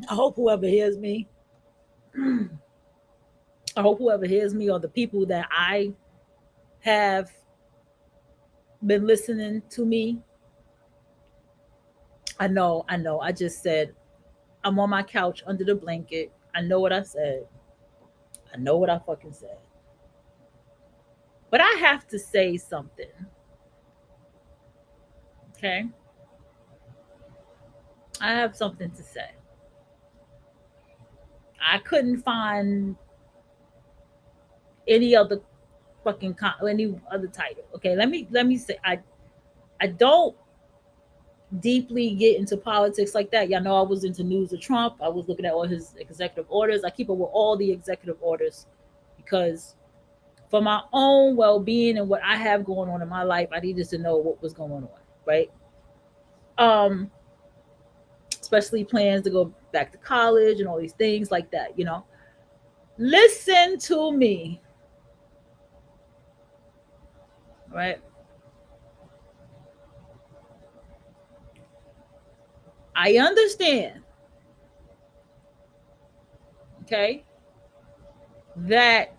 I hope whoever hears me, I hope whoever hears me or the people that I have been listening to me. I know. I just said I'm on my couch under the blanket. I know what I said. I know what I fucking said. But I have to say something. Okay? I have something to say. I couldn't find any other any other title. Okay, let me say I don't deeply get into politics like that. Y'all know I was into news of Trump. I was looking at all his executive orders. I keep up with all the executive orders because for my own well-being and what I have going on in my life, I needed to know what was going on, right? Um, Especially plans to go back to college and all these things like that. Listen to me, right? I understand, okay, that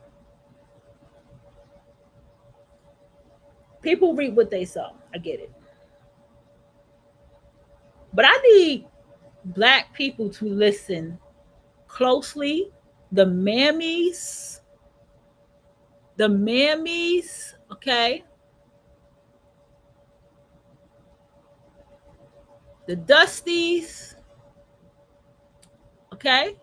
people reap what they sow. I get it. But I need black people to listen closely. The mammies, okay, the dusties, okay,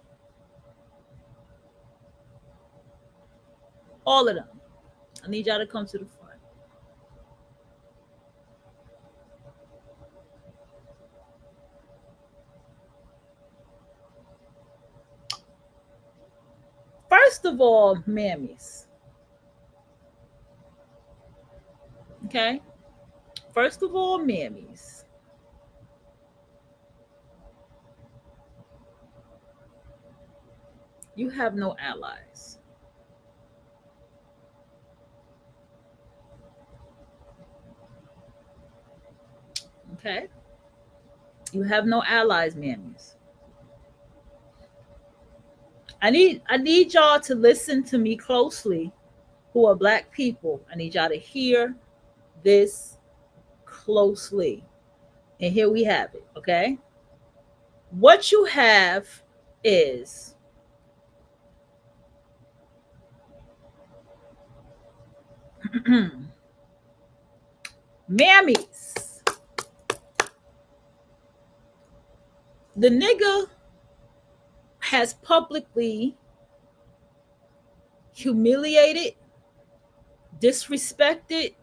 all of them. I need y'all to come to the front. First of all, mammies, okay? First of all, mammies, you have no allies. Okay? You have no allies, mammies. I need y'all to listen to me closely who are black people. I need y'all to hear this closely. And here we have it, okay? What you have is mammies. The nigga has publicly humiliated, disrespected,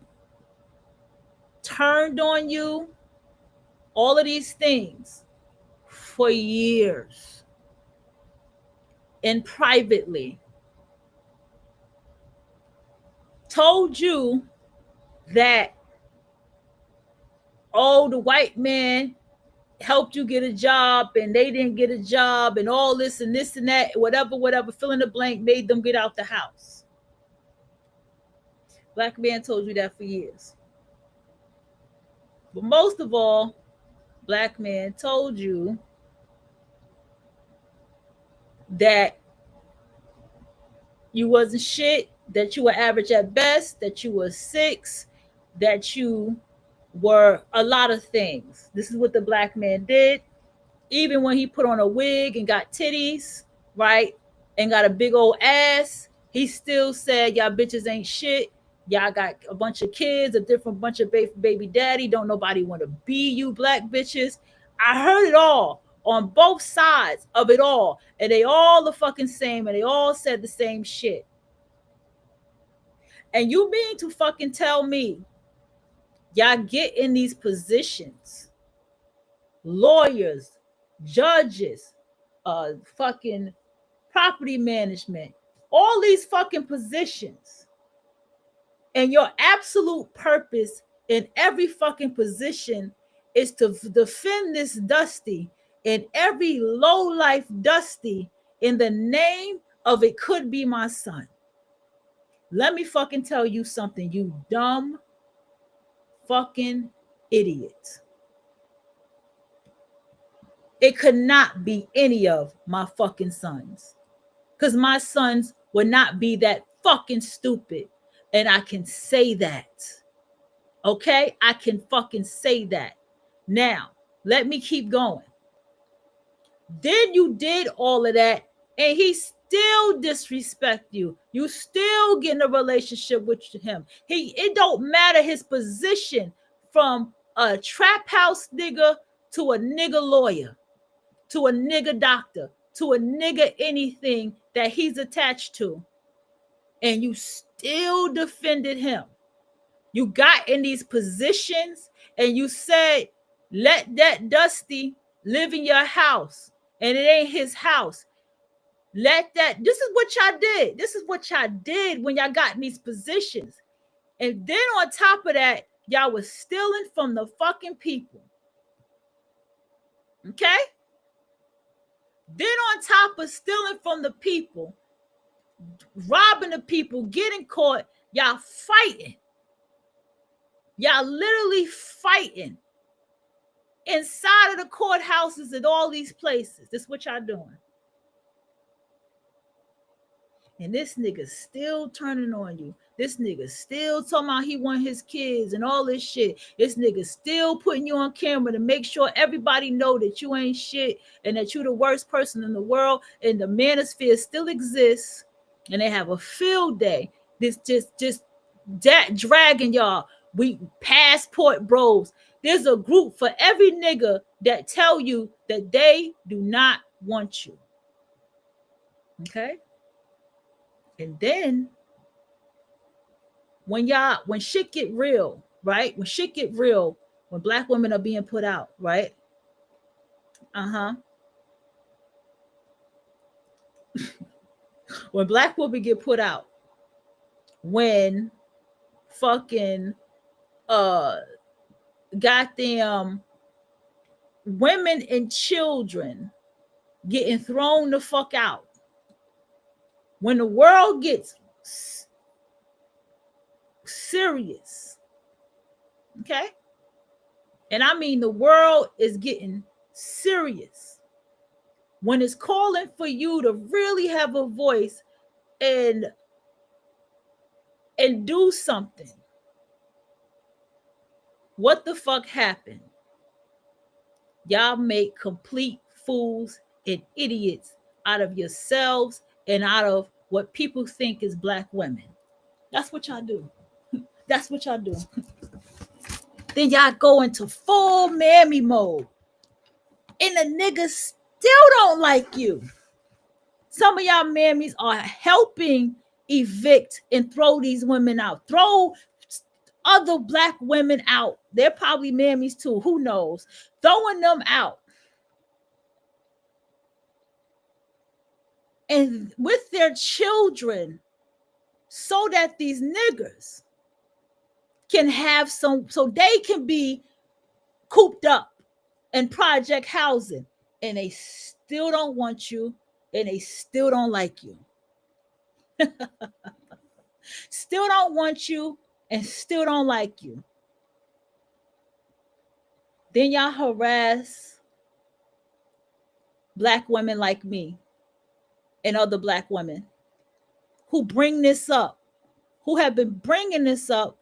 turned on you, all of these things for years and privately. Told you that, oh, the white man helped you get a job and they didn't get a job and all this and that, whatever, fill in the blank, made them get out the house. Black man told you that for years. But most of all, black man told you that you wasn't shit, that you were average at best, that you were six, that you were a lot of things. This is what the black man did. Even when he put on a wig and got titties, right, and got a big old ass, he still said, y'all bitches ain't shit. Y'all got a bunch of kids, a different bunch of baby daddy. Don't nobody want to be you black bitches. I heard it all on both sides of it all. And they all the fucking same and they all said the same shit. And you mean to fucking tell me y'all get in these positions, lawyers, judges, fucking property management, all these fucking positions, and your absolute purpose in every fucking position is to defend this dusty and every low life dusty in the name of it could be my son. Let me fucking tell you something, you dumb fucking idiot. It could not be any of my fucking sons. Because my sons would not be that fucking stupid. And I can say that. Okay? I can fucking say that. Now, let me keep going. Then you did all of that, and he still disrespect you. You still get in a relationship with him. It don't matter his position, from a trap house nigga to a nigga lawyer, to a nigga doctor, to a nigga anything that he's attached to, and you still defended him. You got in these positions and you said, let that Dusty live in your house, and it ain't his house. Let that, this is what y'all did. This is what y'all did when y'all got in these positions. And then on top of that, y'all was stealing from the fucking people. Okay? Then on top of stealing from the people, robbing the people, getting caught, y'all fighting. Y'all literally fighting inside of the courthouses and all these places. This is what y'all doing. And this nigga still turning on you. This nigga still talking about he want his kids and all this shit. This nigga still putting you on camera to make sure everybody know that you ain't shit and that you the worst person in the world. And the manosphere still exists. And they have a field day. This just that dragging y'all. We passport bros. There's a group for every nigga that tell you that they do not want you. Okay? And then when shit get real, right? When shit get real, when black women are being put out, right? When black women get put out, when fucking goddamn women and children getting thrown the fuck out, when the world gets serious, okay? And I mean the world is getting serious. When it's calling for you to really have a voice and do something, what the fuck happened? Y'all make complete fools and idiots out of yourselves and out of what people think is black women. That's what y'all do. That's what y'all do. Then y'all go into full mammy mode. And the niggas still don't like you. Some of y'all mammies are helping evict and throw these women out. Throw other black women out. They're probably mammies too. Who knows? Throwing them out. And with their children, so that these niggers can have some, so they can be cooped up in project housing, and they still don't want you, and they still don't like you. Still don't want you, and still don't like you. Then y'all harass black women like me and other black women who bring this up, who have been bringing this up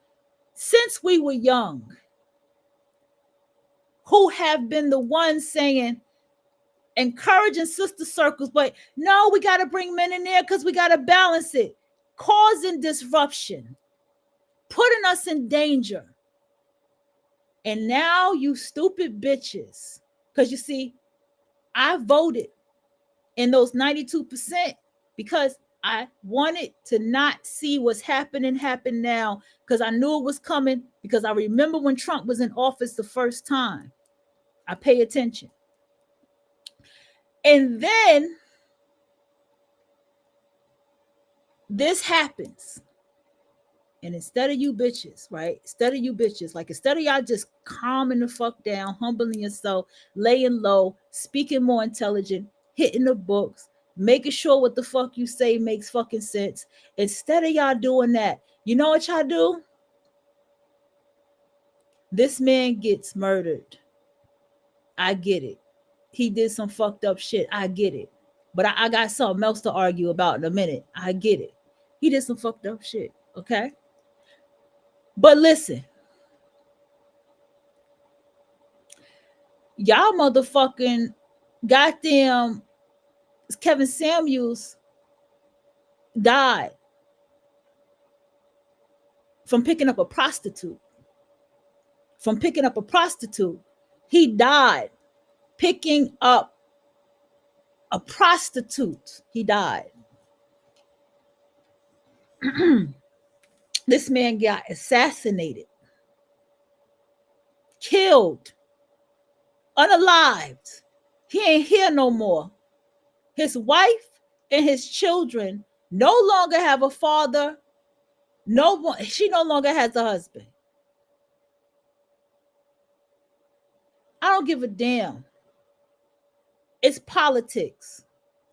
since we were young, who have been the ones saying, encouraging sister circles, but no, we got to bring men in there because we got to balance it, causing disruption, putting us in danger. And now you stupid bitches, because you see, I voted in those 92% because I wanted to not see what's happening happen now, because I knew it was coming, because I remember when Trump was in office the first time. I pay attention. And then this happens. And instead of you bitches, right? Instead of y'all just calming the fuck down, humbling yourself, laying low, speaking more intelligent, hitting the books, making sure what the fuck you say makes fucking sense. Instead of y'all doing that, you know what y'all do? This man gets murdered. I get it. he did some fucked up shit. I get it. But I got something else to argue about in a minute. I get it. He did some fucked up shit. Okay. But listen, y'all motherfucking goddamn Kevin Samuels died from picking up a prostitute. From picking up a prostitute. He died picking up a prostitute. He died. This man got assassinated, killed, unalived. He ain't here no more. His wife and his children no longer have a father. She no longer has a husband. I don't give a damn. It's politics.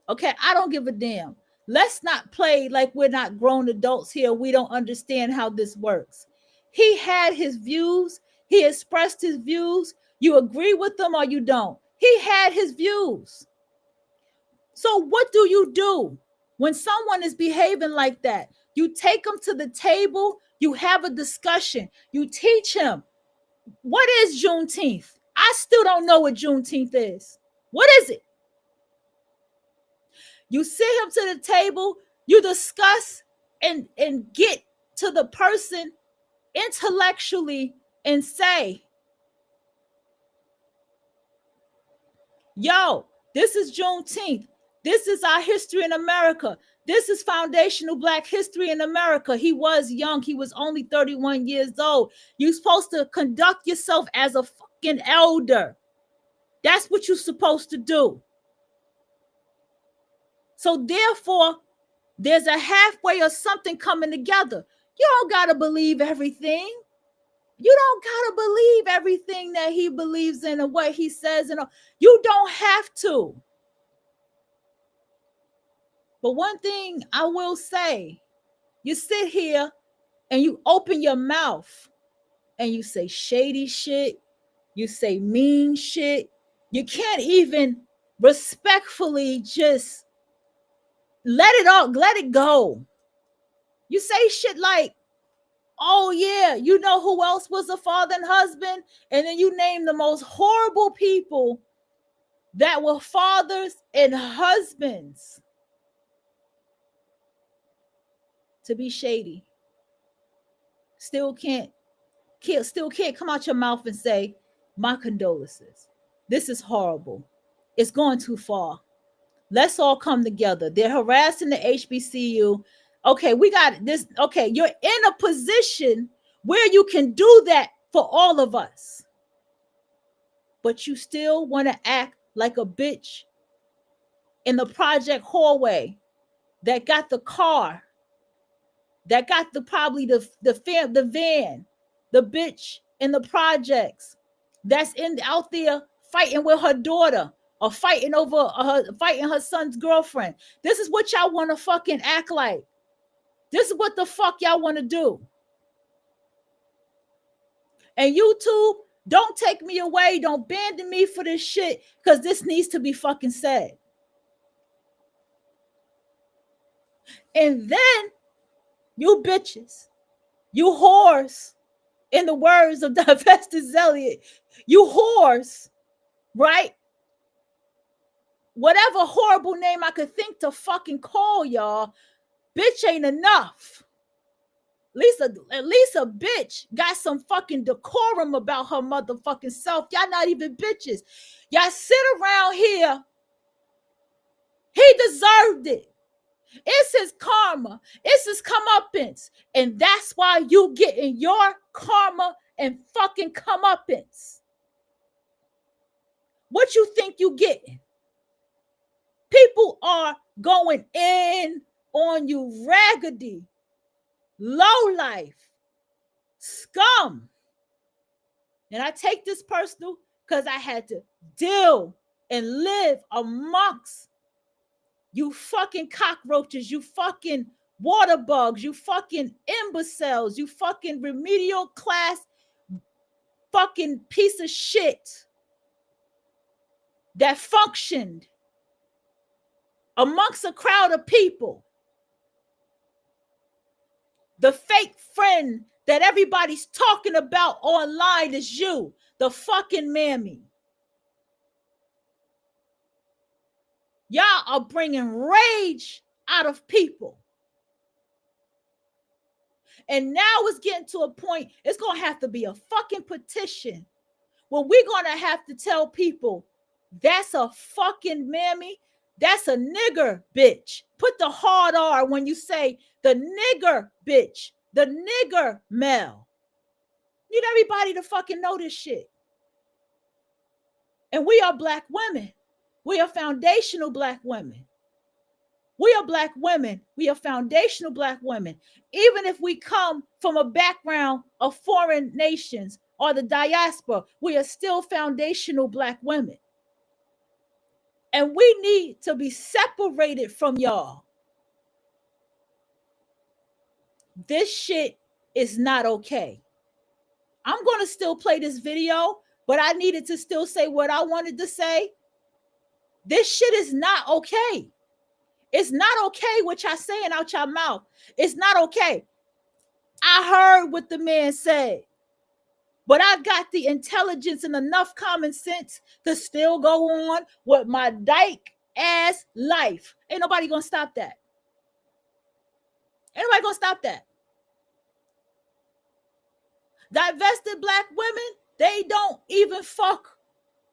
Okay, I don't give a damn. Let's not play like we're not grown adults here. We don't understand how this works. He had his views. He expressed his views. You agree with them or you don't. He had his views. So what do you do when someone is behaving like that? You take them to the table. You have a discussion. You teach him. What is Juneteenth? I still don't know what Juneteenth is. What is it? You sit him to the table, you discuss and get to the person intellectually and say, yo, this is Juneteenth. This is our history in America. This is foundational Black history in America. He was young. He was only 31 years old. You're supposed to conduct yourself as a fucking elder. That's what you're supposed to do. So therefore, there's a halfway or something coming together. You don't got to believe everything. You don't got to believe everything that he believes in and what he says. And you don't have to. But one thing I will say, you sit here and you open your mouth and you say shady shit. You say mean shit. You can't even respectfully just let it go. You say shit like, oh yeah, you know who else was a father and husband? And then you name the most horrible people that were fathers and husbands. To be shady. Still can't come out your mouth and say, my condolences. This is horrible. It's going too far. Let's all come together. They're harassing the HBCU. Okay, we got this. Okay, you're in a position where you can do that for all of us. But you still want to act like a bitch in the project hallway that got the car, that got probably the van, the bitch in the projects that's out there fighting with her daughter or fighting her son's girlfriend. This is what y'all want to fucking act like. This is what the fuck y'all want to do. And YouTube, don't take me away. Don't abandon me for this shit, because this needs to be fucking said. And then you bitches, you whores, in the words of Divestus Elliott, you whores, right? Whatever horrible name I could think to fucking call y'all, bitch ain't enough. At least a bitch got some fucking decorum about her motherfucking self. Y'all not even bitches. Y'all sit around here. He deserved it. It's his karma. It's his comeuppance. And that's why you getting your karma and fucking comeuppance. What you think you getting? People are going in on you raggedy, low life, scum. And I take this personal because I had to deal and live amongst you fucking cockroaches, you fucking water bugs, you fucking imbeciles, you fucking remedial class fucking piece of shit that functioned amongst a crowd of people. The fake friend that everybody's talking about online is you, the fucking mammy. Y'all are bringing rage out of people. And now it's getting to a point, it's going to have to be a fucking petition where we're going to have to tell people that's a fucking mammy. That's a nigger bitch. Put the hard R when you say the nigger bitch, the nigger male. Need everybody to fucking know this shit. And we are Black women. We are foundational Black women. We are Black women. We are foundational Black women. Even if we come from a background of foreign nations or the diaspora, we are still foundational Black women. And we need to be separated from y'all. This shit is not okay. I'm going to still play this video, but I needed to still say what I wanted to say. This shit is not okay. It's not okay what y'all saying out your mouth. It's not okay. I heard what the man said, but I got the intelligence and enough common sense to still go on with my dyke ass life. Ain't nobody gonna stop that. Ain't nobody gonna stop that. Divested Black women, they don't even fuck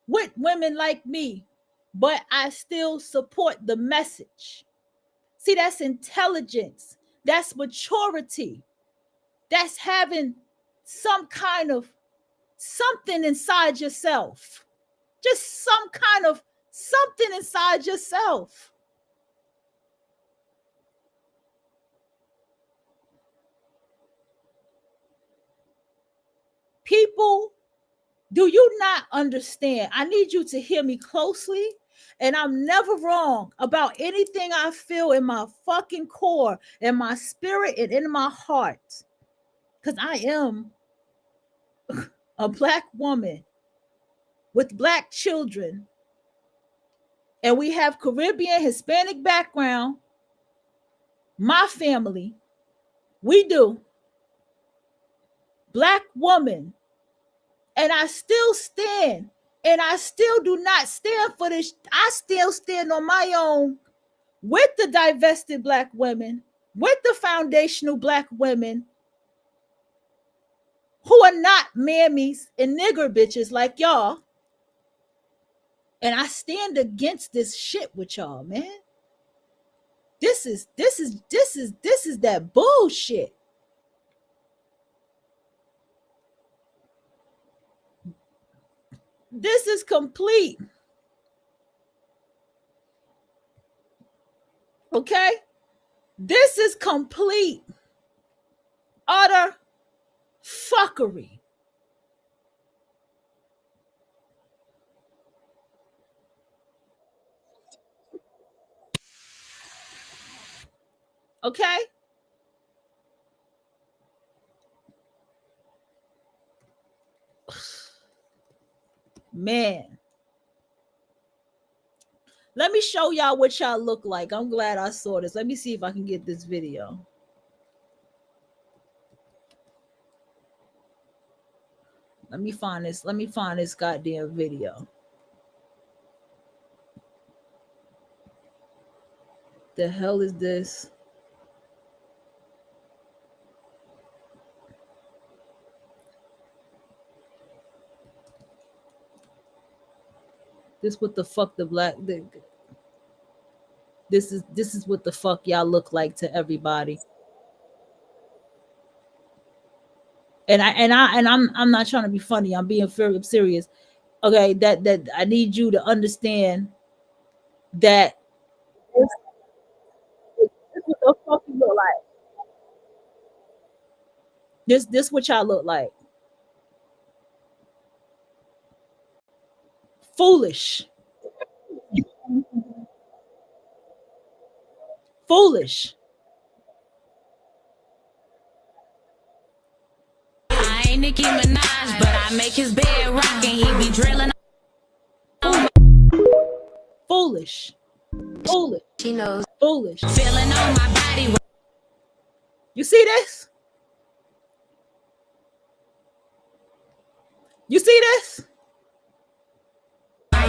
with women like me, but I still support the message. See, that's intelligence. That's maturity. That's having some kind of something inside yourself. Just some kind of something inside yourself. People, do you not understand? I need you to hear me closely. And I'm never wrong about anything I feel in my fucking core, in my spirit, and in my heart. Because I am a Black woman with Black children. And we have Caribbean, Hispanic background. My family, we do. Black woman. And I still stand. And I still do not stand for this. I still stand on my own with the divested Black women, with the foundational Black women who are not mammies and nigger bitches like y'all. And I stand against this shit with y'all, man. This is that bullshit. This is complete. Okay? This is complete, utter fuckery. Okay? Man. Let me show y'all what y'all look like. I'm glad I saw this. Let me see if I can get this video. Let me find this. Let me find this goddamn video. The hell is this? This what the fuck the Black this is what the fuck y'all look like to everybody. And I'm not trying to be funny. I'm being very serious. Okay, that I need you to understand that this what the fuck you look like. This what y'all look like. Foolish. Foolish. I ain't Nicki Minaj, but I make his bed rock and he be drilling. Foolish. Foolish. She knows. Foolish. Feeling on my body. You see this? You see this?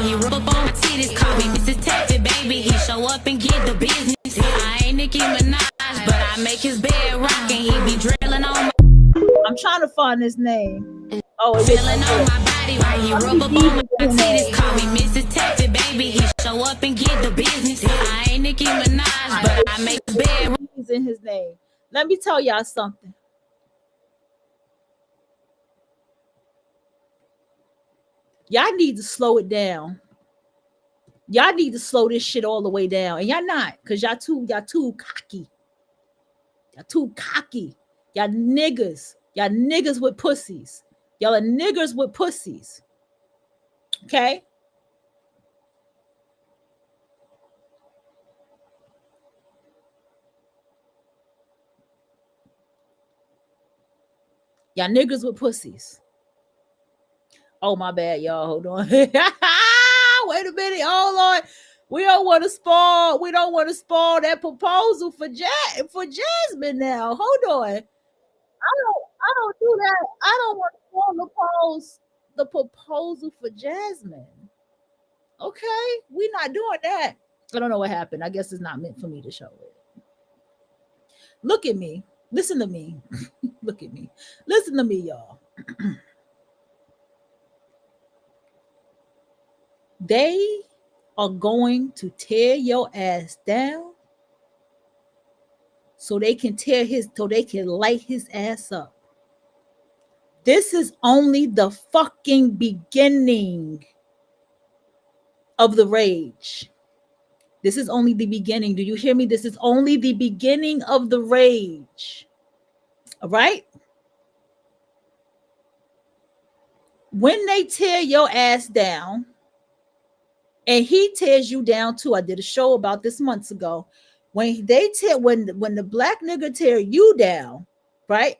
He rub up on my titties, call me Mrs. Taffy, baby. He show up and get the business. I ain't Nicki Minaj, but I make his bed rock and he be drilling on my. I'm trying to find his name. Oh, it's feeling on my body while he rub up on my titties, call me Mrs. Taffy, baby. He show up and get the business. I ain't Nicki Minaj, but I make his bed rock. He's in his name. Let me tell y'all something. Y'all need to slow it down. Y'all need to slow this shit all the way down. And y'all not, because y'all too cocky. Y'all too cocky. Y'all niggas. Y'all niggas with pussies. Y'all are niggers with pussies. Okay? Y'all niggas with pussies. Oh, my bad, y'all. Hold on. Wait a minute. Hold on. We don't want to spoil. We don't want to spoil that proposal for Jasmine now. Hold on. I don't do that. I don't want to spoil the proposal for Jasmine. Okay? We're not doing that. I don't know what happened. I guess it's not meant for me to show it. Look at me. Listen to me. Look at me. Listen to me, y'all. They are going to tear your ass down so they can light his ass up. This is only the fucking beginning of the rage. This is only the beginning. Do you hear me? This is only the beginning of the rage. All right? When they tear your ass down, and he tears you down too. I did a show about this months ago. When the black nigga tear you down, right?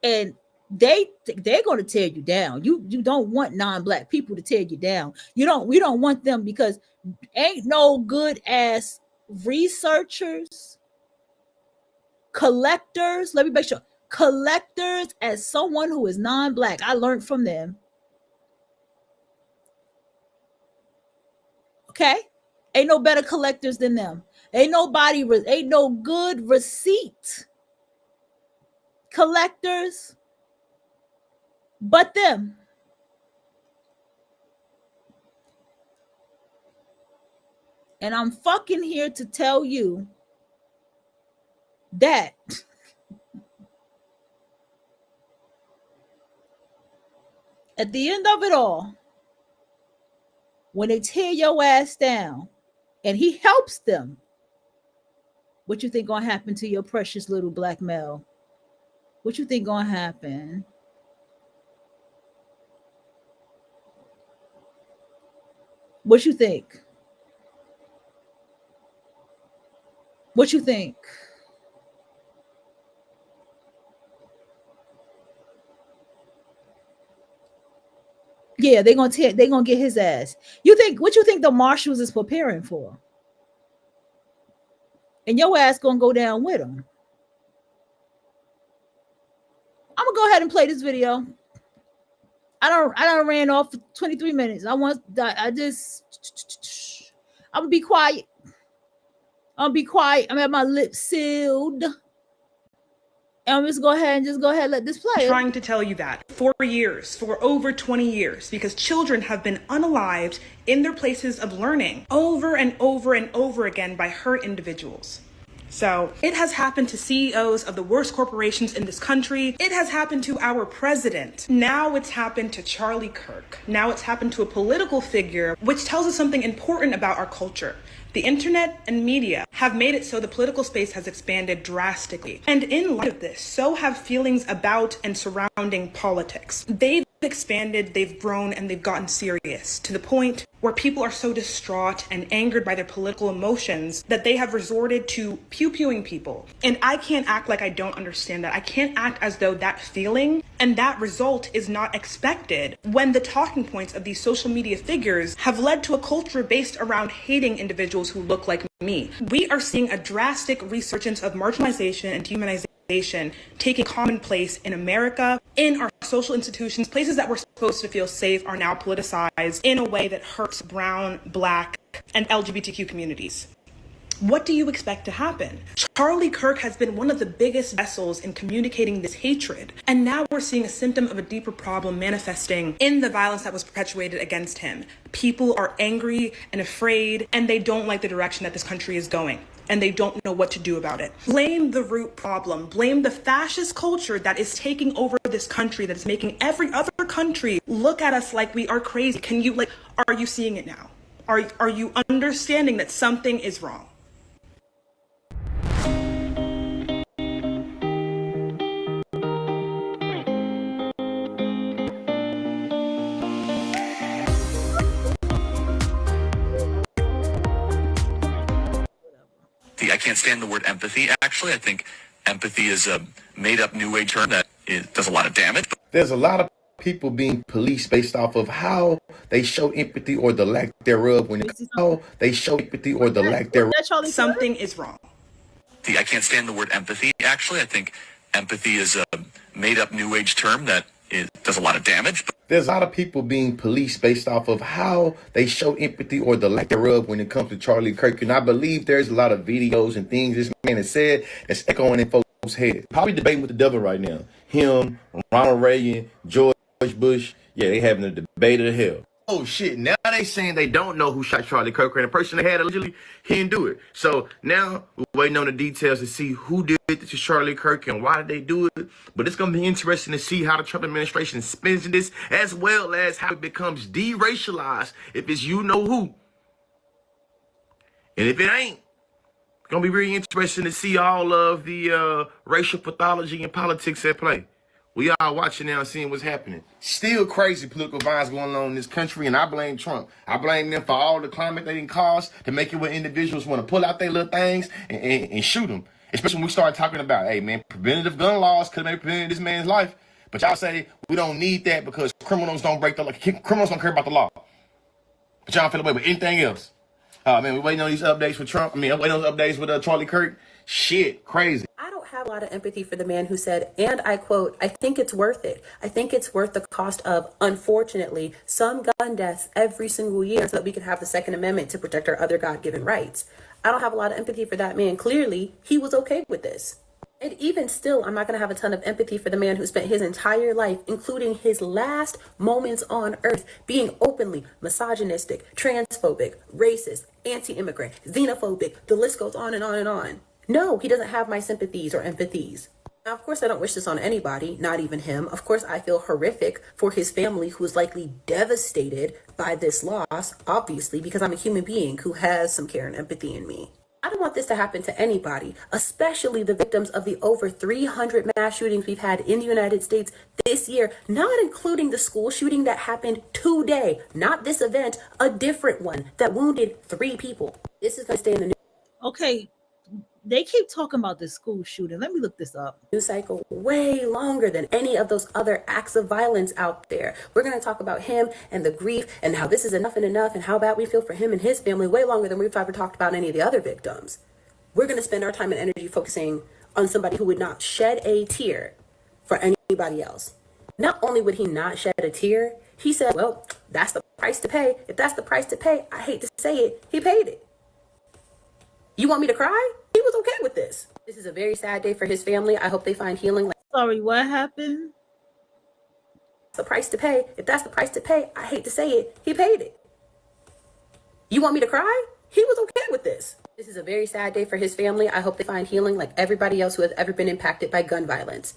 And they're gonna tear you down. You don't want non-black people to tear you down. We don't want them, because ain't no good ass researchers, collectors. Let me make sure. Collectors, as someone who is non-black, I learned from them. Okay, ain't no better collectors than them. Ain't no good receipt collectors but them. And I'm fucking here to tell you that at the end of it all, when they tear your ass down and he helps them, what you think gonna happen to your precious little black male? What you think gonna happen? What you think? What you think? Yeah, they're gonna get his ass. What you think the marshals is preparing for? And your ass gonna go down with them. I'm gonna go ahead and play this video. I don't ran off for 23 minutes. I'm gonna be quiet. I'm at my lips sealed. And I'm just go ahead and let this play. Trying to tell you that for years, for over 20 years, because children have been unalived in their places of learning over and over and over again by hurt individuals. So it has happened to CEOs of the worst corporations in this country. It has happened to our president. Now it's happened to Charlie Kirk. Now it's happened to a political figure, which tells us something important about our culture. The internet and media have made it so the political space has expanded drastically. And in light of this, so have feelings about and surrounding politics. They've expanded, they've grown, and they've gotten serious to the point where people are so distraught and angered by their political emotions that they have resorted to pew-pewing people. And I can't act like I don't understand that. I can't act as though that feeling and that result is not expected when the talking points of these social media figures have led to a culture based around hating individuals who look like me. We are seeing a drastic resurgence of marginalization and dehumanization taking commonplace in America, in our social institutions. Places that we're supposed to feel safe are now politicized in a way that hurts brown, black, and LGBTQ communities. What do you expect to happen? Charlie Kirk has been one of the biggest vessels in communicating this hatred, and now we're seeing a symptom of a deeper problem manifesting in the violence that was perpetuated against him. People are angry and afraid, and they don't like the direction that this country is going, and they don't know what to do about it. Blame the root problem. Blame the fascist culture that is taking over this country, that is making every other country look at us like we are crazy. Are you seeing it now? Are you understanding that something is wrong? I can't stand the word empathy, actually. I think empathy is a made-up new age term that does a lot of damage. There's a lot of people being policed based off of how they show empathy or the lack thereof. Something is wrong. I can't stand the word empathy, actually. I think empathy is a made-up new age term that does a lot of damage. There's a lot of people being policed based off of how they show empathy or the lack thereof when it comes to Charlie Kirk. And I believe there's a lot of videos and things this man has said that's echoing in folks' head. Probably debating with the devil right now. Him, Ronald Reagan, George Bush. Yeah, they having a debate of hell. Oh shit, now they saying they don't know who shot Charlie Kirk, and the person they had allegedly, he didn't do it. So now we're waiting on the details to see who did it to Charlie Kirk and why did they do it. But it's going to be interesting to see how the Trump administration spins this, as well as how it becomes de-racialized if it's you know who. And if it ain't, it's going to be really interesting to see all of the racial pathology and politics at play. We are watching now and seeing what's happening. Still crazy political violence going on in this country, and I blame Trump. I blame them for all the climate they didn't cause to make it where individuals want to pull out their little things and shoot them. Especially when we start talking about, hey man, preventative gun laws could have maybe prevented this man's life. But y'all say we don't need that because criminals don't break the law. Criminals don't care about the law. But y'all feel away with anything else. Man, we waiting on these updates with Trump. I'm waiting on those updates with Charlie Kirk. Shit, crazy. I don't have a lot of empathy for the man who said, and I quote, "I think it's worth it. I think it's worth the cost of, unfortunately, some gun deaths every single year so that we can have the Second Amendment to protect our other God-given rights." I don't have a lot of empathy for that man. Clearly, he was okay with this. And even still, I'm not going to have a ton of empathy for the man who spent his entire life, including his last moments on earth, being openly misogynistic, transphobic, racist, anti-immigrant, xenophobic. The list goes on and on and on. No, he doesn't have my sympathies or empathies. Now, of course, I don't wish this on anybody, not even him. Of course, I feel horrific for his family who is likely devastated by this loss, obviously, because I'm a human being who has some care and empathy in me. I don't want this to happen to anybody, especially the victims of the over 300 mass shootings we've had in the United States this year, not including the school shooting that happened today, not this event, a different one that wounded 3 people. This is going to stay in the news. Okay, they keep talking about the school shooting. Let me look this up. News cycle way longer than any of those other acts of violence out there. We're going to talk about him and the grief and how this is enough and how bad we feel for him and his family way longer than we've ever talked about any of the other victims. We're going to spend our time and energy focusing on somebody who would not shed a tear for anybody else. Not only would he not shed a tear, he said, well, that's the price to pay. If that's the price to pay, I hate to say it, he paid it. You want me to cry? He was okay with this. This is a very sad day for his family. I hope they find healing. Sorry, what happened? The price to pay. If that's the price to pay, I hate to say it, he paid it. You want me to cry? He was okay with this. This is a very sad day for his family. I hope they find healing like everybody else who has ever been impacted by gun violence.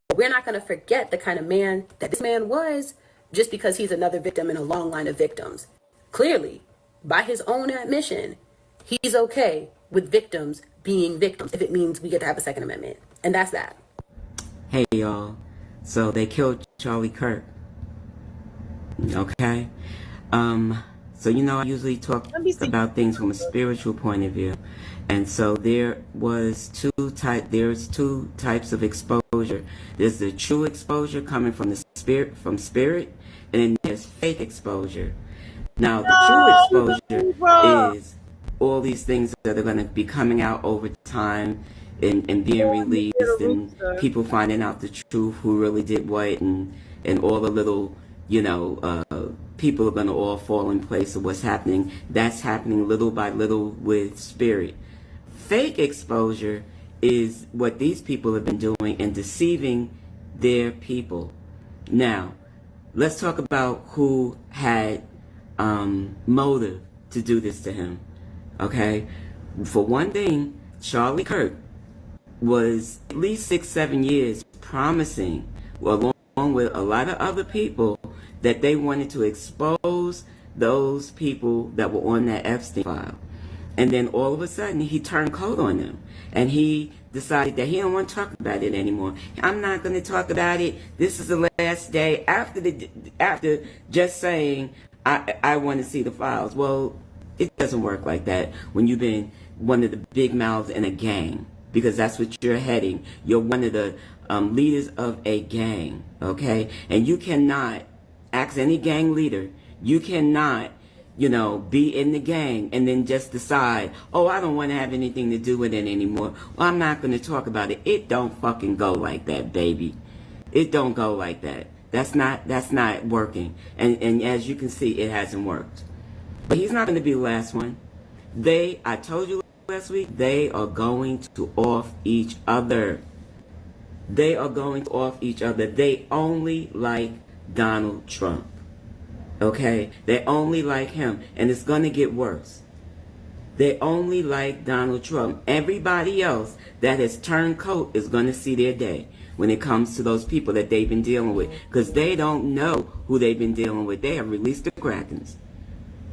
But we're not going to forget the kind of man that this man was just because he's another victim in a long line of victims. Clearly, by his own admission, He's okay with victims being victims if it means we get to have a Second Amendment. And that's that. Hey y'all, so they killed Charlie Kirk. Okay? So I usually talk about things from a spiritual point of view. And so there's two types of exposure. There's the true exposure coming from the spirit, and then there's fake exposure. Now the true exposure is all these things that are going to be coming out over time and being released, and people finding out the truth, who really did what, and all the little, people are going to all fall in place of what's happening. That's happening little by little with spirit. Fake exposure is what these people have been doing and deceiving their people. Now, let's talk about who had motive to do this to him. Okay? For one thing, Charlie Kirk was at least 6-7 years promising, along with a lot of other people, that they wanted to expose those people that were on that Epstein file. And then all of a sudden, he turned cold on them. And he decided that he don't want to talk about it anymore. I'm not going to talk about it. This is the last day. After just saying, I want to see the files. Well, it doesn't work like that when you've been one of the big mouths in a gang, because that's what you're heading. You're one of the leaders of a gang, okay? And you cannot ask any gang leader. You cannot, be in the gang and then just decide, oh, I don't want to have anything to do with it anymore. Well, I'm not going to talk about it. It don't fucking go like that, baby. It don't go like that. That's not working. And as you can see, it hasn't worked. But he's not going to be the last one. I told you last week, they are going to off each other. They are going to off each other. They only like Donald Trump. Okay? They only like him. And it's going to get worse. They only like Donald Trump. Everybody else that has turned coat is going to see their day when it comes to those people that they've been dealing with. Because they don't know who they've been dealing with. They have released the Krakens.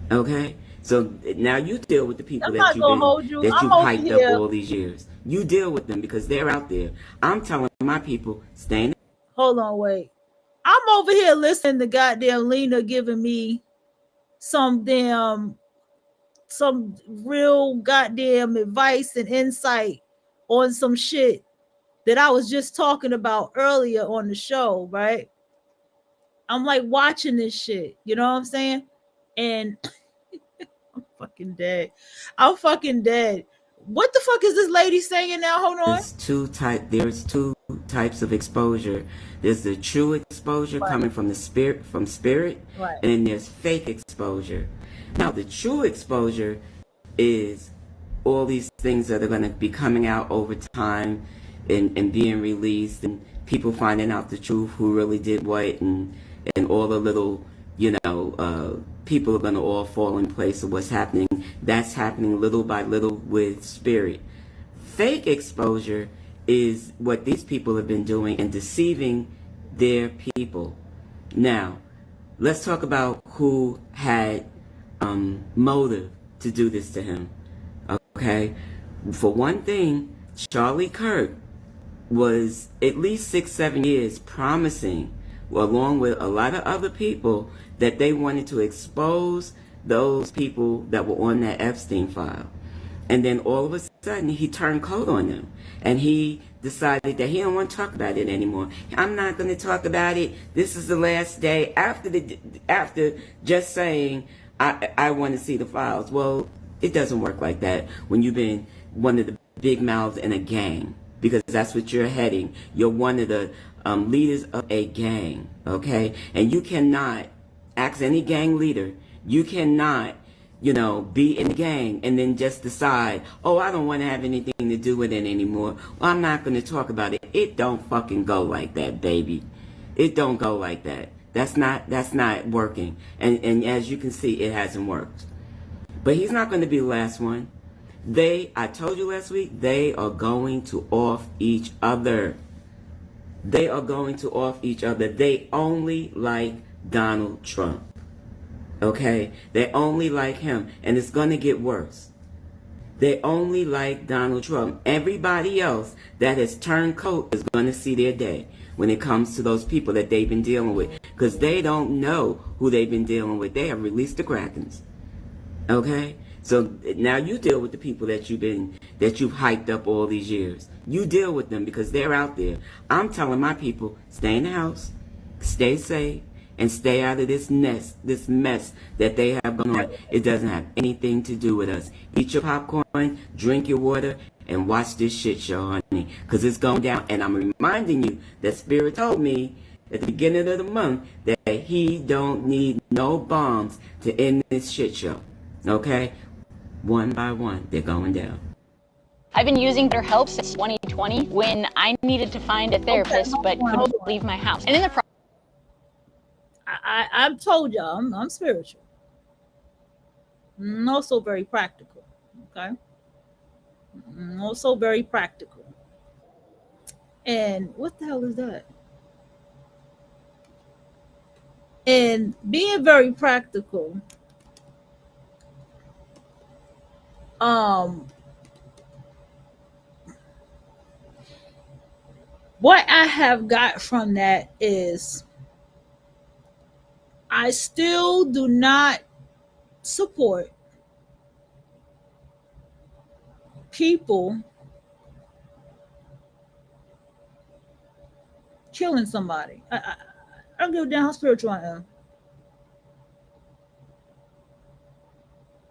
Okay? So now you deal with the people that you've hyped up all these years. You deal with them because they're out there. I'm telling my people, stay in. Hold on, wait. I'm over here listening to goddamn Lena giving me some real goddamn advice and insight on some shit that I was just talking about earlier on the show, right? I'm like watching this shit, you know what I'm saying? And I'm fucking dead. What the fuck is this lady saying now? Hold on. There's two types of exposure. There's the true exposure coming from the spirit, and then there's fake exposure. Now, the true exposure is all these things that are going to be coming out over time and being released, and people finding out the truth, who really did what, and all the little, people are going to all fall in place of what's happening. That's happening little by little with spirit. Fake exposure is what these people have been doing and deceiving their people. Now, let's talk about who had motive to do this to him. Okay? For one thing, Charlie Kirk was at least 6-7 years promising, along with a lot of other people, that they wanted to expose those people that were on that Epstein file. And then all of a sudden, he turned cold on them. And he decided that he don't want to talk about it anymore. I'm not going to talk about it. This is the last day. After just saying, I want to see the files. Well, it doesn't work like that when you've been one of the big mouths in a gang. Because that's what you're heading. You're one of the leaders of a gang. Okay? And you cannot ask any gang leader. You cannot, be in the gang and then just decide, oh, I don't want to have anything to do with it anymore. Well, I'm not going to talk about it. It don't fucking go like that, baby. It don't go like that. That's not working. And as you can see, it hasn't worked. But he's not going to be the last one. I told you last week, they are going to off each other. They are going to off each other. They only like Donald Trump. Okay? They only like him. And it's going to get worse. They only like Donald Trump. Everybody else that has turned coat is going to see their day when it comes to those people that they've been dealing with, because they don't know who they've been dealing with. They have released the Krakens. Okay? So now you deal with the people that you've hyped up all these years. You deal with them because they're out there. I'm telling my people, stay in the house, stay safe, and stay out of this mess that they have going on. It doesn't have anything to do with us. Eat your popcorn, drink your water, and watch this shit show, honey, because it's going down. And I'm reminding you that Spirit told me at the beginning of the month that he don't need no bombs to end this shit show. Okay? One by one, they're going down. I've been using BetterHelp since 2020 when I needed to find a therapist but couldn't leave my house. And in the I've told y'all I'm spiritual. I'm also very practical. Okay. I'm also very practical. And what the hell is that? And being very practical, what I have got from that is I still do not support people killing somebody. I don't give a damn how spiritual I am.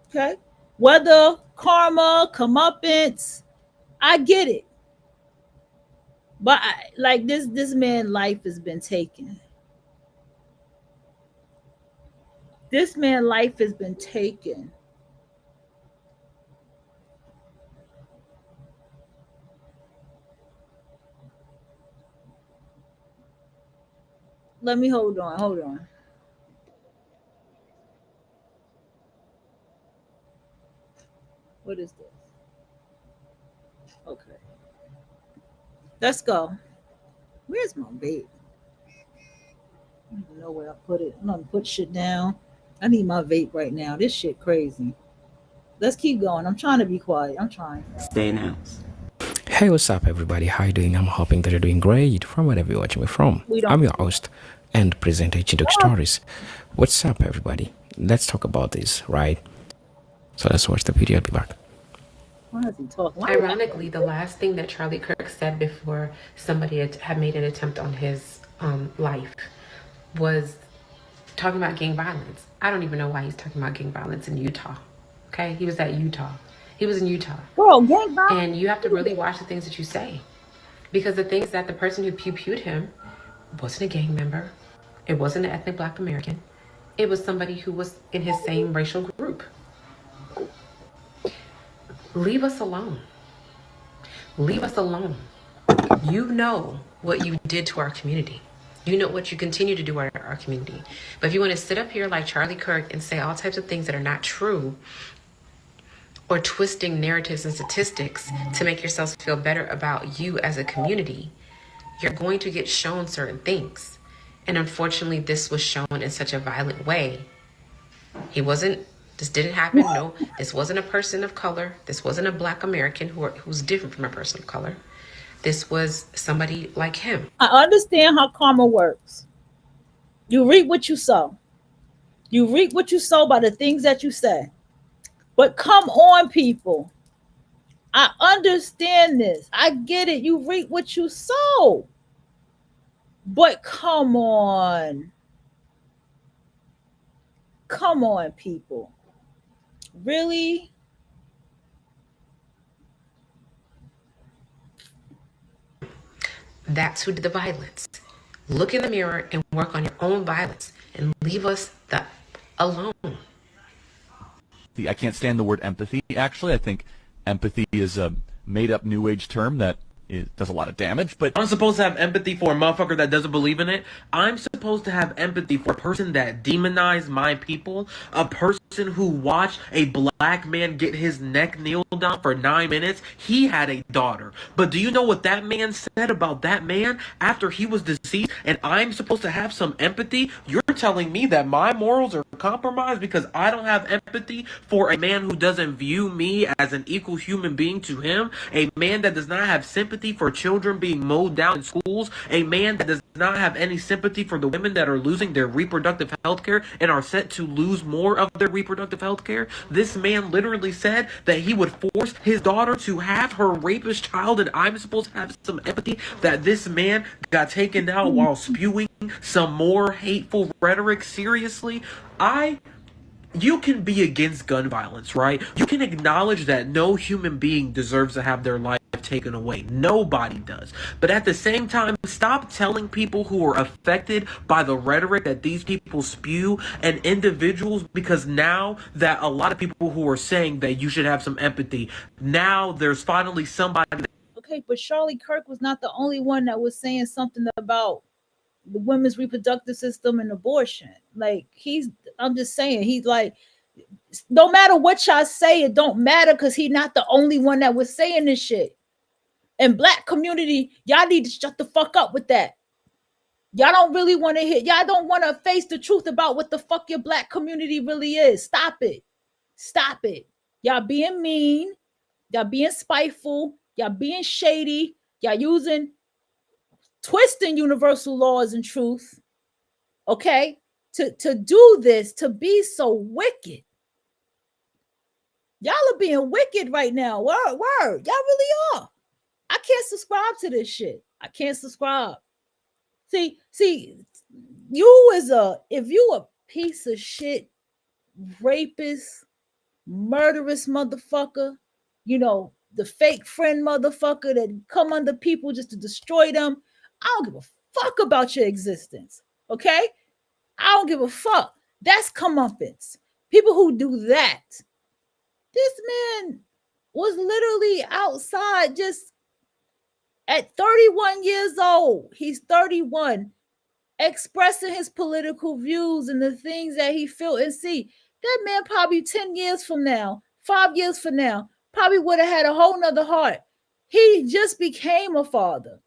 Okay? Whether karma, comeuppance, I get it. But like this man's life has been taken. This man's life has been taken. Let me hold on. What is this? Okay. Let's go. Where's my vape? I don't even know where I put it. I'm gonna put shit down. I need my vape right now. This shit crazy. Let's keep going. I'm trying to be quiet. I'm trying. Stay in the house. Hey, what's up, everybody? How you doing? I'm hoping that you're doing great from wherever you're watching me from. I'm your host and presenter, Chidok Stories. What's up, everybody? Let's talk about this, right? So let's watch the video. I'll be back. Why is he talking? Ironically, the last thing that Charlie Kirk said before somebody had made an attempt on his life was talking about gang violence. I don't even know why he's talking about gang violence in Utah. Okay, he was at Utah. He was in Utah. Bro, gang violence. And you have to really watch the things that you say, because the things that the person who pew-pewed him wasn't a gang member. It wasn't an ethnic Black American. It was somebody who was in his same racial group. Leave us alone. Leave us alone. You know what you did to our community. You know what you continue to do to our community. But if you want to sit up here like Charlie Kirk and say all types of things that are not true, or twisting narratives and statistics to make yourselves feel better about you as a community, you're going to get shown certain things. And unfortunately, this was shown in such a violent way. This didn't happen. No, this wasn't a person of color. This wasn't a Black American who's different from a person of color. This was somebody like him. I understand how karma works. You reap what you sow. You reap what you sow by the things that you say. But come on, people. I understand this. I get it. You reap what you sow. But come on. Come on, people. Really? That's who did the violence. Look in the mirror and work on your own violence and leave us alone. I can't stand the word empathy. Actually, I think empathy is a made-up New Age term that does a lot of damage. But I'm supposed to have empathy for a motherfucker that doesn't believe in it. I'm supposed to have empathy for a person that demonized my people, a person who watched a black man get his neck kneeled down for 9 minutes, he had a daughter. But do you know what that man said about that man after he was deceased? And I'm supposed to have some empathy? You're telling me that my morals are compromised because I don't have empathy for a man who doesn't view me as an equal human being to him? A man that does not have sympathy for children being mowed down in schools? A man that does not have any sympathy for the women that are losing their reproductive health care and are set to lose more of their reproductive health care? This man literally said that he would force his daughter to have her rapist child, and I'm supposed to have some empathy that this man got taken out while spewing some more hateful rhetoric? Seriously? You can be against gun violence, right? You can acknowledge that no human being deserves to have their life taken away. Nobody does. But at the same time, stop telling people who are affected by the rhetoric that these people spew and individuals, because now that a lot of people who are saying that you should have some empathy, now there's finally somebody. Okay, but Charlie Kirk was not the only one that was saying something about the women's reproductive system and abortion. Like, I'm just saying, he's like, no matter what y'all say, it don't matter, because he's not the only one that was saying this shit. And black community, y'all need to shut the fuck up with that. Y'all don't really want to hear, y'all don't want to face the truth about what the fuck your black community really is. Stop it. Stop it. Y'all being mean, y'all being spiteful, y'all being shady, y'all twisting universal laws and truth, okay, to do this, to be so wicked. Y'all are being wicked right now. Word. Y'all really are. I can't subscribe to this shit. I can't subscribe. See, if you a piece of shit, rapist, murderous motherfucker, the fake friend motherfucker that come under people just to destroy them, I don't give a fuck about your existence, okay? I don't give a fuck. That's comeuppance. People who do that. This man was literally outside just at 31 years old. He's 31, expressing his political views and the things that he feel and see. That man probably 10 years from now, 5 years from now, probably would have had a whole nother heart. He just became a father.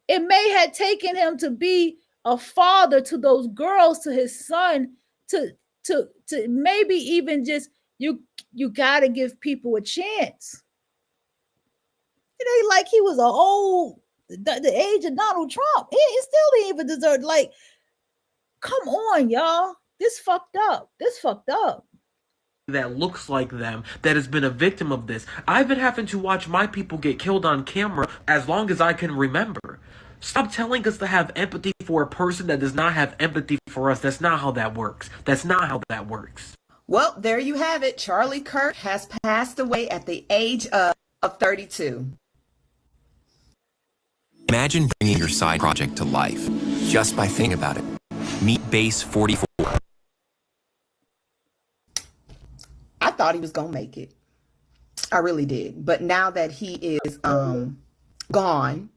It may have taken him to be a father to those girls, to his son, to maybe even just, you got to give people a chance. It ain't like he was the age of Donald Trump. He still didn't even deserve, like, come on, y'all. This fucked up. That looks like them, that has been a victim of this. I've been having to watch my people get killed on camera as long as I can remember. Stop telling us to have empathy for a person that does not have empathy for us. That's not how that works. Well, there you have it. Charlie Kirk has passed away at the age of 32. Imagine bringing your side project to life just by thinking about it. Meet Base 44. I thought he was going to make it. I really did. But now that he is gone,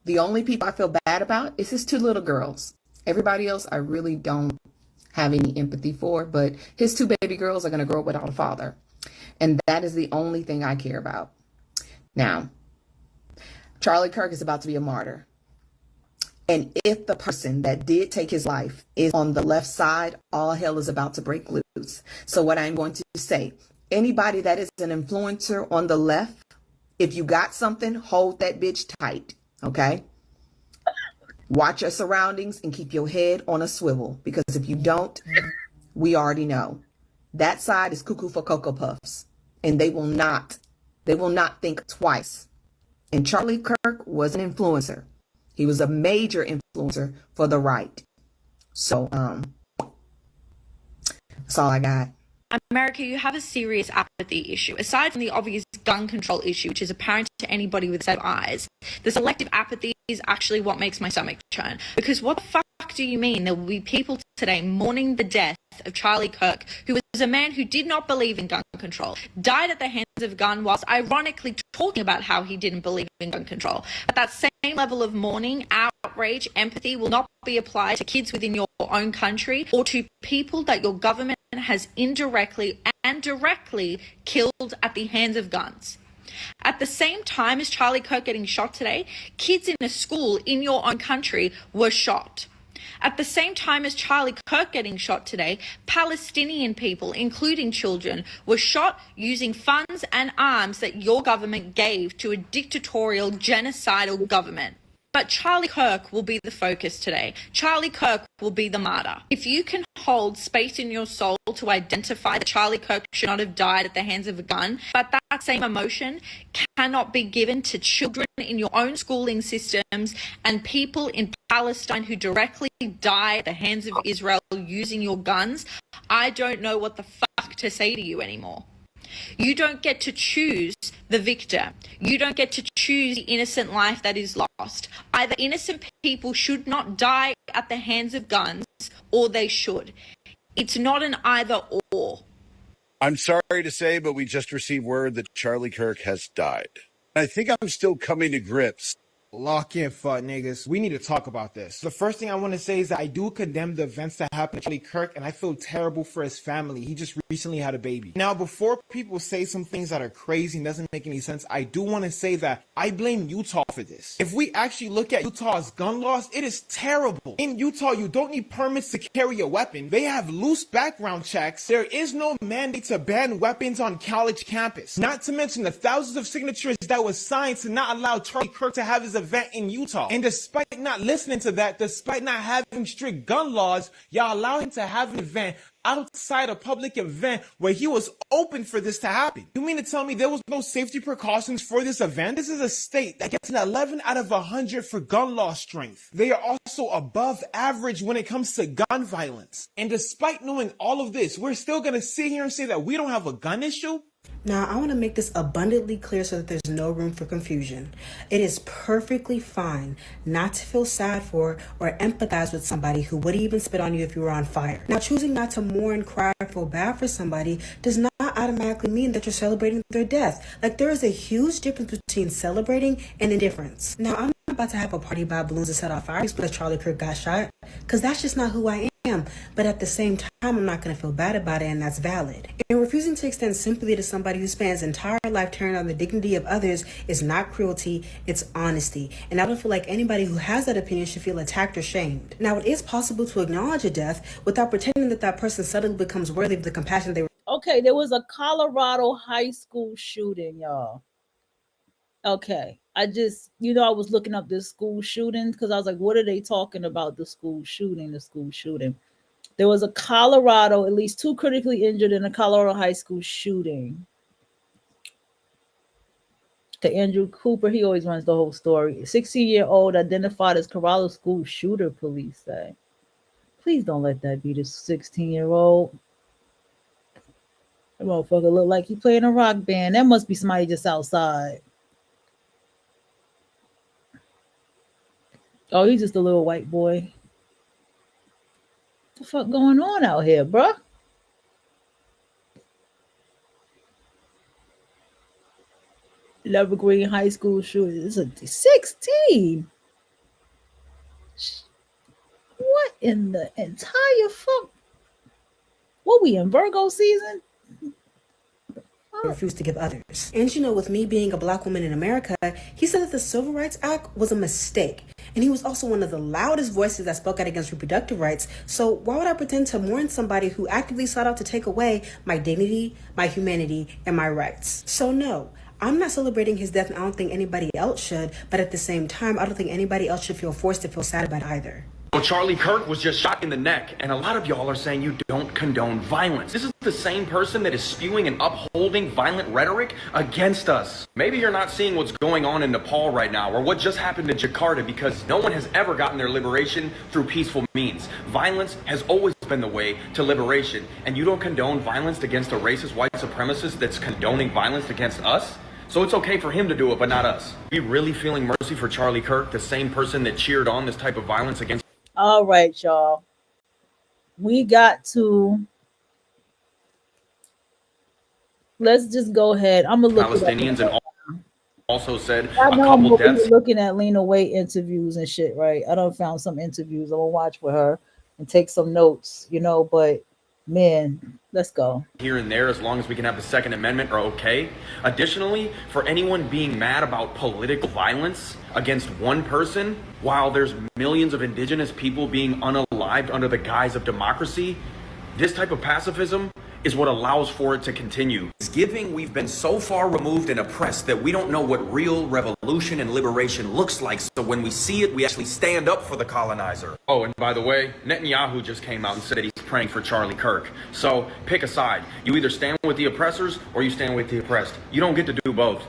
the only people I feel bad about is his two little girls. Everybody else I really don't have any empathy for, but his two baby girls are going to grow up without a father. And that is the only thing I care about. Now, Charlie Kirk is about to be a martyr. And if the person that did take his life is on the left side, all hell is about to break loose. So what I'm going to say, anybody that is an influencer on the left, if you got something, hold that bitch tight, okay? Watch your surroundings and keep your head on a swivel, because if you don't, we already know. That side is cuckoo for Cocoa Puffs, and they will not think twice. And Charlie Kirk was an influencer. He was a major influencer for the right. So, that's all I got. America, you have a serious apathy issue. Aside from the obvious gun control issue, which is apparent to anybody with a set of eyes, the selective apathy is actually what makes my stomach churn. Because what the fuck do you mean there will be people today mourning the death of Charlie Kirk, who was a man who did not believe in gun control, died at the hands of a gun whilst ironically talking about how he didn't believe in gun control? But that same level of mourning, outrage, empathy will not be applied to kids within your own country or to people that your government has indirectly and directly killed at the hands of guns. At the same time as Charlie Kirk getting shot today, kids in a school in your own country were shot. At the same time as Charlie Kirk getting shot today, Palestinian people, including children, were shot using funds and arms that your government gave to a dictatorial, genocidal government. But Charlie Kirk will be the focus today. Charlie Kirk will be the martyr. If you can hold space in your soul to identify that Charlie Kirk should not have died at the hands of a gun, but that same emotion cannot be given to children in your own schooling systems and people in Palestine who directly die at the hands of Israel using your guns, I don't know what the fuck to say to you anymore. You don't get to choose the victor. You don't get to choose the innocent life that is lost. Either innocent people should not die at the hands of guns, or they should. It's not an either or. I'm sorry to say, but we just received word that Charlie Kirk has died. I think I'm still coming to grips. Lock in, fuck niggas. We need to talk about this. The first thing I want to say is that I do condemn the events that happened to Charlie Kirk, and I feel terrible for his family. He just recently had a baby. Now, before people say some things that are crazy and doesn't make any sense, I do want to say that I blame Utah for this. If we actually look at Utah's gun laws, it is terrible. In Utah, you don't need permits to carry a weapon. They have loose background checks. There is no mandate to ban weapons on college campus. Not to mention the thousands of signatures that was signed to not allow Charlie Kirk to have his event in Utah. And despite not listening to that, despite not having strict gun laws, y'all allow him to have an event outside a public event where he was open for this to happen. You mean to tell me there was no safety precautions for this event? This is a state that gets an 11 out of 100 for gun law strength. They are also above average when it comes to gun violence. And despite knowing all of this, we're still going to sit here and say that we don't have a gun issue? Now, I want to make this abundantly clear so that there's no room for confusion. It is perfectly fine not to feel sad for or empathize with somebody who would even spit on you if you were on fire. Now, choosing not to mourn, cry, or feel bad for somebody does not automatically mean that you're celebrating their death. Like, there is a huge difference between celebrating and indifference. Now, I'm not about to have a party, buy balloons, and set off fireworks because Charlie Kirk got shot, because that's just not who I am. But at the same time, I'm not going to feel bad about it, and that's valid. And refusing to extend sympathy to somebody who spends his entire life tearing on the dignity of others is not cruelty, it's honesty. And I don't feel like anybody who has that opinion should feel attacked or shamed. Now, it is possible to acknowledge a death without pretending that that person suddenly becomes worthy of the compassion they were. Okay, there was a Colorado high school shooting, y'all. Okay, I just, I was looking up this school shooting because I was like, what are they talking about? The school shooting. There was a Colorado, at least 2 critically injured in a Colorado high school shooting. Okay, Andrew Cooper, he always runs the whole story. 16-year-old identified as Colorado school shooter, police say. Please don't let that be the 16-year-old. That motherfucker look like he playing a rock band. That must be somebody just outside. Oh, he's just a little white boy. What the fuck going on out here, bruh? Evergreen High School shooting. This is 16. What in the entire fuck? What, we in Virgo season? Refused to give others. And with me being a black woman in America, he said that the Civil Rights Act was a mistake. And he was also one of the loudest voices that spoke out against reproductive rights. So why would I pretend to mourn somebody who actively sought out to take away my dignity, my humanity, and my rights? So no, I'm not celebrating his death, and I don't think anybody else should. But at the same time, I don't think anybody else should feel forced to feel sad about it either. Well, Charlie Kirk was just shot in the neck, and a lot of y'all are saying you don't condone violence. This is the same person that is spewing and upholding violent rhetoric against us. Maybe you're not seeing what's going on in Nepal right now, or what just happened in Jakarta, because no one has ever gotten their liberation through peaceful means. Violence has always been the way to liberation, and you don't condone violence against a racist white supremacist that's condoning violence against us? So it's okay for him to do it, but not us. Are we really feeling mercy for Charlie Kirk, the same person that cheered on this type of violence against? All right, y'all. We got to. Let's just go ahead. I'm gonna look. Palestinians and also said I a know I'm couple deaths. looking at Lena Waithe interviews and shit, right? I done found some interviews. I'm gonna watch with her and take some notes, but Man, let's go. Here and there, as long as we can have the Second Amendment, are okay. Additionally, for anyone being mad about political violence against one person, while there's millions of indigenous people being unalived under the guise of democracy, this type of pacifism is what allows for it to continue. Giving, we've been so far removed and oppressed that we don't know what real revolution and liberation looks like. So when we see it, we actually stand up for the colonizer. Oh, and by the way, Netanyahu just came out and said that he's praying for Charlie Kirk. So pick a side. You either stand with the oppressors or you stand with the oppressed. You don't get to do both.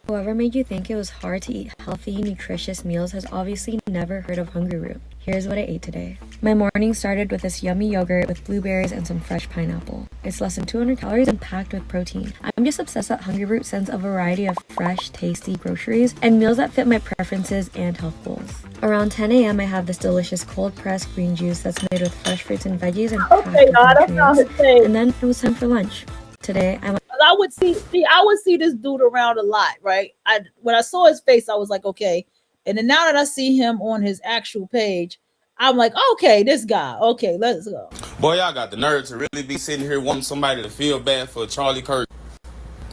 Whoever made you think it was hard to eat healthy, nutritious meals has obviously never heard of Hungry Root. Here's what I ate today. My morning started with this yummy yogurt with blueberries and some fresh pineapple. It's less than 200 calories and packed with protein. I'm just obsessed that Hungry Root sends a variety of fresh, tasty groceries and meals that fit my preferences and health goals. Around 10 a.m. I have this delicious cold-pressed green juice that's made with fresh fruits and veggies and packed with nutrients. And then it was time for lunch. Today, I would see this dude around a lot, right? When I saw his face, I was like, okay. And then now that I see him on his actual page, I'm like, okay, this guy. Okay, let's go. Boy, y'all got the nerve to really be sitting here wanting somebody to feel bad for Charlie Kirk.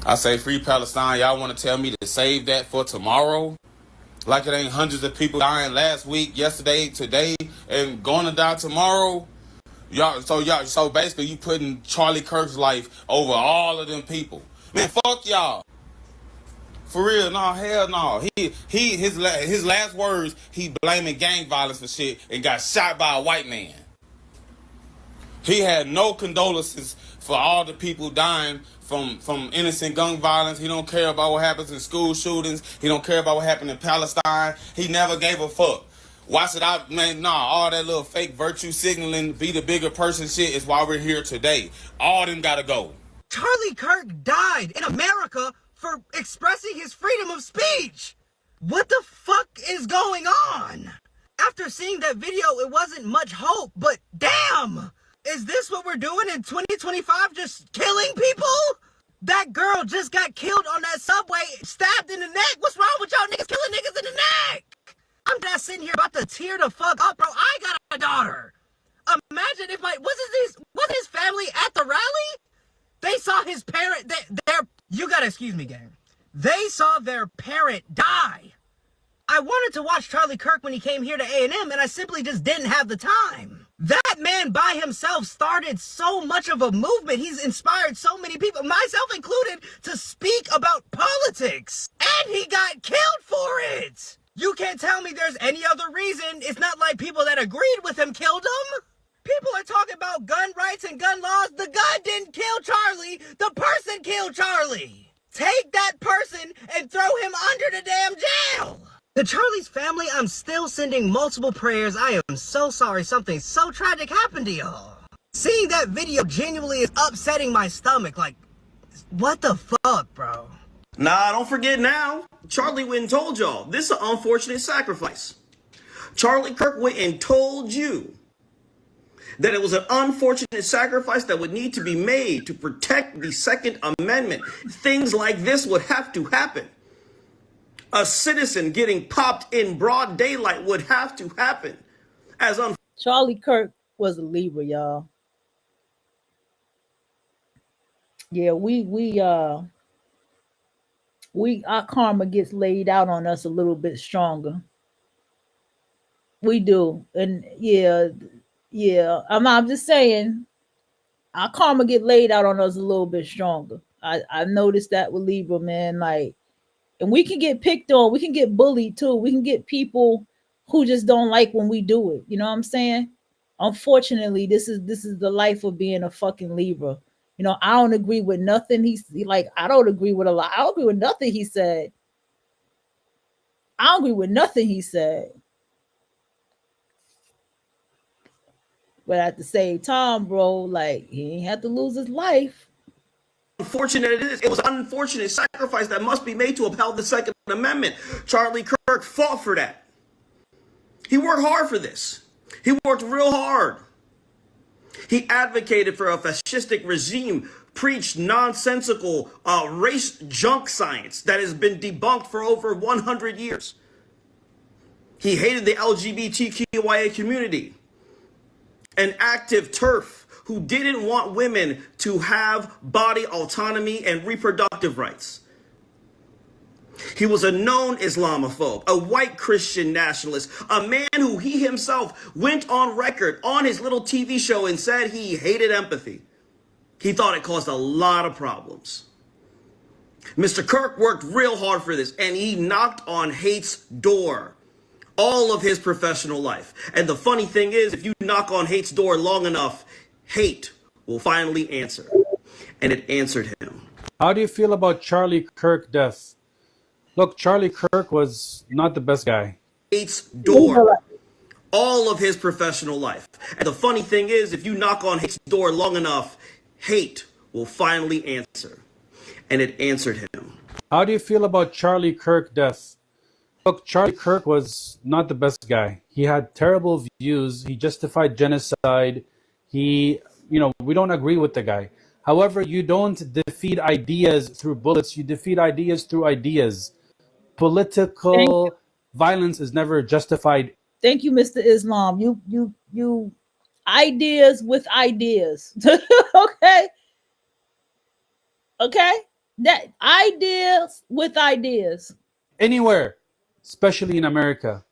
I say free Palestine. Y'all want to tell me to save that for tomorrow? Like it ain't hundreds of people dying last week, yesterday, today, and going to die tomorrow? So basically you putting Charlie Kirk's life over all of them people. Man, fuck y'all. For real, no, hell no. His last words, he blaming gang violence for shit and got shot by a white man. He had no condolences for all the people dying from innocent gun violence. He don't care about what happens in school shootings. He don't care about what happened in Palestine. He never gave a fuck. Why should I, man, nah, all that little fake virtue signaling, be the bigger person shit is why we're here today. All them gotta go. Charlie Kirk died in America for expressing his freedom of speech. What the fuck is going on? After seeing that video, it wasn't much hope, but damn! Is this what we're doing in 2025, just killing people? That girl just got killed on that subway, stabbed in the neck. What's wrong with y'all niggas killing niggas in the neck? I'm just sitting here about to tear the fuck up, bro. I got a daughter. Imagine if was his family at the rally? They saw his parent, you gotta excuse me, gang. They saw their parent die. I wanted to watch Charlie Kirk when he came here to A&M, and I simply just didn't have the time. That man by himself started so much of a movement. He's inspired so many people, myself included, to speak about politics. And he got killed for it. You can't tell me there's any other reason. It's not like people that agreed with him killed him. People are talking about gun rights and gun laws. The gun didn't kill Charlie. The person killed Charlie. Take that person and throw him under the damn jail. To Charlie's family, I'm still sending multiple prayers. I am so sorry something so tragic happened to y'all. Seeing that video genuinely is upsetting my stomach. Like, what the fuck, bro? Nah, don't forget now. Charlie went and told y'all, this is an unfortunate sacrifice. Charlie Kirk went and told you that it was an unfortunate sacrifice that would need to be made to protect the Second Amendment. Things like this would have to happen. A citizen getting popped in broad daylight would have to happen. Charlie Kirk was a Libra, y'all. Yeah, our karma gets laid out on us a little bit stronger. We do. And yeah. I'm just saying our karma get laid out on us a little bit stronger. I noticed that with Libra, man. Like, and we can get picked on, we can get bullied too. We can get people who just don't like when we do it. You know what I'm saying? Unfortunately, this is the life of being a fucking Libra. You know, I don't agree with nothing I don't agree with a lot. I don't agree with nothing he said. I don't agree with nothing he said. But at the same time, bro, like, he ain't have to lose his life. Unfortunate it is. It was an unfortunate sacrifice that must be made to uphold the Second Amendment. Charlie Kirk fought for that. He worked hard for this. He worked real hard. He advocated for a fascistic regime, preached nonsensical race junk science that has been debunked for over 100 years. He hated the LGBTQIA community. An active TERF who didn't want women to have body autonomy and reproductive rights. He was a known Islamophobe, a white Christian nationalist, a man who he himself went on record on his little TV show and said he hated empathy. He thought it caused a lot of problems. Mr. Kirk worked real hard for this, and he knocked on hate's door all of his professional life. And the funny thing is, if you knock on hate's door long enough, hate will finally answer. And it answered him. How do you feel about Charlie Kirk's death? Look, Charlie Kirk was not the best guy. Hate's door all of his professional life. And the funny thing is, if you knock on hate's door long enough, hate will finally answer. And it answered him. How do you feel about Charlie Kirk's death? Look, Charlie Kirk was not the best guy. He had terrible views. He justified genocide. We don't agree with the guy. However, you don't defeat ideas through bullets. You defeat ideas through ideas. Political violence is never justified. Thank you, Mr. Islam. You ideas with ideas. Okay. That ideas with ideas. Anywhere, especially in America.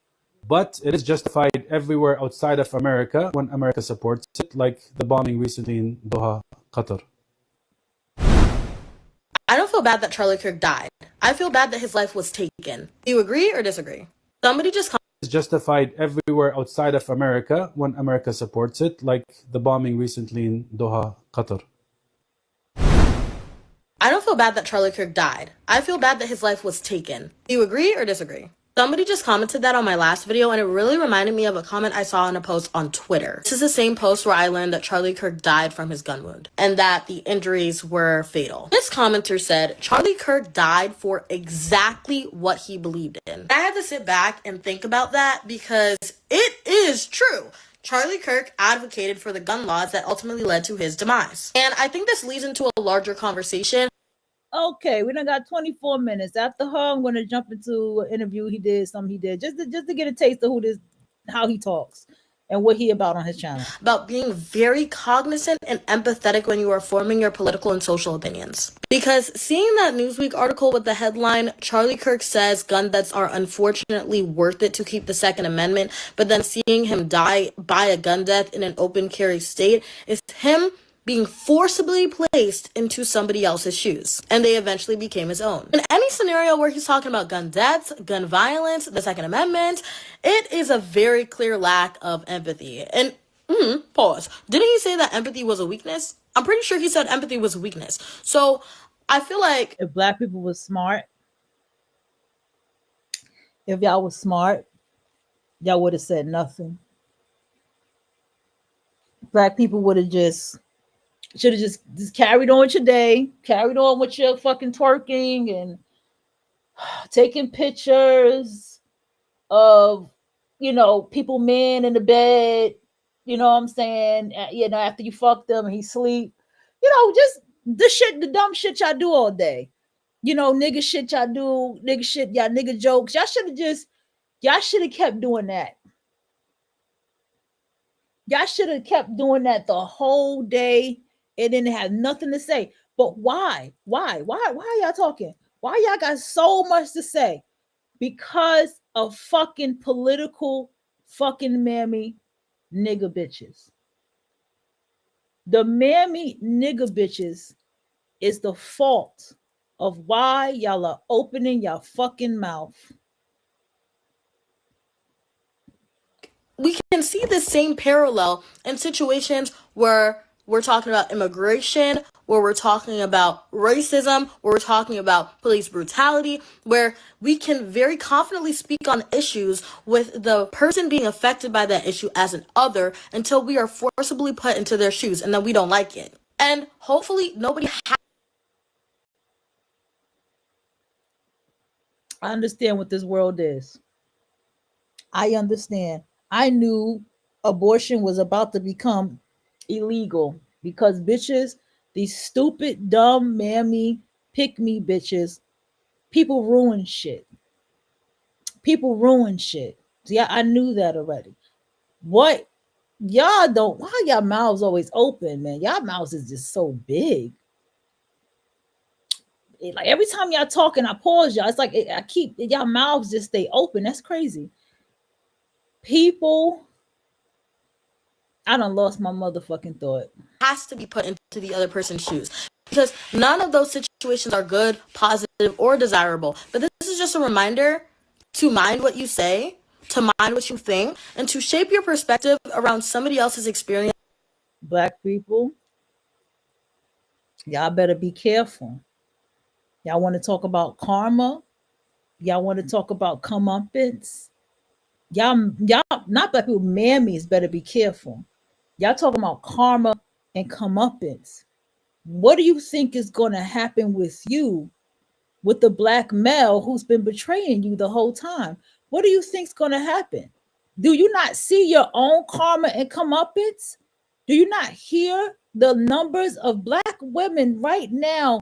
But it is justified everywhere outside of America when America supports it, like the bombing recently in Doha, Qatar. I don't feel bad that Charlie Kirk died. I feel bad that his life was taken. Do you agree or disagree? Somebody just It's justified everywhere outside of America when America supports it, like the bombing recently in Doha, Qatar. I don't feel bad that Charlie Kirk died. I feel bad that his life was taken. Do you agree or disagree? Somebody just commented that on my last video, and it really reminded me of a comment I saw in a post on Twitter. This is the same post where I learned that Charlie Kirk died from his gun wound and that the injuries were fatal. This commenter said, Charlie Kirk died for exactly what he believed in. I had to sit back and think about that because it is true. Charlie Kirk advocated for the gun laws that ultimately led to his demise. And I think this leads into a larger conversation. Okay, we done got 24 minutes. After her, I'm going to jump into an interview he did, just to get a taste of how he talks and what he about on his channel. About being very cognizant and empathetic when you are forming your political and social opinions. Because seeing that Newsweek article with the headline, Charlie Kirk says gun deaths are unfortunately worth it to keep the Second Amendment, but then seeing him die by a gun death in an open carry state is him being forcibly placed into somebody else's shoes, and they eventually became his own. In any scenario where he's talking about gun deaths, gun violence, the Second Amendment, it is a very clear lack of empathy. And pause. Didn't he say that empathy was a weakness? I'm pretty sure he said empathy was a weakness. So I feel like if black people was smart, if y'all was smart, y'all would have said nothing. Black people would have should have just carried on with your day, carried on with your fucking twerking and taking pictures of, people, men in the bed, you know what I'm saying? After you fuck them and he sleep, just the dumb shit y'all do all day. Nigga shit y'all do, nigga shit, y'all nigga jokes. Y'all should have kept doing that. Y'all should have kept doing that the whole day. It didn't have nothing to say. But why? Why are y'all talking? Why y'all got so much to say? Because of fucking political fucking mammy nigga bitches. The mammy nigga bitches is the fault of why y'all are opening your fucking mouth. We can see the same parallel in situations where we're talking about immigration, where we're talking about racism, where we're talking about police brutality, where we can very confidently speak on issues with the person being affected by that issue as an other until we are forcibly put into their shoes and then we don't like it. And hopefully nobody I understand what this world is. I understand. I knew abortion was about to become illegal because bitches, these stupid, dumb, mammy, pick me bitches, people ruin shit. See, I knew that already. What y'all don't, why y'all mouths always open, man? Y'all mouths is just so big. Like every time y'all talking, I pause y'all. It's like I keep y'all mouths just stay open. That's crazy. People, I done lost my motherfucking thought. Has to be put into the other person's shoes, because none of those situations are good, positive, or desirable. But this is just a reminder to mind what you say, to mind what you think, and to shape your perspective around somebody else's experience. Black people, y'all better be careful. Y'all want to talk about karma? Y'all want to talk about comeuppance? Y'all, not black people, mammies better be careful. Y'all talking about karma and comeuppance. What do you think is going to happen with you, with the black male who's been betraying you the whole time? What do you think's going to happen? Do you not see your own karma and comeuppance? Do you not hear the numbers of black women right now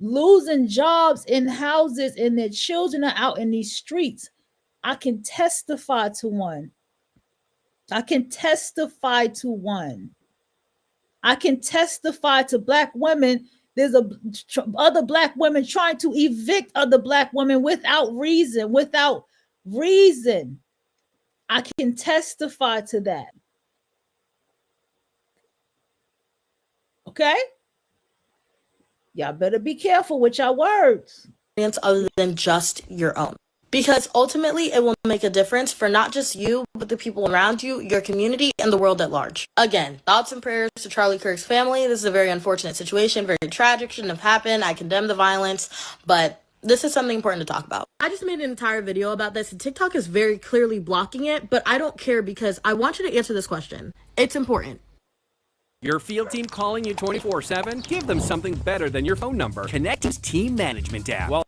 losing jobs in houses and their children are out in these streets? I can testify to one. I can testify to one. I can testify to black women. There's other black women trying to evict other black women without reason, without reason. I can testify to that. Okay? Y'all better be careful with your words. Other than just your own. Because ultimately, it will make a difference for not just you, but the people around you, your community, and the world at large. Again, thoughts and prayers to Charlie Kirk's family. This is a very unfortunate situation, very tragic, shouldn't have happened. I condemn the violence, but this is something important to talk about. I just made an entire video about this, and TikTok is very clearly blocking it, but I don't care because I want you to answer this question. It's important. Your field team calling you 24/7? Give them something better than your phone number. Connect's team management app.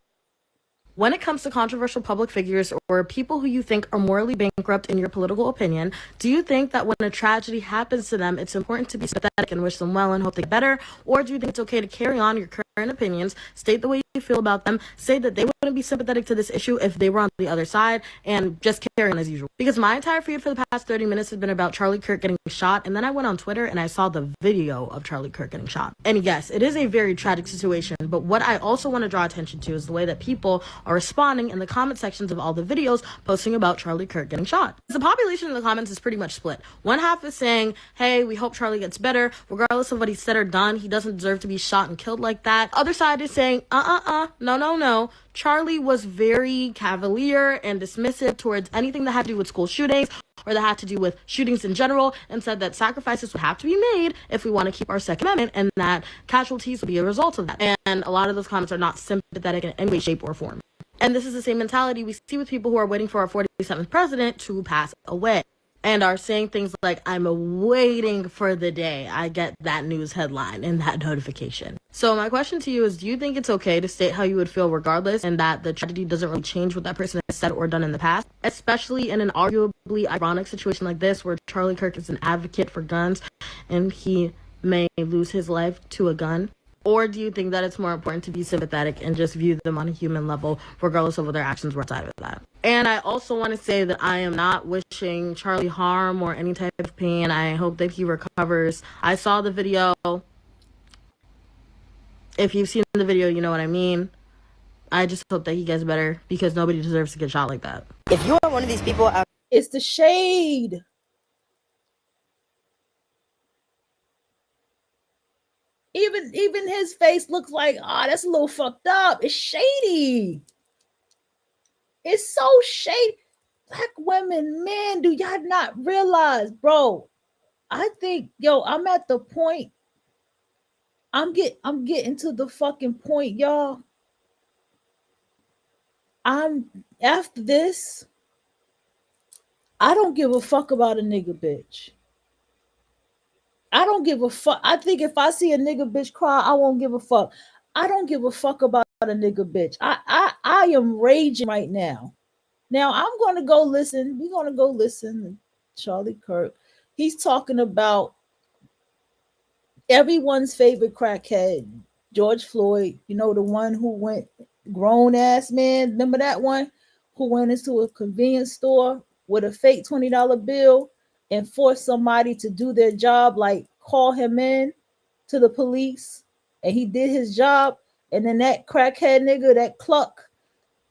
When it comes to controversial public figures or people who you think are morally bankrupt in your political opinion, do you think that when a tragedy happens to them, it's important to be sympathetic and wish them well and hope they get better? Or do you think it's okay to carry on your current opinions, state the way you feel about them, say that they wouldn't be sympathetic to this issue if they were on the other side, and just carry on as usual? Because my entire feed for the past 30 minutes has been about Charlie Kirk getting shot, and then I went on Twitter and I saw the video of Charlie Kirk getting shot. And yes, it is a very tragic situation, but what I also want to draw attention to is the way that people are responding in the comment sections of all the videos posting about Charlie Kirk getting shot. The population in the comments is pretty much split. One half is saying, hey, we hope Charlie gets better. Regardless of what he said or done, he doesn't deserve to be shot and killed like that. Other side is saying, no. Charlie was very cavalier and dismissive towards anything that had to do with school shootings or that had to do with shootings in general, and said that sacrifices would have to be made if we want to keep our Second Amendment, and that casualties would be a result of that. And a lot of those comments are not sympathetic in any way, shape, or form. And this is the same mentality we see with people who are waiting for our 47th president to pass away and are saying things like, I'm waiting for the day I get that news headline and that notification. So my question to you is, do you think it's okay to state how you would feel regardless, and that the tragedy doesn't really change what that person has said or done in the past, especially in an arguably ironic situation like this where Charlie Kirk is an advocate for guns and he may lose his life to a gun? Or do you think that it's more important to be sympathetic and just view them on a human level, regardless of what their actions were outside of that? And I also want to say that I am not wishing Charlie harm or any type of pain. I hope that he recovers. I saw the video. If you've seen the video, you know what I mean. I just hope that he gets better, because nobody deserves to get shot like that. If you are one of these people out— It's the shade. Even his face looks like, that's a little fucked up. It's shady. It's so shady. Black women, man, do y'all not realize, bro? I think, I'm at the point. I'm getting to the fucking point, y'all. After this, I don't give a fuck about a nigga bitch. I don't give a fuck. I think if I see a nigga bitch cry, I won't give a fuck. I don't give a fuck about a nigga bitch. I am raging right now. Now I'm going to go listen. We're going to go listen to Charlie Kirk. He's talking about everyone's favorite crackhead, George Floyd. You know, the one who went, grown ass man. Remember that one who went into a convenience store with a fake $20 bill and force somebody to do their job, like call him in to the police, and he did his job, and then that crackhead nigga, that Cluck,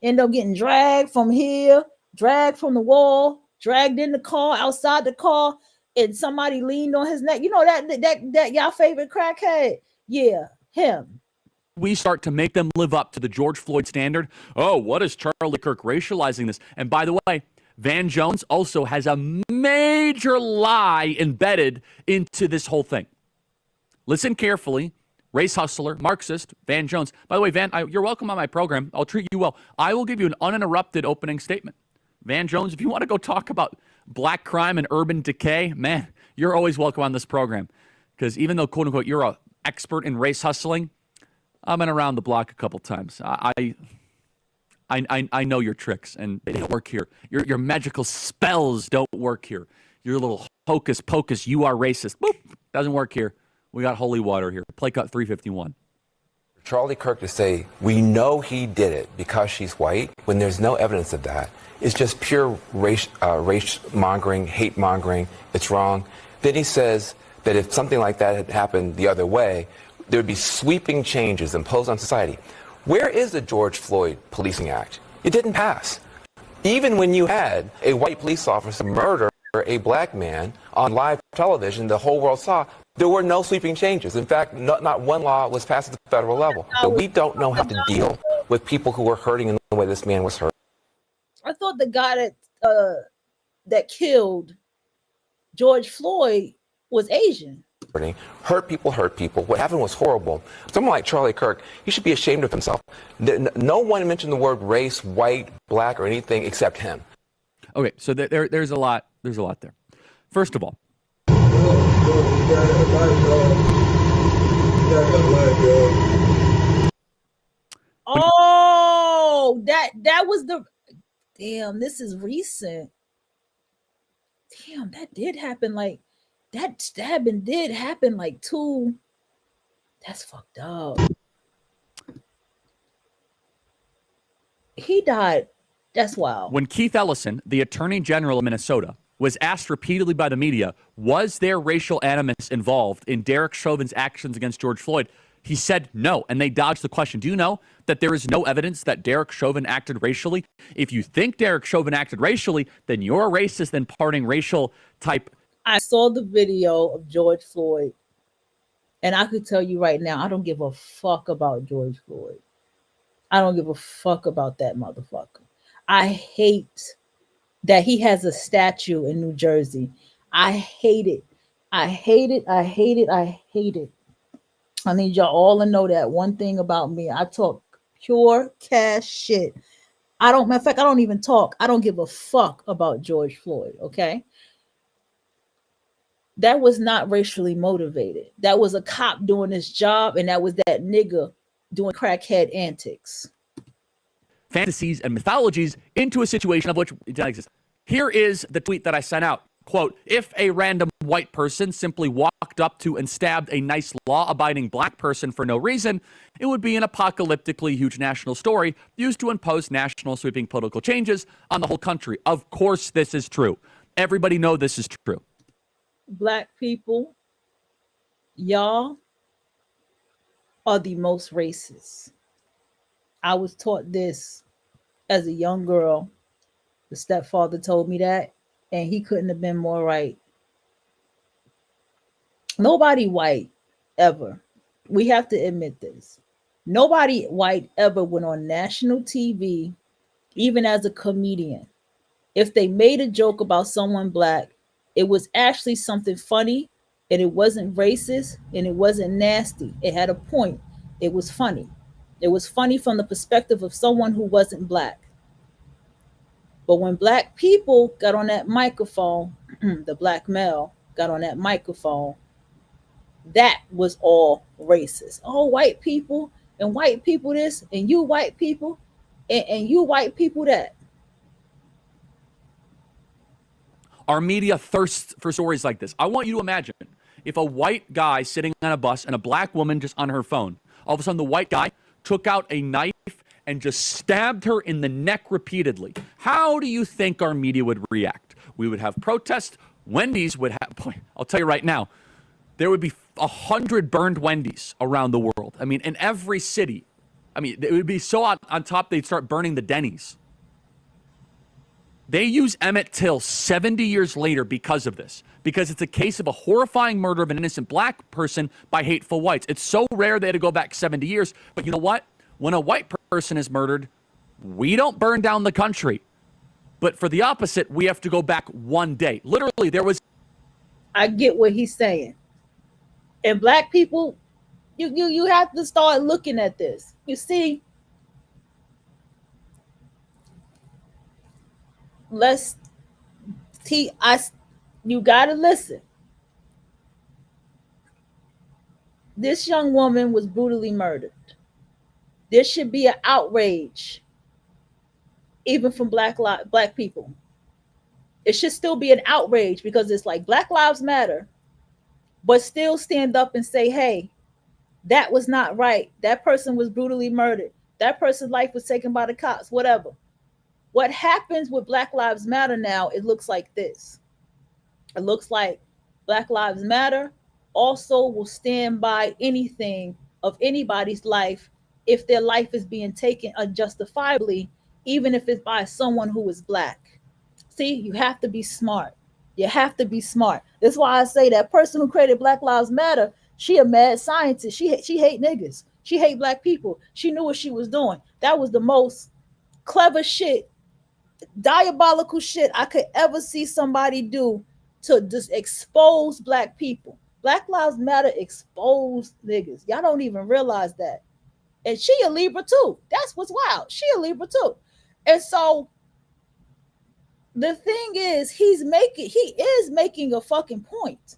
ended up getting dragged from here, dragged from the wall, dragged in the car, outside the car, and somebody leaned on his neck. You know that y'all favorite crackhead? Yeah, him. We start to make them live up to the George Floyd standard. Oh, what is Charlie Kirk racializing this? And by the way, Van Jones also has a major lie embedded into this whole thing. Listen carefully. Race hustler, Marxist, Van Jones. By the way, Van, you're welcome on my program. I'll treat you well. I will give you an uninterrupted opening statement. Van Jones, if you want to go talk about black crime and urban decay, man, you're always welcome on this program. Because even though, quote unquote, you're an expert in race hustling, I've been around the block a couple times. I know your tricks, and they don't work here. Your magical spells don't work here. Your little hocus pocus, you are racist. Boop, doesn't work here. We got holy water here. Play cut 351. Charlie Kirk to say, we know he did it because she's white, when there's no evidence of that, it's just pure race mongering, hate mongering. It's wrong. Then he says that if something like that had happened the other way, there would be sweeping changes imposed on society. Where is the George Floyd Policing Act? It didn't pass. Even when you had a white police officer murder a black man on live television, the whole world saw, there were no sweeping changes. In fact, not one law was passed at the federal level. So we don't know how to deal with people who were hurting in the way this man was hurt. I thought the guy that killed George Floyd was Asian. Hurt people. What happened was horrible. Someone like Charlie Kirk, he should be ashamed of himself. No one mentioned the word race, white, black, or anything except him. Okay, so there's a lot. There's a lot there. First of all, oh, that was the damn. This is recent. Damn, that did happen. Like that stabbing did happen. Like two. That's fucked up. He died. That's wild. When Keith Ellison, the Attorney General of Minnesota, was asked repeatedly by the media, was there racial animus involved in Derek Chauvin's actions against George Floyd? He said no, and they dodged the question. Do you know that there is no evidence that Derek Chauvin acted racially? If you think Derek Chauvin acted racially, then you're a racist and parting racial type. I saw the video of George Floyd, and I could tell you right now, I don't give a fuck about George Floyd. I don't give a fuck about that motherfucker. I hate that he has a statue in New Jersey. I hate it. I hate it. I hate it. I hate it. I need y'all all to know that one thing about me. I talk pure cash shit. Matter of fact, I don't even talk. I don't give a fuck about George Floyd, okay? That was not racially motivated. That was a cop doing his job, and that was that nigga doing crackhead antics. Fantasies and mythologies into a situation of which it doesn't exist. Here is the tweet that I sent out. Quote, if a random white person simply walked up to and stabbed a nice law-abiding black person for no reason, it would be an apocalyptically huge national story used to impose national sweeping political changes on the whole country. Of course this is true. Everybody know this is true. Black people, y'all are the most racist. I was taught this as a young girl. The stepfather told me that, and he couldn't have been more right. Nobody white ever, we have to admit this, nobody white ever went on national TV, even as a comedian. If they made a joke about someone black, it was actually something funny, and it wasn't racist, and it wasn't nasty. It had a point. It was funny. It was funny from the perspective of someone who wasn't black. But when black people got on that microphone, the black male got on that microphone, that was all racist. Oh, white people and white people this, and you white people and you white people that. Our media thirsts for stories like this. I want you to imagine if a white guy sitting on a bus and a black woman just on her phone, all of a sudden the white guy took out a knife and just stabbed her in the neck repeatedly. How do you think our media would react? We would have protests. Wendy's would have, boy, I'll tell you right now, there would be 100 burned Wendy's around the world. I mean, in every city. I mean, it would be so on top they'd start burning the Denny's. They use Emmett Till 70 years later because of this. Because it's a case of a horrifying murder of an innocent black person by hateful whites. It's so rare they had to go back 70 years. But you know what? When a white person is murdered, we don't burn down the country. But for the opposite, we have to go back one day. Literally, there was... I get what he's saying. And black people, you have to start looking at this. You see, you gotta listen. This young woman was brutally murdered. There should be an outrage, even from black people. It should still be an outrage because it's like Black Lives Matter, but still stand up and say, hey, that was not right. That person was brutally murdered. That person's life was taken by the cops, whatever. What happens with Black Lives Matter now, it looks like this. It looks like Black Lives Matter also will stand by anything of anybody's life if their life is being taken unjustifiably, even if it's by someone who is black. See, you have to be smart. You have to be smart. That's why I say that person who created Black Lives Matter, she a mad scientist. She hate niggas. She hate black people. She knew what she was doing. That was the most clever shit, diabolical shit I could ever see somebody do to just expose black people. Black Lives Matter exposed niggas. Y'all don't even realize that. And she a Libra too. That's what's wild. She a Libra too. And so the thing is, he is making a fucking point.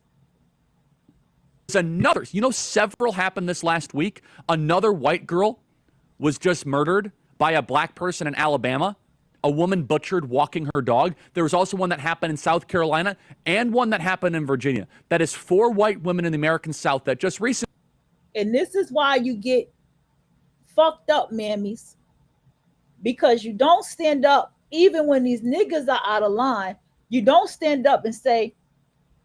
Another, several happened this last week. Another white girl was just murdered by a black person in Alabama. A woman butchered walking her dog. There was also one that happened in South Carolina and one that happened in Virginia. That is 4 white women in the American South that just recently. And this is why you get fucked up, mammies. Because you don't stand up, even when these niggas are out of line, you don't stand up and say,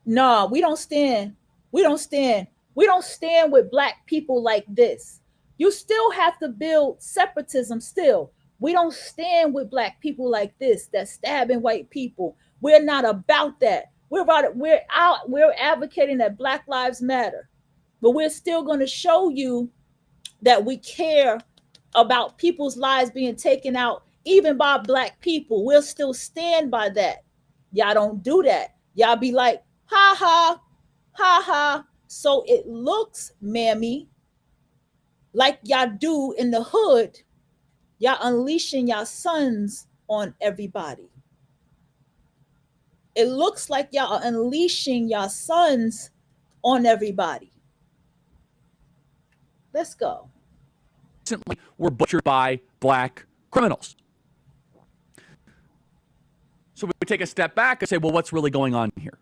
nah, we don't stand with black people like this. You still have to build separatism still. We don't stand with black people like this, that stabbing white people. We're not about that. We're advocating that Black Lives Matter. But we're still going to show you that we care about people's lives being taken out, even by black people. We'll still stand by that. Y'all don't do that. Y'all be like, ha ha, ha ha. So it looks, mammy, like y'all do in the hood. Y'all unleashing y'all sons on everybody. It looks like y'all are unleashing y'all sons on everybody. Let's go. Recently were butchered by black criminals. So we take a step back and say, well, what's really going on here?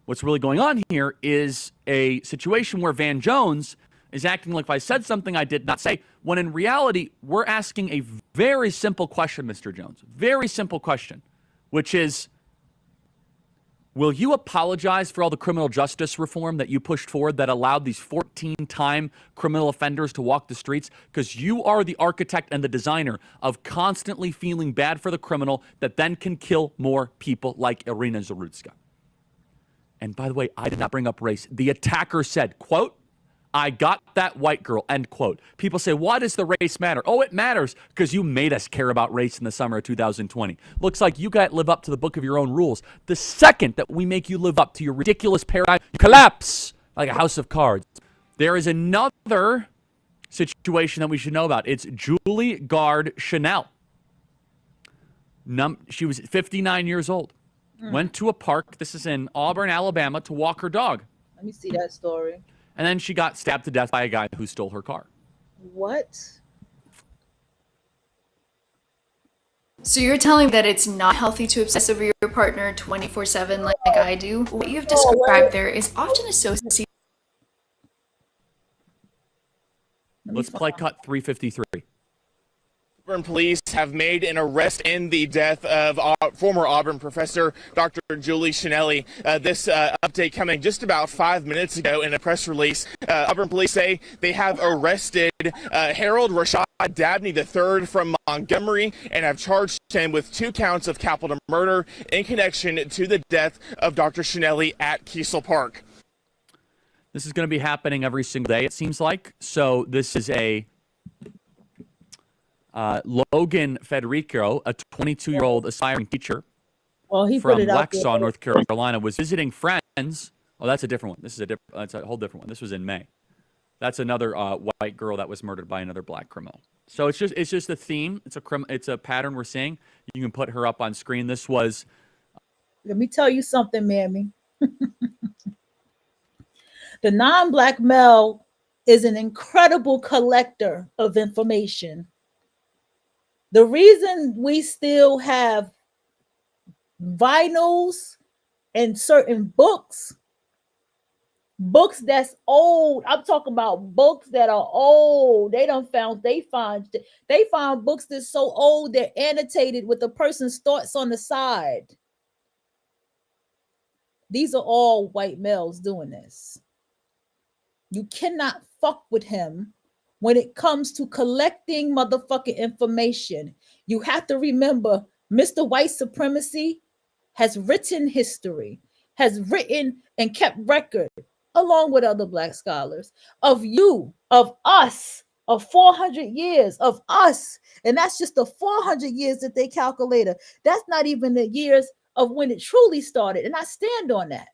What's really going on here is a situation where Van Jones is acting like if I said something I did not say, when in reality, we're asking a very simple question, Mr. Jones. Very simple question, which is, will you apologize for all the criminal justice reform that you pushed forward that allowed these 14-time criminal offenders to walk the streets? Because you are the architect and the designer of constantly feeling bad for the criminal that then can kill more people like Irina Zarutska. And by the way, I did not bring up race. The attacker said, quote, I got that white girl, end quote. People say, why does the race matter? Oh, it matters because you made us care about race in the summer of 2020. Looks like you got to live up to the book of your own rules. The second that we make you live up to your ridiculous paradigm, you collapse like a house of cards. There is another situation that we should know about. It's Julie Gard Chanel. She was 59 years old. Went to a park, this is in Auburn, Alabama, to walk her dog. Let me see that story. And then she got stabbed to death by a guy who stole her car. What? So you're telling me that it's not healthy to obsess over your partner 24/7 like I do? What you've described there is often associated. Let's play cut 353. Auburn police have made an arrest in the death of former Auburn professor Dr. Julie Shinelli. This update coming just about 5 minutes ago in a press release. Auburn police say they have arrested Harold Rashad Dabney III from Montgomery and have charged him with 2 counts of capital murder in connection to the death of Dr. Shinelli at Kiesel Park. This is going to be happening every single day, it seems like. So this is a Logan Federico, a 22-year-old aspiring teacher he from put it out Waxhaw, there. North Carolina, was visiting friends. Oh, that's a different one. This is that's a whole different one. This was in May. That's another white girl that was murdered by another black criminal. So it's just a theme. It's a pattern we're seeing. You can put her up on screen. This was. Let me tell you something, Mammy. The non-black male is an incredible collector of information. The reason we still have vinyls and certain books that's old. I'm talking about books that are old. They find books that's so old they're annotated with the person's thoughts on the side. These are all white males doing this. You cannot fuck with him when it comes to collecting motherfucking information. You have to remember, Mr. White Supremacy has written history, has written and kept record, along with other black scholars, of you, of us, of 400 years, of us. And that's just the 400 years that they calculated. That's not even the years of when it truly started. And I stand on that.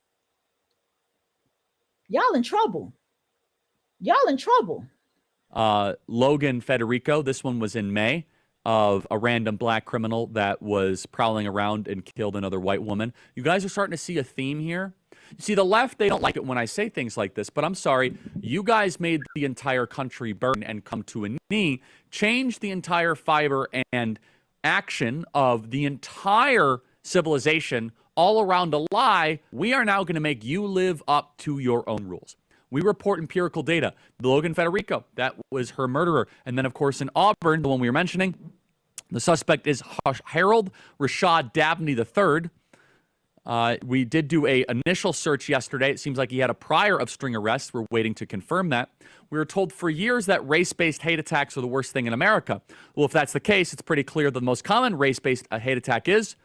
Y'all in trouble. Y'all in trouble. Logan Federico, this one was in May, of a random black criminal that was prowling around and killed another white woman. You guys are starting to see a theme here. You see, the left, they don't like it when I say things like this, but I'm sorry. You guys made the entire country burn and come to a knee, changed the entire fiber and action of the entire civilization all around a lie. We are now going to make you live up to your own rules. We report empirical data. Logan Federico, that was her murderer. And then, of course, in Auburn, the one we were mentioning, the suspect is Harold Rashad Dabney III. We did do an initial search yesterday. It seems like he had a prior of string arrests. We're waiting to confirm that. We were told for years that race-based hate attacks are the worst thing in America. Well, if that's the case, it's pretty clear the most common race-based hate attack is,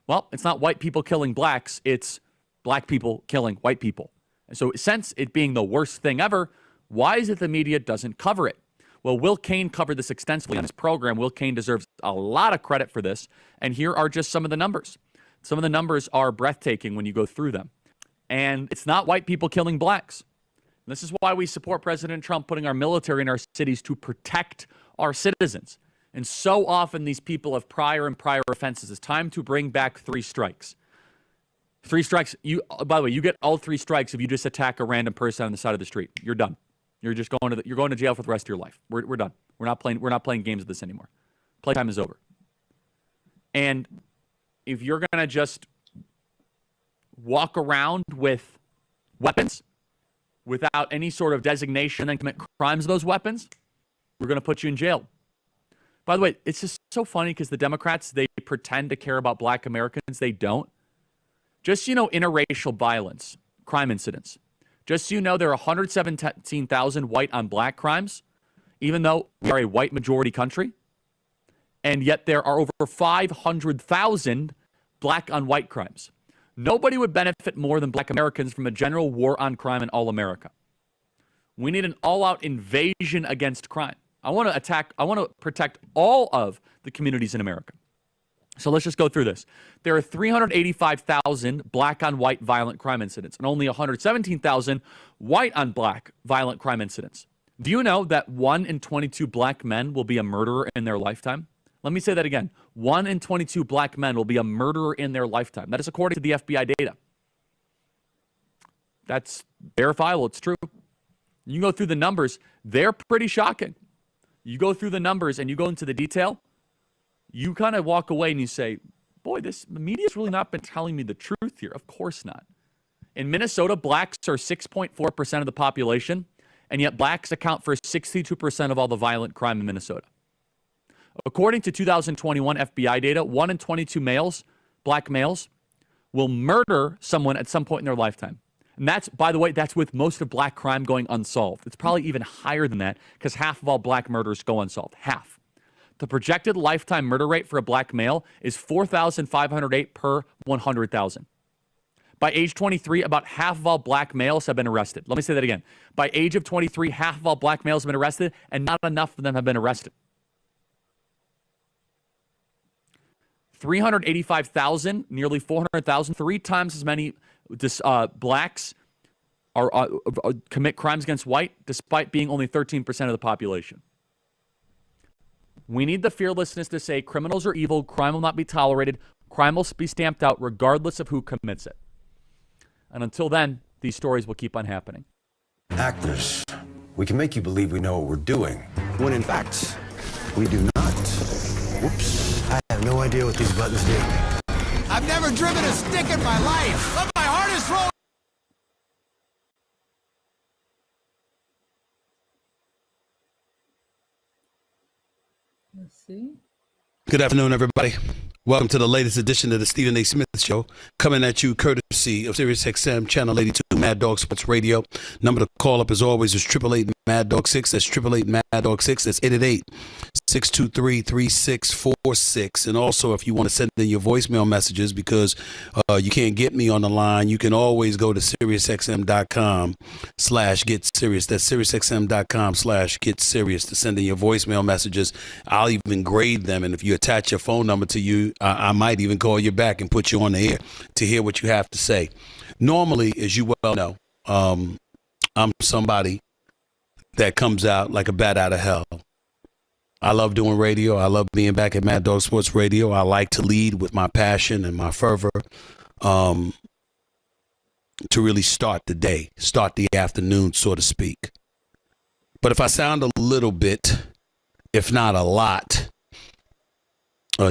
well, it's not white people killing blacks. It's black people killing white people. And so since it being the worst thing ever, why is it the media doesn't cover it? Well, Will Cain covered this extensively on his program. Will Cain deserves a lot of credit for this. And here are just some of the numbers. Some of the numbers are breathtaking when you go through them. And it's not white people killing blacks. And this is why we support President Trump putting our military in our cities to protect our citizens. And so often these people have prior offenses. It's time to bring back 3 strikes. 3 strikes. By the way, you get all 3 strikes if you just attack a random person on the side of the street. You're done. You're just going to jail for the rest of your life. We're done. We're not playing games of this anymore. Playtime is over. And if you're going to just walk around with weapons without any sort of designation and commit crimes with those weapons, we're going to put you in jail. By the way, it's just so funny because the Democrats, they pretend to care about black Americans. They don't. Just so you know, interracial violence, crime incidents. Just so you know, there are 117,000 white on black crimes, even though we are a white majority country. And yet there are over 500,000 black on white crimes. Nobody would benefit more than black Americans from a general war on crime in all America. We need an all-out invasion against crime. I want to protect all of the communities in America. So let's just go through this. There are 385,000 black on white violent crime incidents and only 117,000 white on black violent crime incidents. Do you know that 1 in 22 black men will be a murderer in their lifetime? Let me say that again. 1 in 22 black men will be a murderer in their lifetime. That is according to the FBI data. That's verifiable. It's true. You go through the numbers. They're pretty shocking. You go through the numbers and you go into the detail. You kind of walk away and you say, boy, the media's really not been telling me the truth here. Of course not. In Minnesota, blacks are 6.4% of the population, and yet blacks account for 62% of all the violent crime in Minnesota. According to 2021 FBI data, 1 in 22 males, black males, will murder someone at some point in their lifetime. And that's, by the way, that's with most of black crime going unsolved. It's probably even higher than that because half of all black murders go unsolved. Half. The projected lifetime murder rate for a black male is 4,508 per 100,000. By age 23, about half of all black males have been arrested. Let me say that again. By age of 23, half of all black males have been arrested, and not enough of them have been arrested. 385,000, nearly 400,000, 3 times as many blacks are commit crimes against white, despite being only 13% of the population. We need the fearlessness to say criminals are evil, crime will not be tolerated, crime will be stamped out regardless of who commits it. And until then, these stories will keep on happening. Actors, we can make you believe we know what we're doing, when in fact, we do not. Whoops, I have no idea what these buttons do. I've never driven a stick in my life, but my heart is rolling. Let's see. Good afternoon, everybody. Welcome to the latest edition of the Stephen A. Smith Show, coming at you courtesy of SiriusXM Channel 82, Mad Dog Sports Radio. Number to call up, as always, is 888 Mad Dog 6. That's 888 Mad Dog 6. That's 888-623-3646. And also, if you want to send in your voicemail messages because you can't get me on the line, you can always go to SiriusXM.com/GetSerious. That's SiriusXM.com/GetSerious to send in your voicemail messages. I'll even grade them. And if you attach your phone number to you, I might even call you back and put you on the air to hear what you have to say. Normally, as you well know, I'm somebody that comes out like a bat out of hell. I love doing radio. I love being back at Mad Dog Sports Radio. I like to lead with my passion and my fervor to really start the day, start the afternoon, so to speak. But if I sound a little bit, if not a lot,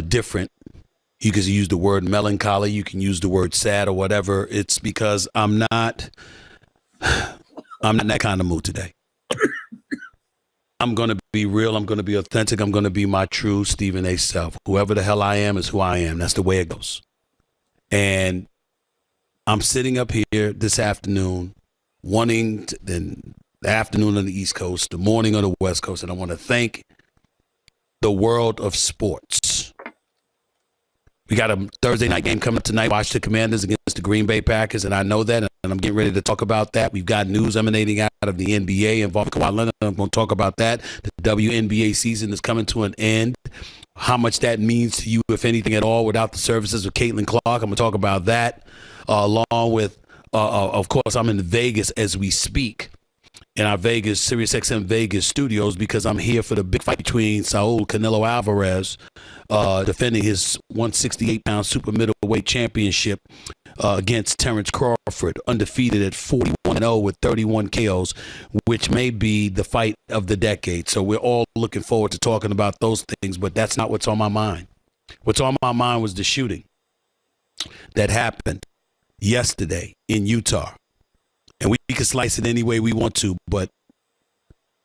different, you can use the word melancholy, you can use the word sad or whatever. It's because I'm not in that kind of mood today. I'm going to be real. I'm going to be authentic. I'm going to be my true Stephen A. self. Whoever the hell I am is who I am. That's the way it goes. And I'm sitting up here this afternoon, the afternoon on the East Coast, the morning on the West Coast, and I want to thank the world of sports. We got a Thursday night game coming tonight, Washington Commanders against the Green Bay Packers, and I know that, and I'm getting ready to talk about that. We've got news emanating out of the NBA involving Kawhi Leonard. I'm going to talk about that. The WNBA season is coming to an end. How much that means to you, if anything at all, without the services of Caitlin Clark. I'm going to talk about that, along with, of course, I'm in Vegas as we speak, in our Vegas, SiriusXM Vegas studios, because I'm here for the big fight between Saul Canelo Alvarez, defending his 168-pound super middleweight championship against Terrence Crawford, undefeated at 41-0 with 31 KOs, which may be the fight of the decade. So we're all looking forward to talking about those things, but that's not what's on my mind. What's on my mind was the shooting that happened yesterday in Utah. And we can slice it any way we want to, but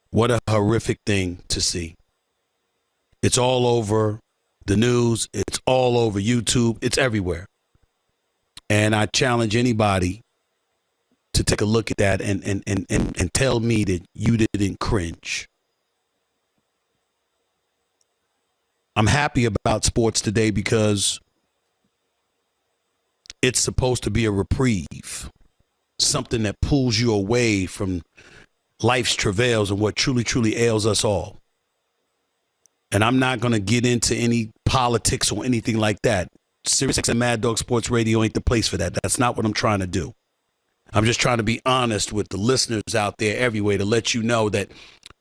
what a horrific thing to see. It's all over the news. It's all over YouTube. It's everywhere. And I challenge anybody to take a look at that and tell me that you didn't cringe. I'm happy about sports today because it's supposed to be a reprieve. Something that pulls you away from life's travails and what truly, truly ails us all. And I'm not going to get into any politics or anything like that. SiriusXM Mad Dog Sports Radio ain't the place for that. That's not what I'm trying to do. I'm just trying to be honest with the listeners out there everywhere to let you know that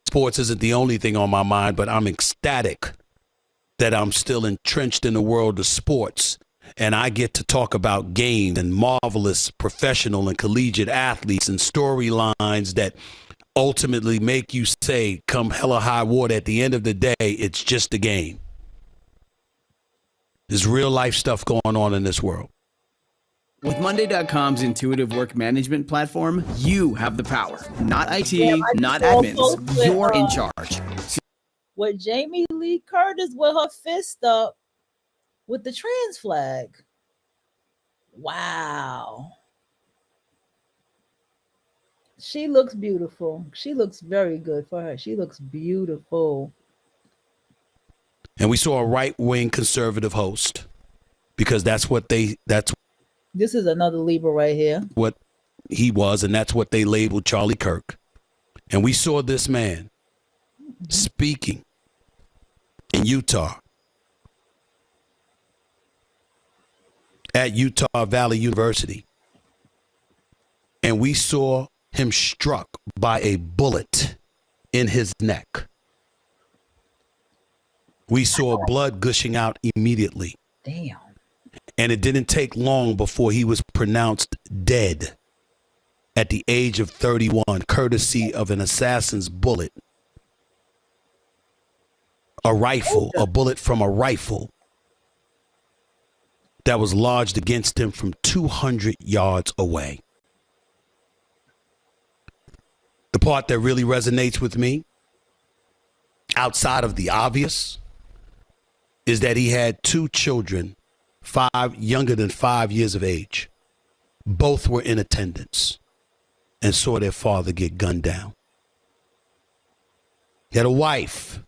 sports isn't the only thing on my mind, but I'm ecstatic that I'm still entrenched in the world of sports. And I get to talk about games and marvelous professional and collegiate athletes and storylines that ultimately make you say, come hell or high water, at the end of the day, it's just a game. There's real life stuff going on in this world. With Monday.com's intuitive work management platform, you have the power. Not IT, not admins. You're in charge. with Jamie Lee Curtis with her fist up with the trans flag. Wow. She looks beautiful. She looks very good for her. She looks beautiful. And we saw a right-wing conservative host, because that's This is another Libra right here. what he was, and that's what they labeled Charlie Kirk. And we saw this man speaking in Utah at Utah Valley University. And we saw him struck by a bullet in his neck. We saw blood gushing out immediately. Damn. And it didn't take long before he was pronounced dead at the age of 31, courtesy of an assassin's bullet. A rifle, a bullet from a rifle that was lodged against him from 200 yards away. The part that really resonates with me, outside of the obvious, is that he had two children, younger than 5 years of age. Both were in attendance and saw their father get gunned down. He had a wife,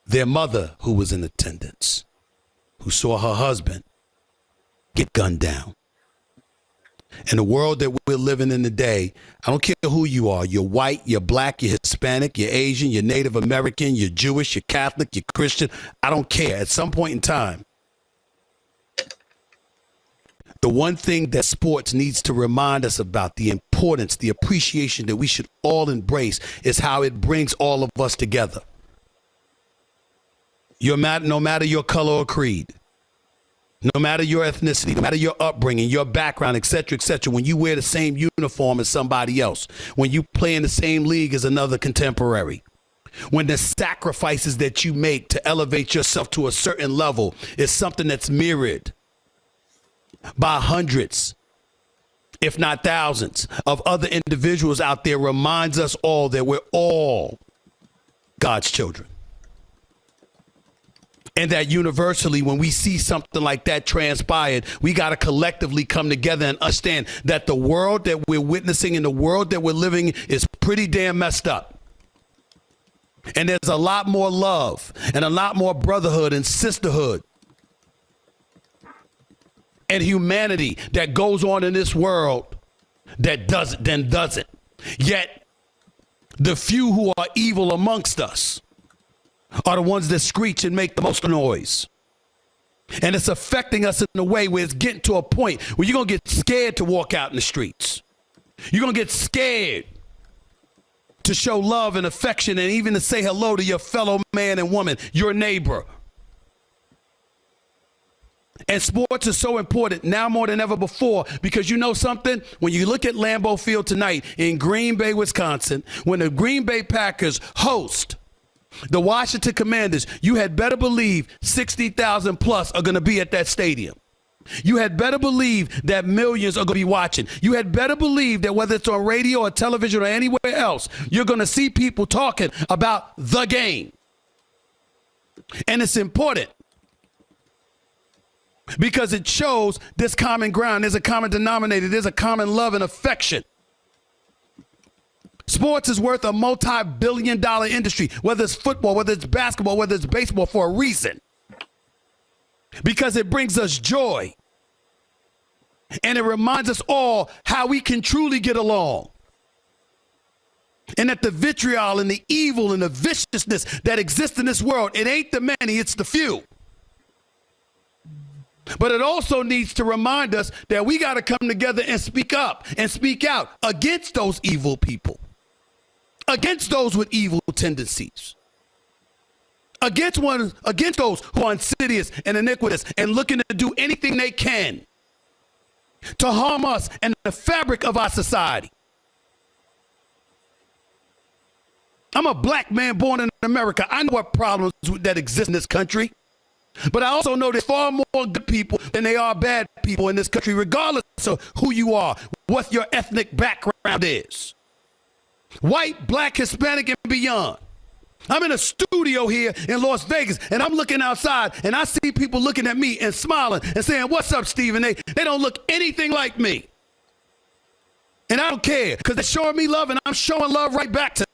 their mother, who was in attendance, who saw her husband get gunned down. In the world that we're living in today, I don't care who you are. You're white, you're black, you're Hispanic, you're Asian, you're Native American, you're Jewish, you're Catholic, you're Christian. I don't care. At some point in time, the one thing that sports needs to remind us about, the importance, the appreciation that we should all embrace, is how it brings all of us together. No matter your color or creed, no matter your ethnicity, no matter your upbringing, your background, et cetera, when you wear the same uniform as somebody else, when you play in the same league as another contemporary, when the sacrifices that you make to elevate yourself to a certain level is something that's mirrored by hundreds, if not thousands, of other individuals out there, reminds us all that we're all God's children. And that universally, when we see something like that transpired, we got to collectively come together and understand that the world that we're witnessing and the world that we're living in is pretty damn messed up. And there's a lot more love and a lot more brotherhood and sisterhood and humanity that goes on in this world that doesn't. Yet the few who are evil amongst us are the ones that screech and make the most noise. And it's affecting us in a way where it's getting to a point where you're going to get scared to walk out in the streets. You're going to get scared to show love and affection and even to say hello to your fellow man and woman, your neighbor. And sports is so important now more than ever before, because you know something? When you look at Lambeau Field tonight in Green Bay, Wisconsin, when the Green Bay Packers host the Washington Commanders, you had better believe 60,000 plus are going to be at that stadium. You had better believe that millions are going to be watching. You had better believe that whether it's on radio or television or anywhere else, you're going to see people talking about the game. And it's important because it shows this common ground. There's a common denominator. There's a common love and affection. Sports is worth a multi-billion-dollar industry, whether it's football, whether it's basketball, whether it's baseball, for a reason. Because it brings us joy. And it reminds us all how we can truly get along. And that the vitriol and the evil and the viciousness that exists in this world, it ain't the many, it's the few. But it also needs to remind us that we got to come together and speak up and speak out against those evil people. Against those with evil tendencies, against those who are insidious and iniquitous and looking to do anything they can to harm us and the fabric of our society. I'm a black man born in America. I know what problems that exist in this country, but I also know there's far more good people than there are bad people in this country, regardless of who you are, what your ethnic background is. White, black, Hispanic, and beyond. I'm in a studio here in Las Vegas, and I'm looking outside, and I see people looking at me and smiling and saying, "What's up, Steven?" They don't look anything like me. And I don't care, because they're showing me love, and I'm showing love right back to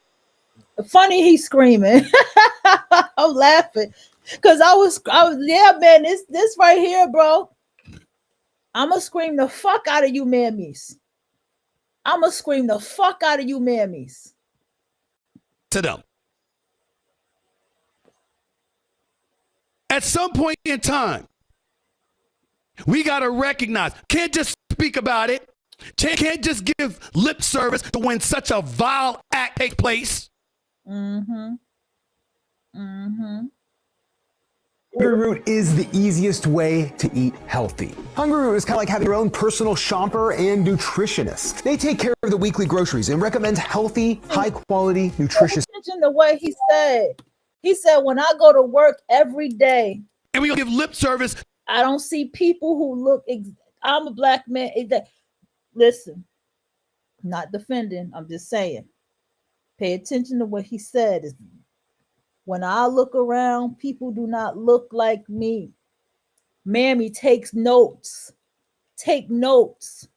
them. Funny he's screaming. I'm laughing. Because I was, yeah, man, this right here, bro. I'm going to scream the fuck out of you, mammies. I'm going to scream the fuck out of you, mammies. To them. At some point in time, we got to recognize, can't just speak about it, can't just give lip service to when such a vile act takes place. Mm-hmm. Mm-hmm. Hungry Root is the easiest way to eat healthy. Hungry Root is kind of like having your own personal shopper and nutritionist. They take care of the weekly groceries and recommend healthy, high-quality, nutritious. Attention to what he said. He said, when I go to work every day, and we gonna give lip service, I don't see people who look. I'm a black man. Listen, not defending. I'm just saying. Pay attention to what he said. When I look around, people do not look like me. Mammy takes notes. Take notes.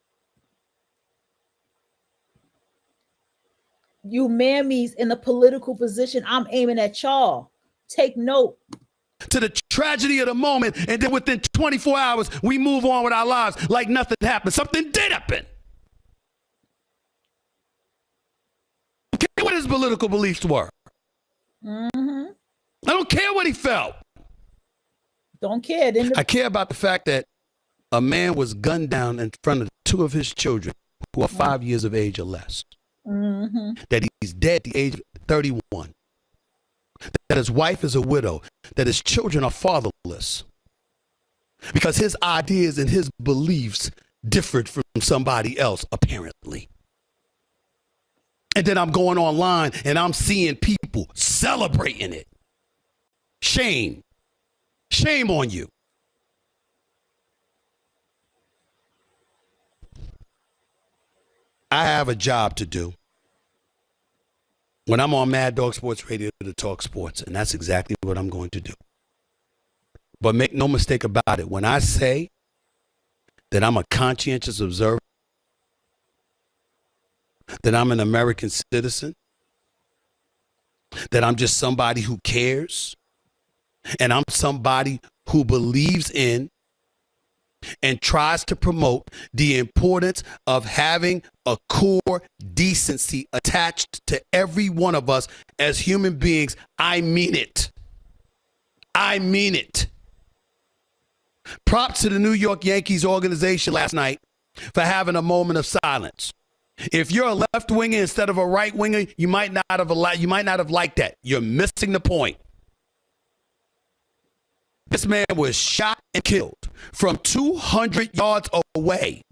You mammies in a political position, I'm aiming at y'all. Take note. To the tragedy of the moment, and then within 24 hours, we move on with our lives like nothing happened. Something did happen. I don't care what his political beliefs were. Mm-hmm. I don't care what he felt. Don't care. I care about the fact that a man was gunned down in front of two of his children who are 5 years of age or less. Mm-hmm. That he's dead at the age of 31. That his wife is a widow. That his children are fatherless. Because his ideas and his beliefs differed from somebody else, apparently. And then I'm going online and I'm seeing people celebrating it. Shame. Shame on you. I have a job to do. When I'm on Mad Dog Sports Radio to talk sports, and that's exactly what I'm going to do. But make no mistake about it, when I say that I'm a conscientious observer, that I'm an American citizen, that I'm just somebody who cares, and I'm somebody who believes in and tries to promote the importance of having a core decency attached to every one of us as human beings, I mean it. I mean it. Props to the New York Yankees organization last night for having a moment of silence. If you're a left winger instead of a right winger, you might not have liked that. You're missing the point. This man was shot and killed from 200 yards away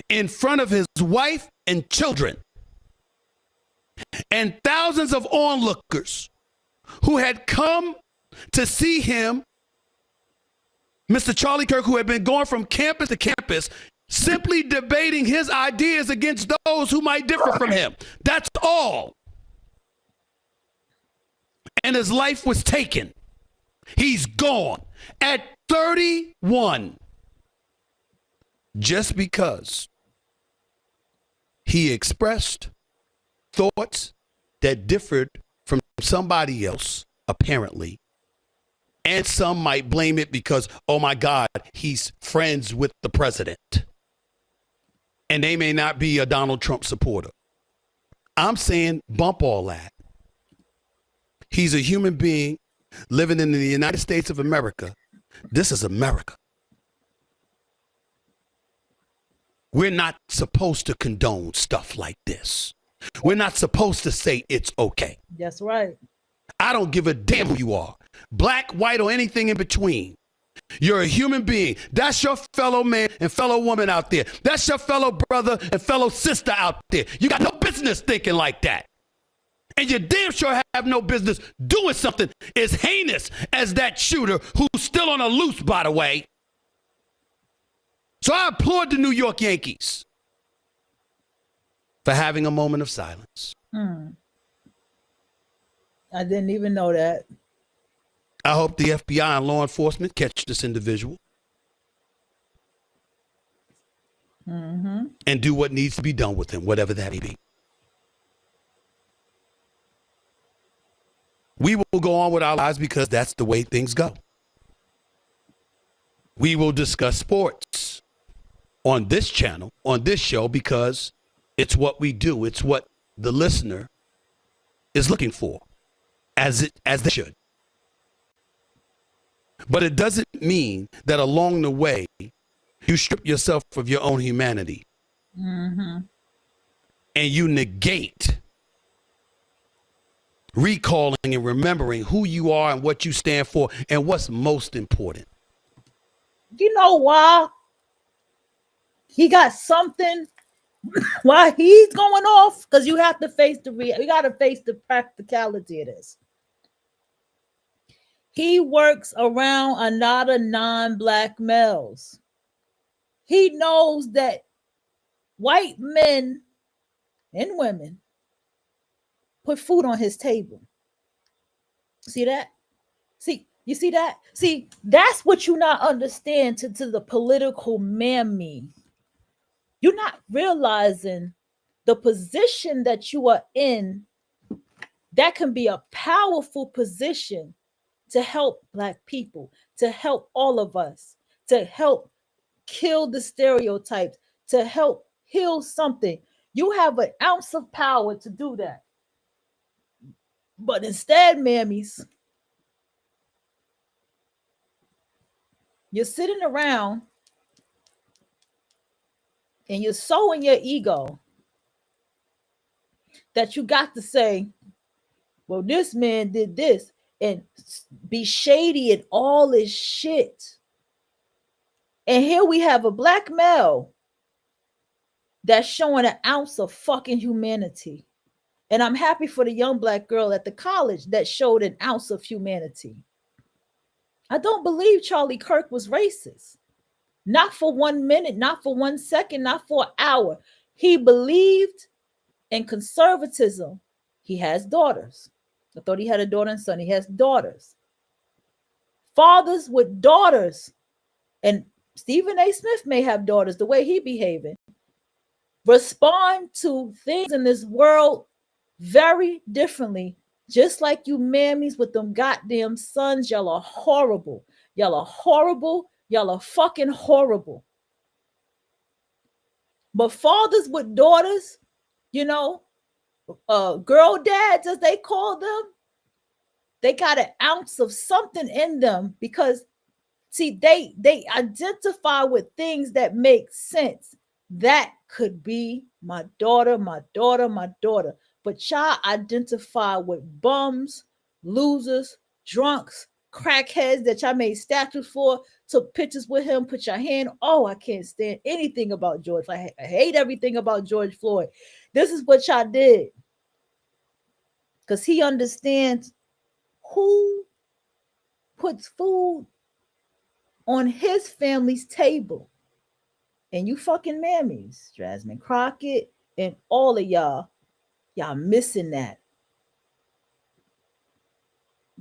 in front of his wife and children and thousands of onlookers who had come to see him, Mr. Charlie Kirk, who had been going from campus to campus, simply debating his ideas against those who might differ from him. That's all. And his life was taken. He's gone at 31 just because he expressed thoughts that differed from somebody else, apparently. And some might blame it because, oh my God, he's friends with the president. And they may not be a Donald Trump supporter. I'm saying bump all that. He's a human being living in the United States of America. This is America. We're not supposed to condone stuff like this. We're not supposed to say it's okay. That's right. I don't give a damn who you are. Black, white, or anything in between. You're a human being. That's your fellow man and fellow woman out there. That's your fellow brother and fellow sister out there. You got no business thinking like that. And you damn sure have no business doing something as heinous as that shooter who's still on a loose, by the way. So I applaud the New York Yankees for having a moment of silence. I didn't even know that. I hope the FBI and law enforcement catch this individual and do what needs to be done with him, whatever that may be. We will go on with our lives because that's the way things go. We will discuss sports on this channel, on this show, because it's what we do. It's what the listener is looking for, as they should. But it doesn't mean that along the way, you strip yourself of your own humanity and you negate recalling and remembering who you are and what you stand for and what's most important. You know why? He got something. Why he's going off? Because you have to face you got to face the practicality of this. He works around a lot of non-black males. He knows that white men and women put food on his table. See that? See, you see that? See, that's what you not understand to the political mammy. You're not realizing the position that you are in. That can be a powerful position to help black people, to help all of us, to help kill the stereotypes, to help heal something. You have an ounce of power to do that. But instead, mammies, you're sitting around and you're so in your ego that you got to say, well, this man did this, and be shady and all this shit. And here we have a black male that's showing an ounce of fucking humanity. And I'm happy for the young black girl at the college that showed an ounce of humanity. I don't believe Charlie Kirk was racist. Not for 1 minute, not for 1 second, not for an hour. He believed in conservatism. He has daughters. I thought he had a daughter and son. He has daughters. Fathers with daughters. And Stephen A. Smith may have daughters, the way he behaving. Respond to things in this world very differently. Just like you mammies with them goddamn sons, y'all are horrible. Y'all are horrible. Y'all are fucking horrible. But fathers with daughters, you know, girl dads, as they call them, they got an ounce of something in them because, see, they identify with things that make sense. That could be my daughter, my daughter, my daughter. But y'all identify with bums, losers, drunks, crackheads that y'all made statues for, took pictures with him, put your hand. Oh, I can't stand anything about George. I hate everything about George Floyd. This is what y'all did. Because he understands who puts food on his family's table. And you fucking mammies, Jasmine Crockett and all of y'all missing that.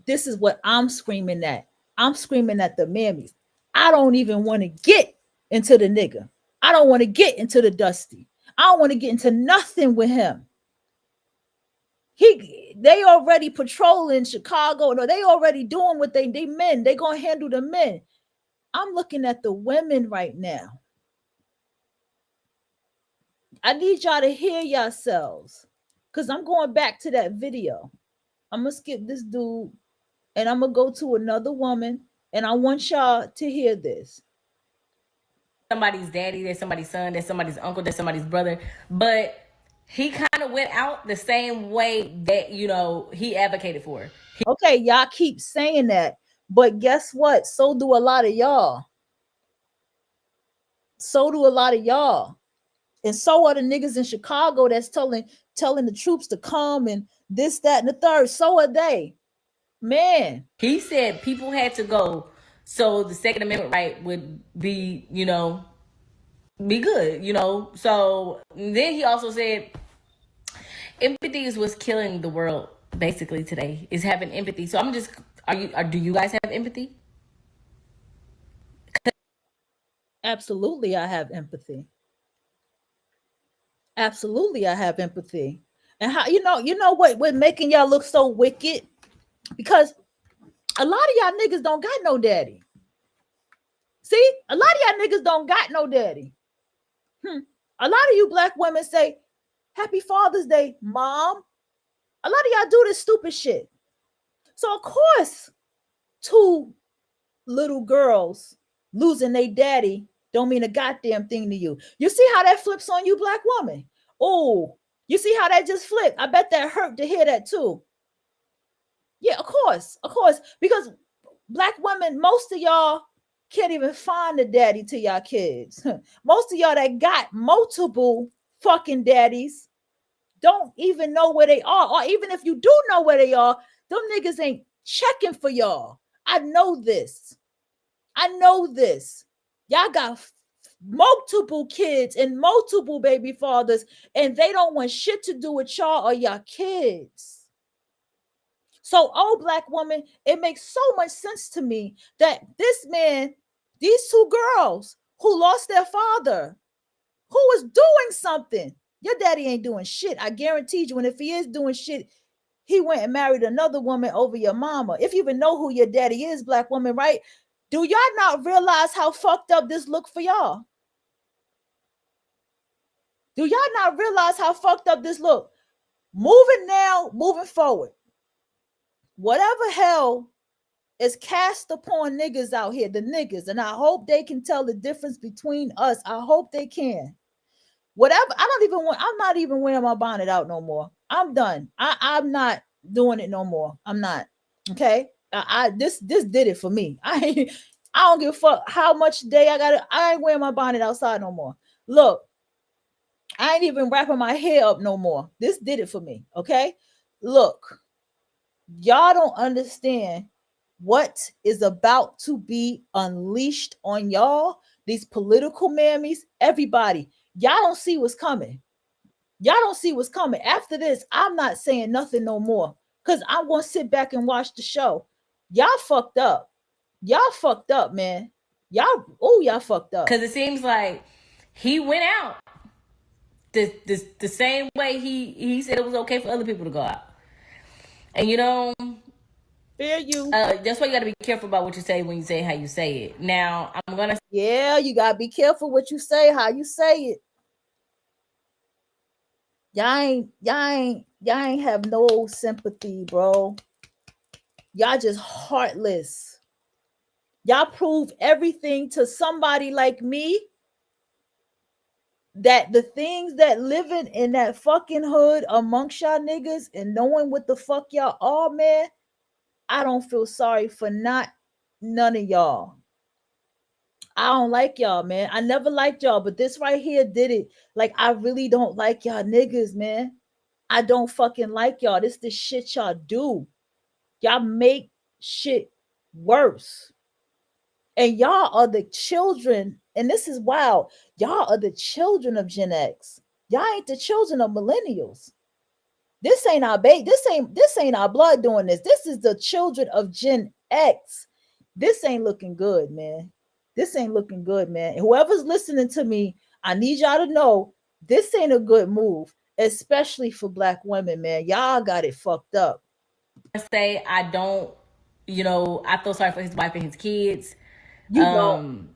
This is what I'm screaming at. I'm screaming at the mammies. I don't even want to get into the nigga. I don't want to get into the Dusty. I don't want to get into nothing with him. They already patrolling Chicago. No, they already doing what they men. They gonna handle the men. I'm looking at the women right now. I need y'all to hear yourselves, because I'm going back to that video. I'm gonna skip this dude and I'm gonna go to another woman, and I want y'all to hear this. Somebody's daddy, there's somebody's son, there's somebody's uncle, there's somebody's brother, but he kind of went out the same way that, you know, he advocated for. Okay, y'all keep saying that, but guess what? So do a lot of y'all. So do a lot of y'all. And so are the niggas in Chicago that's telling the troops to come and this, that, and the third. So are they. Man. He said people had to go so the Second Amendment right would be, you know, be good, you know. So then he also said empathy is what's killing the world. basically today, is having empathy. So I'm just, do you guys have empathy? Absolutely, I have empathy. Absolutely, I have empathy. And how you know what making y'all look so wicked? Because a lot of y'all niggas don't got no daddy. See, a lot of y'all niggas don't got no daddy. A lot of you black women say, Happy Father's Day, Mom. A lot of y'all do this stupid shit. So of course, two little girls losing their daddy don't mean a goddamn thing to you. You see how that flips on you, black woman? Oh, you see how that just flipped? I bet that hurt to hear that too. Yeah, of course, because black women, most of y'all can't even find a daddy to y'all kids. Most of y'all that got multiple fucking daddies don't even know where they are. Or even if you do know where they are, them niggas ain't checking for y'all. I know this. Y'all got multiple kids and multiple baby fathers, and they don't want shit to do with y'all or y'all kids. So, oh, black woman, it makes so much sense to me that this man, these two girls who lost their father, who was doing something, your daddy ain't doing shit. I guarantee you. And if he is doing shit, he went and married another woman over your mama. If you even know who your daddy is, black woman, right? Do y'all not realize how fucked up this look for y'all? Do y'all not realize how fucked up this look? Moving forward. Whatever hell is cast upon niggas out here, the niggas, and I hope they can tell the difference between us. I hope they can. Whatever, I'm not even wearing my bonnet out no more. I'm done. I'm not doing it no more. I'm not. Okay. This did it for me. I don't give a fuck how much day I got. I ain't wearing my bonnet outside no more. Look, I ain't even wrapping my hair up no more. This did it for me. Okay. Look, y'all don't understand what is about to be unleashed on y'all. These political mammies, everybody. Y'all don't see what's coming. After this, I'm not saying nothing no more because I'm going to sit back and watch the show. Y'all fucked up, man. Y'all fucked up. Because it seems like he went out the same way he said it was okay for other people to go out. And fear you. That's why you got to be careful about what you say when you say how you say it. Now, I'm going to... Yeah, you got to be careful what you say, how you say it. Y'all ain't have no sympathy, bro. Y'all just heartless. Y'all prove everything to somebody like me that the things that living in that fucking hood amongst y'all niggas and knowing what the fuck y'all are, man, I don't feel sorry for none of y'all. I don't like y'all, man. I never liked y'all, but this right here did it. Like, I really don't like y'all niggas, man. I don't fucking like y'all. This the shit y'all do. Y'all make shit worse. And y'all are the children, and this is wild. Y'all are the children of Gen X. Y'all ain't the children of millennials. This ain't our baby. This ain't our blood doing this. This is the children of Gen X. This ain't looking good, man. This ain't looking good, man. And whoever's listening to me, I need y'all to know this ain't a good move, especially for black women, man. Y'all got it fucked up. I say I don't, I feel sorry for his wife and his kids. You don't.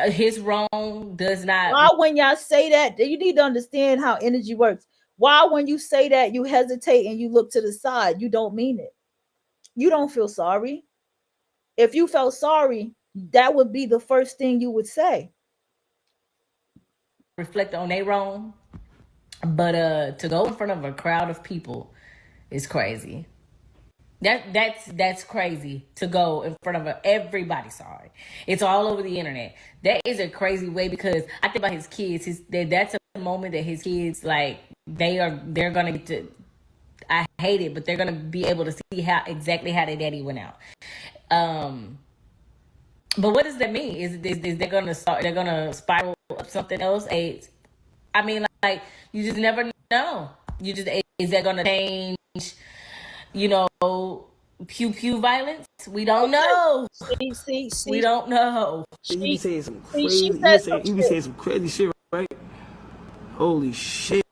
His wrong does not. Why, when y'all say that, you need to understand how energy works. Why, when you say that, you hesitate and you look to the side? You don't mean it. You don't feel sorry. If you felt sorry, that would be the first thing you would say. Reflect on their wrong, but to go in front of a crowd of people is crazy. That's crazy to go in front of everybody. Sorry, it's all over the internet. That is a crazy way, because I think about his kids. That's a moment that his kids, like, they're gonna get to. I hate it, but they're gonna be able to see exactly how their daddy went out. But what does that mean? Is they're gonna start? They're gonna spiral up something else? I mean, like, you just never know. Is that gonna change you know, pew pew violence. We don't know. See, we don't know. You be saying some she crazy. said You be saying some crazy shit, right? Holy shit!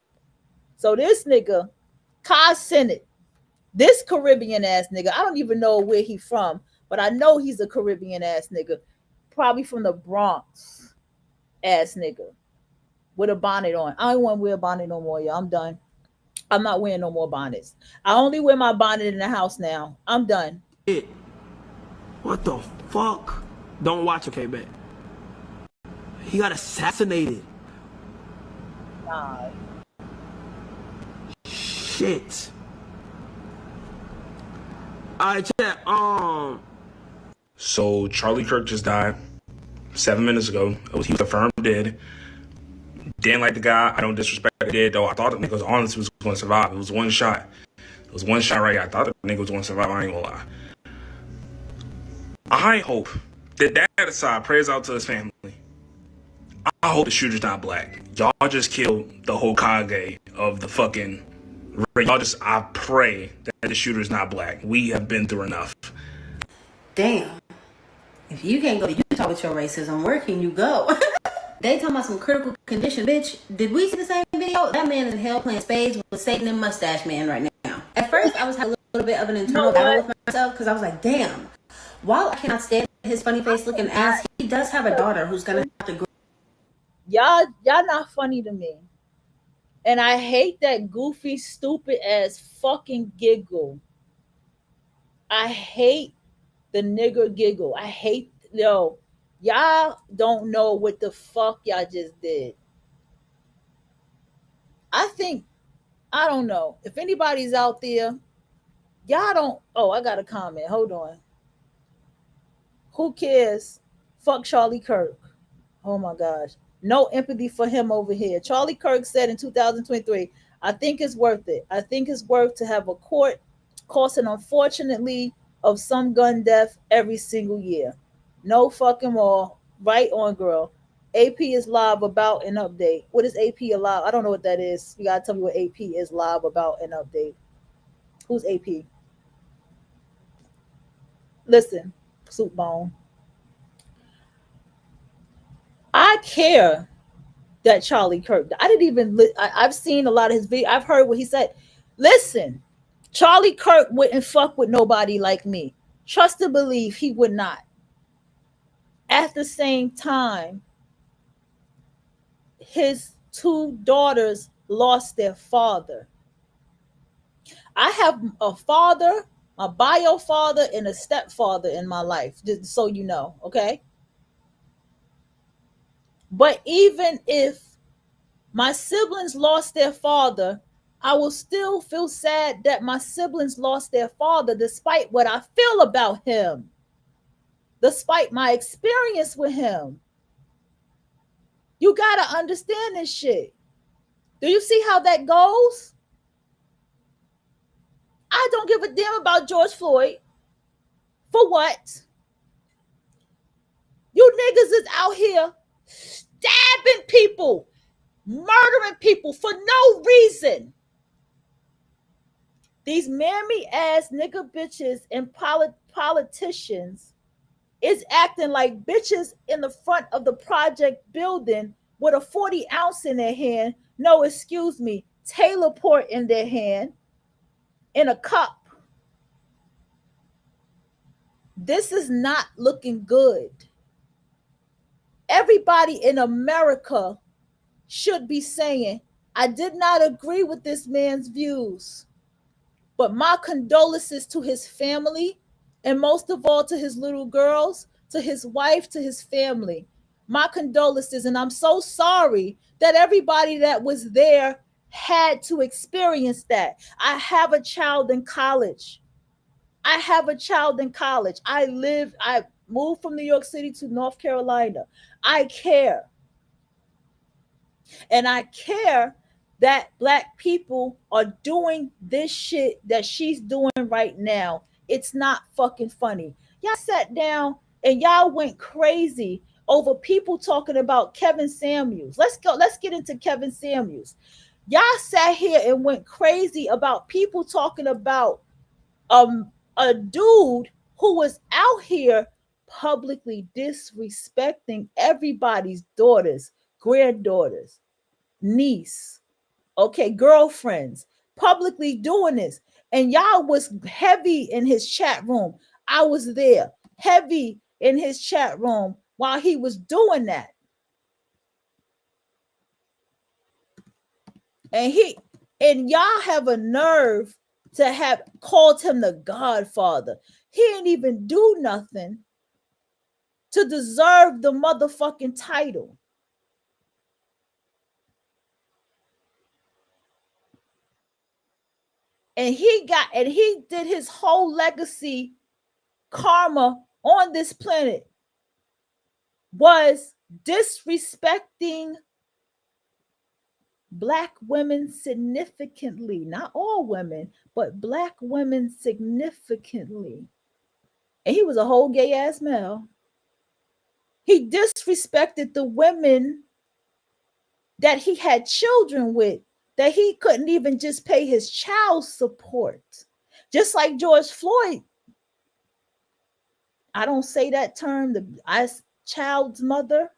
So this nigga, Kai Senate, this Caribbean ass nigga, I don't even know where he from, but I know he's a Caribbean ass nigga, probably from the Bronx ass nigga with a bonnet on. I don't want to wear a bonnet no more, y'all. I'm done. I'm not wearing no more bonnets. I only wear my bonnet in the house now. I'm done. What the fuck? Don't watch, okay, bet. He got assassinated. Nah. Shit. Alright, chat. So Charlie Kirk just died 7 minutes ago. He was confirmed dead. Didn't like the guy. I don't disrespect the dead though. I thought the nigga was honestly was going to survive. It was one shot. It was one shot right here. I thought the nigga was going to survive. I ain't gonna lie. I hope that dad aside prays out to his family. I hope the shooter's not black. Y'all just killed the whole Kage of the fucking. I pray that the shooter's not black. We have been through enough. Damn. If you can't go to Utah with your racism, where can you go? They talking about some critical condition, bitch. Did we see the same video? That man is in hell playing spades with Satan and Mustache Man right now. At first, I was having a little bit of an internal battle with myself because I was like, damn. While I cannot stand his funny face looking ass, he does have a daughter who's gonna have to grow. Y'all not funny to me. And I hate that goofy, stupid ass fucking giggle. I hate the nigger giggle. I hate, y'all don't know what the fuck y'all just did. I don't know. If anybody's out there, y'all don't, I got a comment. Hold on. Who cares? Fuck Charlie Kirk. Oh my gosh. No empathy for him over here. Charlie Kirk said in 2023, I think it's worth it. I think it's worth to have a court causing, unfortunately, of some gun death every single year. No fucking more. Right on, girl. AP is live about an update. What is AP alive? I don't know what that is. You gotta tell me what AP is live about an update. Who's AP? Listen, soup bone. I care that Charlie Kirk. I didn't even. I've seen a lot of his video. I've heard what he said. Listen, Charlie Kirk wouldn't fuck with nobody like me. Trust and believe he would not. At the same time, his two daughters lost their father. I have a father, a bio father, and a stepfather in my life, just so you know, okay? But even if my siblings lost their father, I will still feel sad that my siblings lost their father despite what I feel about him, despite my experience with him. You got to understand this shit. Do you see how that goes? I don't give a damn about George Floyd. For what? You niggas is out here stabbing people, murdering people for no reason. These mammy ass nigga bitches and politicians is acting like bitches in the front of the project building with a 40 ounce in their hand. No, excuse me, Taylor Port in their hand in a cup. This is not looking good. Everybody in America should be saying, I did not agree with this man's views, but my condolences to his family, and most of all to his little girls, to his wife, to his family. My condolences, and I'm so sorry that everybody that was there had to experience that. I have a child in college. I moved from New York City to North Carolina. I care. And I care that Black people are doing this shit that she's doing right now. It's not fucking funny. Y'all sat down and y'all went crazy over people talking about Kevin Samuels. Let's get into Kevin Samuels. Y'all sat here and went crazy about people talking about a dude who was out here publicly disrespecting everybody's daughters, granddaughters, niece, okay, girlfriends, publicly doing this. And y'all was heavy in his chat room. I was there, heavy in his chat room while he was doing that. And y'all have a nerve to have called him the Godfather. He ain't even do nothing to deserve the motherfucking title. And he did his whole legacy karma on this planet was disrespecting Black women significantly. Not all women, but Black women significantly. And he was a whole gay ass male. He disrespected the women that he had children with, that he couldn't even just pay his child support. Just like George Floyd, I don't say that term, the child's mother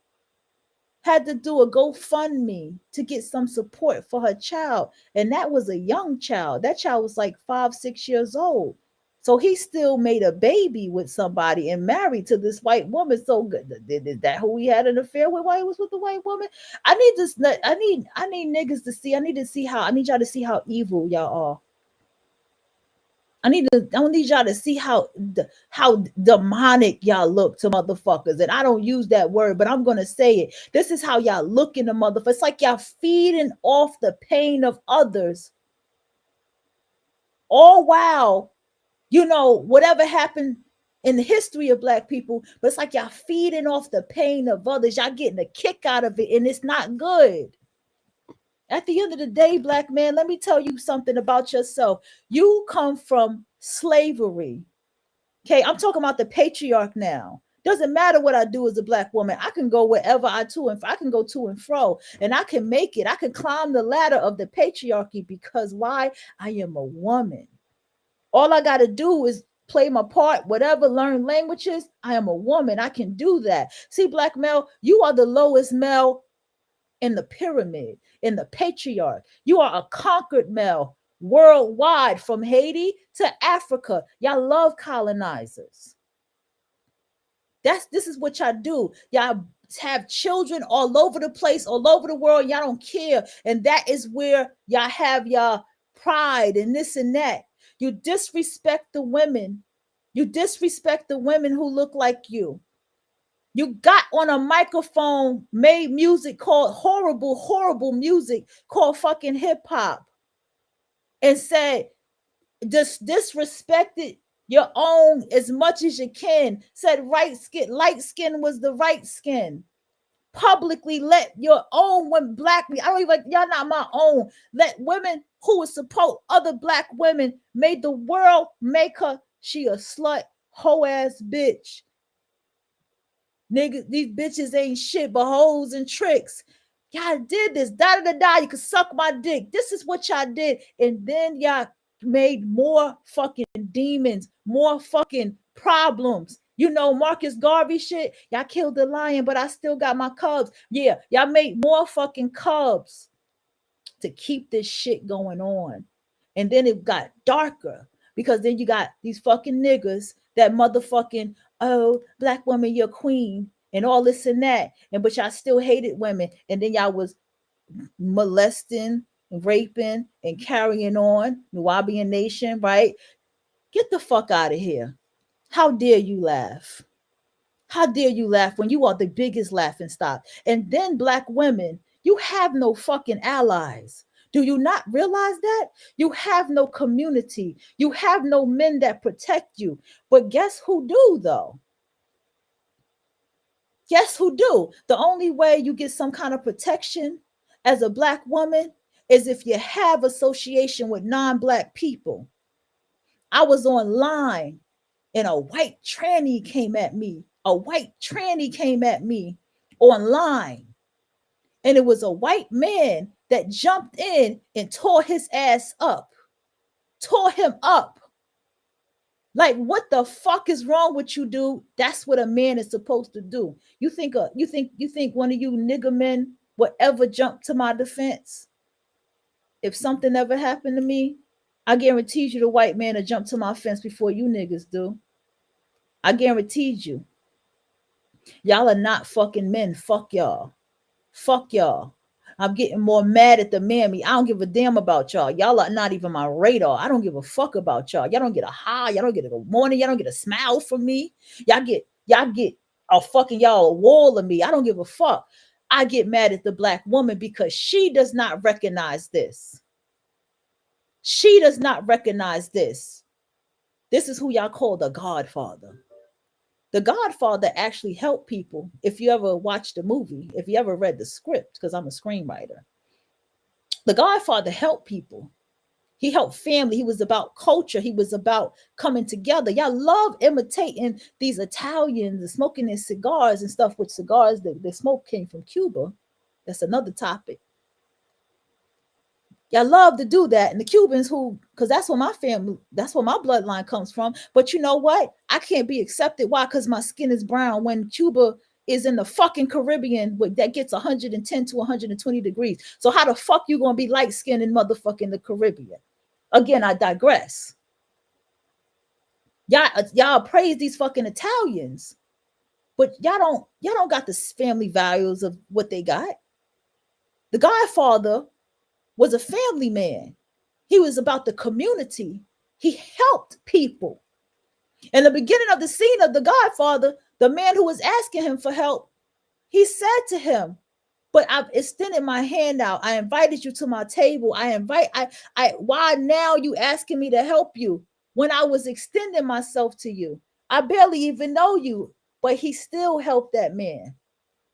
had to do a GoFundMe to get some support for her child. And that was a young child. That child was like 5-6 years old. So he still made a baby with somebody and married to this white woman. So is that who he had an affair with while he was with the white woman? I need niggas to see. I need y'all to see how evil y'all are. I don't need y'all to see how demonic y'all look to motherfuckers. And I don't use that word, but I'm gonna say it. This is how y'all look in the motherfuckers. It's like y'all feeding off the pain of others. All while, whatever happened in the history of Black people, but it's like y'all feeding off the pain of others. Y'all getting a kick out of it, and it's not good. At the end of the day, Black man, let me tell you something about yourself. You come from slavery. Okay, I'm talking about the patriarch now. Doesn't matter what I do as a Black woman. I can go wherever I can go to and fro, and I can make it. I can climb the ladder of the patriarchy because why? I am a woman. All I got to do is play my part, whatever, learn languages. I am a woman. I can do that. See, Black male, you are the lowest male in the pyramid, in the patriarch. You are a conquered male worldwide, from Haiti to Africa. Y'all love colonizers. This is what y'all do. Y'all have children all over the place, all over the world. Y'all don't care. And that is where y'all have y'all pride and this and that. You disrespect the women. You disrespect the women who look like you. You got on a microphone, made music called horrible music called fucking hip hop, and said, disrespected your own as much as you can. Said light skin was the right skin. Publicly let your own women, Black, I don't even, y'all not my own. Let women who would support other Black women, made the world make her, she a slut, hoe ass bitch. Niggas, these bitches ain't shit but hoes and tricks. Y'all did this. You can suck my dick. This is what y'all did. And then y'all made more fucking demons, more fucking problems. Marcus Garvey shit. Y'all killed the lion, but I still got my cubs. Yeah, y'all made more fucking cubs to keep this shit going on. And then it got darker because then you got these fucking niggas that motherfucking, oh, Black woman, you're queen, and all this and that. But y'all still hated women. And then y'all was molesting, raping, and carrying on. Nubian Nation, right? Get the fuck out of here. How dare you laugh? How dare you laugh when you are the biggest laughing stock? And then Black women, you have no fucking allies. Do you not realize that? You have no community. You have no men that protect you. But guess who do, though? Guess who do? The only way you get some kind of protection as a Black woman is if you have association with non-Black people. I was online and a white tranny came at me. A white tranny came at me online. And it was a white man that jumped in and tore his ass up. Tore him up. Like, what the fuck is wrong with you, dude? That's what a man is supposed to do. You think one of you nigger men would ever jump to my defense if something ever happened to me? I guarantee you the white man will jump to my fence before you niggas do. I guarantee you. Y'all are not fucking men. Fuck y'all. Fuck y'all. I'm getting more mad at the mammy. I don't give a damn about y'all. Y'all are not even my radar. I don't give a fuck about y'all. Y'all don't get a hi. Y'all don't get a good morning. Y'all don't get a smile from me. Y'all get a fucking y'all a wall of me. I don't give a fuck. I get mad at the black woman because she does not recognize this. She does not recognize this. This is who y'all call the Godfather. The Godfather actually helped people. If you ever watched the movie, if you ever read the script, because I'm a screenwriter, the Godfather helped people. He helped family. He was about culture. He was about coming together. Y'all love imitating these Italians and smoking their cigars and stuff, with cigars that the smoke came from Cuba. That's another topic. Y'all love to do that. And the Cubans because that's where my family, that's where my bloodline comes from. But you know what? I can't be accepted. Why? Because my skin is brown when Cuba is in the fucking Caribbean that gets 110 to 120 degrees. So how the fuck you gonna be light skinned in motherfucking the Caribbean? Again, I digress. Y'all praise these fucking Italians, but y'all don't got the family values of what they got. The Godfather was a family man. He was about the community. He helped people. In the beginning of the scene of The Godfather, the man who was asking him for help, he said to him, but I've extended my hand out. I invited you to my table. Why now you asking me to help you when I was extending myself to you? I barely even know you, but he still helped that man.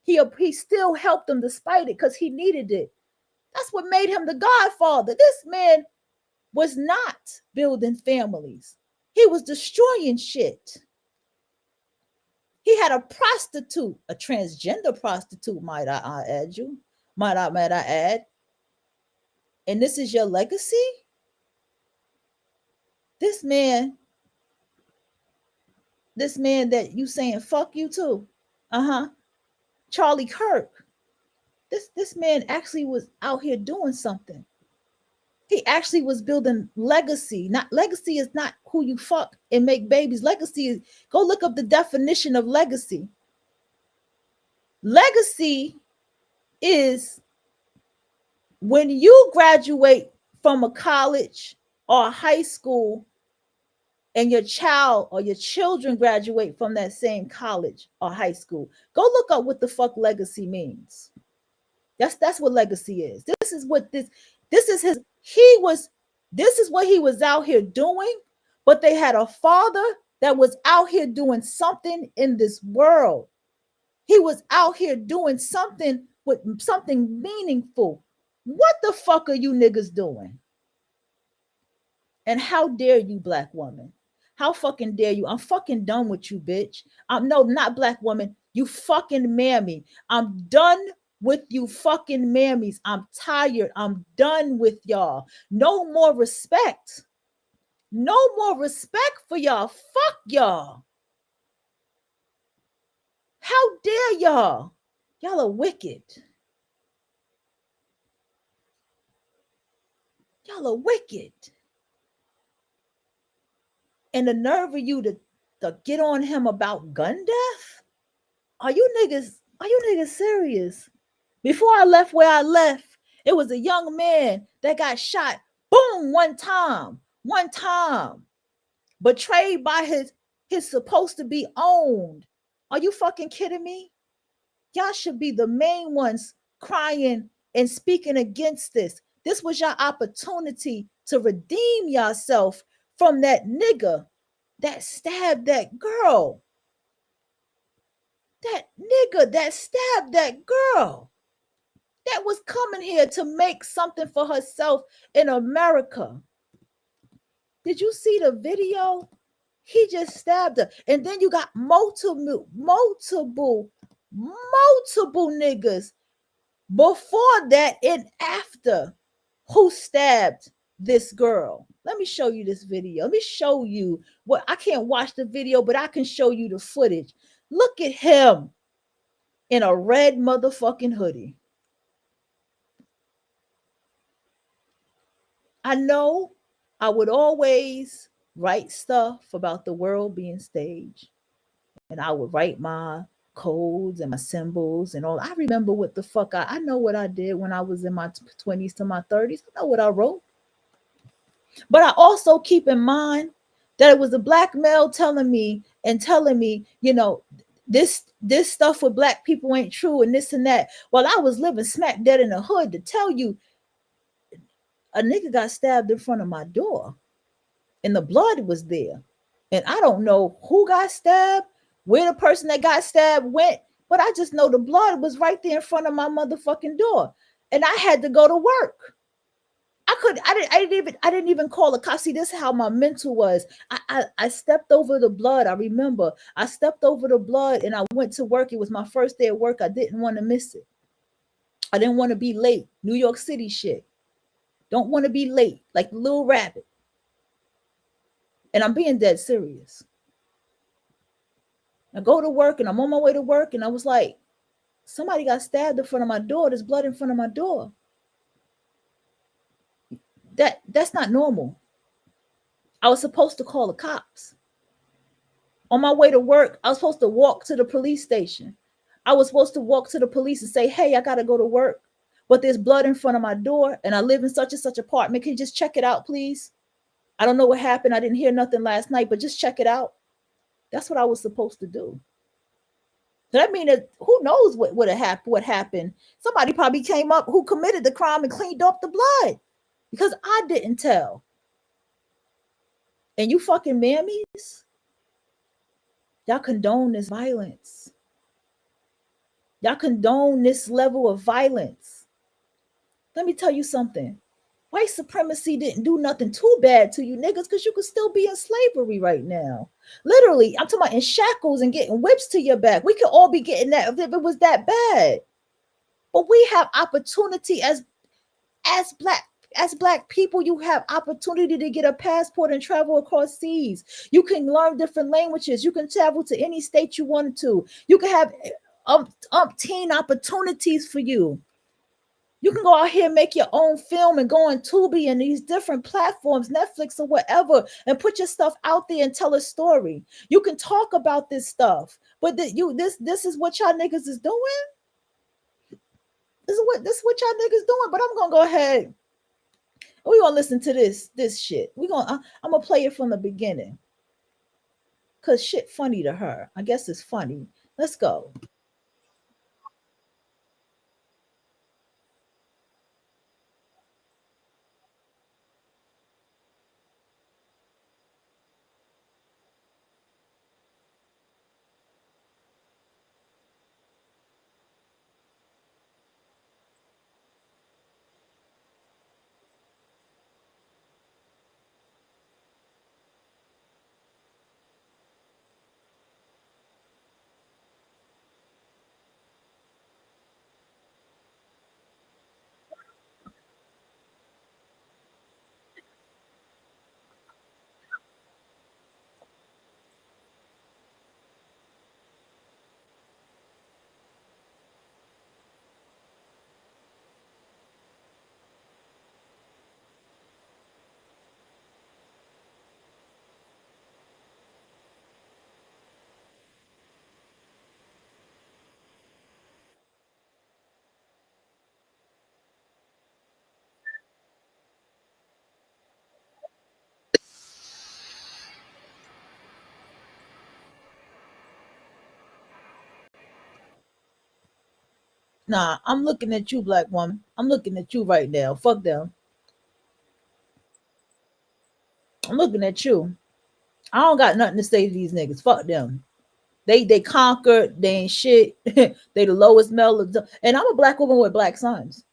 He still helped him despite it because he needed it. That's what made him the Godfather. This man was not building families. He was destroying shit. He had a prostitute, a transgender prostitute, might I add. And this is your legacy? This man that you saying fuck you to, Charlie Kirk. This man actually was out here doing something. He actually was building legacy. Legacy is not who you fuck and make babies. Legacy is, go look up the definition of legacy. Legacy is when you graduate from a college or a high school and your child or your children graduate from that same college or high school. Go look up what the fuck legacy means. That's what legacy is. This is what this is what he was out here doing, but they had a father that was out here doing something in this world. He was out here doing something with something meaningful. What the fuck are you niggas doing? And how dare you, black woman? How fucking dare you? I'm fucking done with you, bitch. No, not black woman. You fucking mammy. I'm done with you fucking mammies. I'm tired. I'm done with y'all. No more respect. No more respect for y'all. Fuck y'all. How dare y'all? Y'all are wicked. Y'all are wicked. And the nerve of you to get on him about gun death? Are you niggas serious? Before I left where I left, it was a young man that got shot, boom, one time, betrayed by his supposed to be owned. Are you fucking kidding me? Y'all should be the main ones crying and speaking against this. This was your opportunity to redeem yourself from that nigga that stabbed that girl. That nigga that stabbed that girl. That was coming here to make something for herself in America. Did you see the video? He just stabbed her. And then you got multiple niggas before that and after who stabbed this girl. Let me show you this video. Let me show you what I can't watch the video, but I can show you the footage. Look at him in a red motherfucking hoodie. I know I would always write stuff about the world being staged, and I would write my codes and my symbols and all. I remember what the fuck I know what I did when I was in my 20s to my 30s. I know what I wrote. But I also keep in mind that it was a black male telling me, you know, this stuff with black people ain't true and this and that. While I was living smack dead in the hood, to tell you, a nigga got stabbed in front of my door and the blood was there. And I don't know who got stabbed, where the person that got stabbed went, but I just know the blood was right there in front of my motherfucking door. And I had to go to work. I didn't even call a cop. See, this is how my mental was. I stepped over the blood. I remember I stepped over the blood and I went to work. It was my first day at work. I didn't want to miss it. I didn't want to be late. New York City shit. Don't want to be late, like the little rabbit. And I'm being dead serious. I go to work and I'm on my way to work and I was like, somebody got stabbed in front of my door. There's blood in front of my door. That's not normal. I was supposed to call the cops. On my way to work, I was supposed to walk to the police station. I was supposed to walk to the police and say, hey, I got to go to work, but there's blood in front of my door and I live in such and such apartment. Can you just check it out, please? I don't know what happened. I didn't hear nothing last night, but just check it out. That's what I was supposed to do. So that means that who knows what happened. Somebody probably came up who committed the crime and cleaned up the blood because I didn't tell. And you fucking mammies, y'all condone this violence. Y'all condone this level of violence. Let me tell you something. White supremacy didn't do nothing too bad to you niggas because you could still be in slavery right now. Literally, I'm talking about in shackles and getting whips to your back. We could all be getting that if it was that bad. But we have opportunity as black people. You have opportunity to get a passport and travel across seas. You can learn different languages. You can travel to any state you wanted to. You can have umpteen opportunities for you. You can go out here and make your own film and go on Tubi and these different platforms, Netflix or whatever, and put your stuff out there and tell a story. You can talk about this stuff, but this is what y'all niggas is doing. This is what y'all niggas doing. But I'm gonna go ahead. We're gonna listen to this shit. I'm gonna play it from the beginning. Cause shit funny to her. I guess it's funny. Let's go. Nah, I'm looking at you, black woman. I'm looking at you right now. Fuck them. I'm looking at you. I don't got nothing to say to these niggas. Fuck them. They conquered. They ain't shit. They the lowest male. And I'm a black woman with black sons.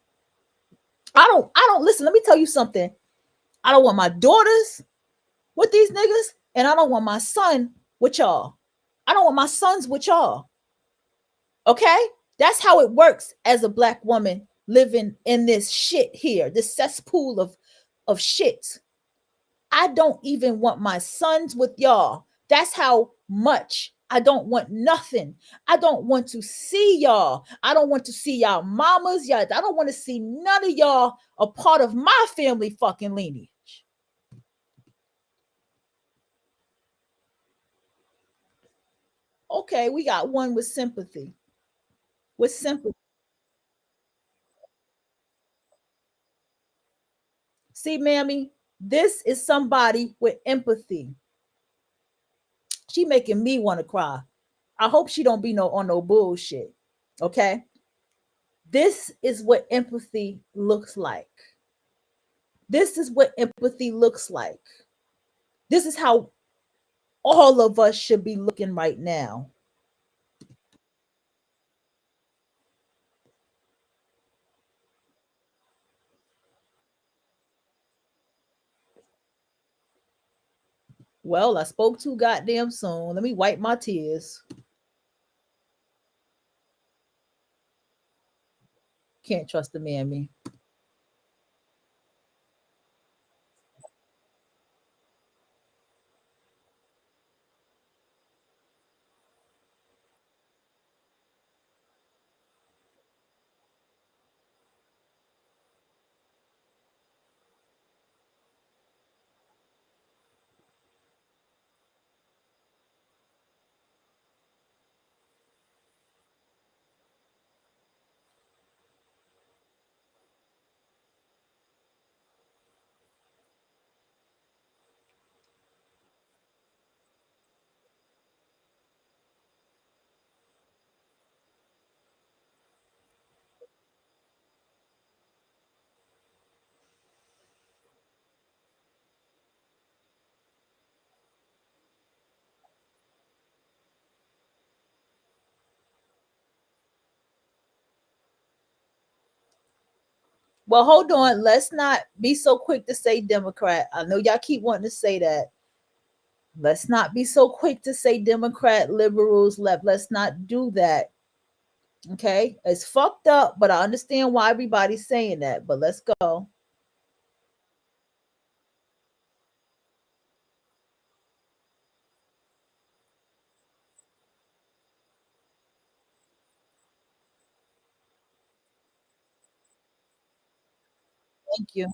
I don't listen. Let me tell you something. I don't want my daughters with these niggas, and I don't want my son with y'all. I don't want my sons with y'all. Okay? That's how it works as a black woman living in this shit here, this cesspool of of shit. I don't even want my sons with y'all. That's how much I don't want nothing. I don't want to see y'all. I don't want to see y'all mamas. Y'all, I don't want to see none of y'all a part of my family fucking lineage. Okay, we got one with sympathy. With sympathy. See, mammy, this is somebody with empathy. She making me want to cry. I hope she don't be on no bullshit. Okay? This is what empathy looks like. This is what empathy looks like. This is how all of us should be looking right now. Well, I spoke too goddamn soon. Let me wipe my tears. Can't trust the mammy. Well, hold on. Let's not be so quick to say Democrat. I know y'all keep wanting to say that. Let's not be so quick to say Democrat, liberals, left. Let's not do that. Okay? It's fucked up, but I understand why everybody's saying that. But let's go. Thank you.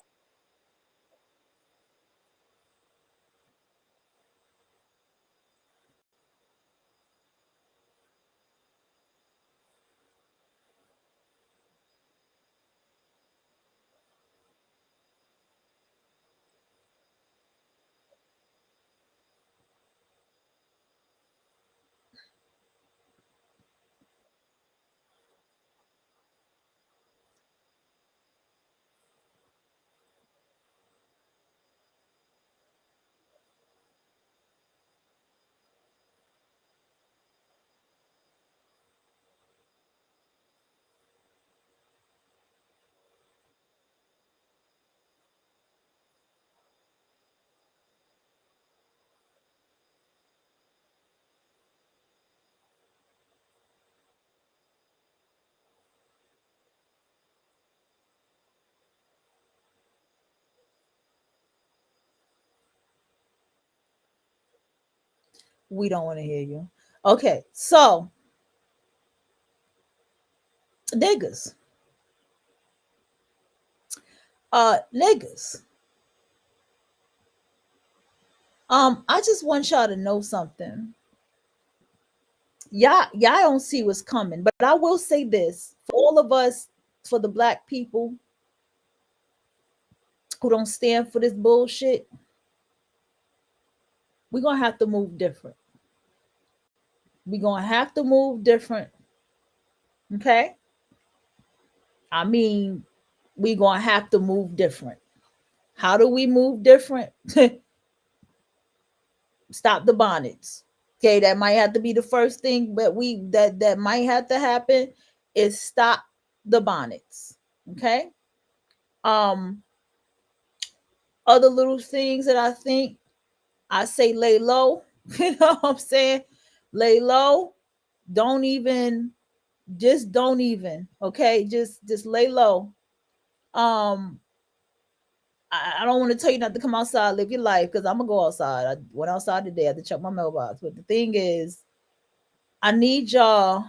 We don't want to hear you. Okay, so niggas. Niggas. I just want y'all to know something. Y'all don't see what's coming, but I will say this for all of us, for the black people who don't stand for this bullshit, we're gonna have to move different. We're gonna have to move different. Okay? I mean, we're gonna have to move different. How do we move different? Stop the bonnets. Okay, that might have to be the first thing, but that might have to happen is stop the bonnets. Okay. Other little things that I think I say lay low. You know what I'm saying? Lay low. Don't even, just don't even. Okay, just lay low. Um, I don't want to tell you not to come outside, live your life, because I'm gonna go outside. I went outside today. I had to check my mailbox. But the thing is, I need y'all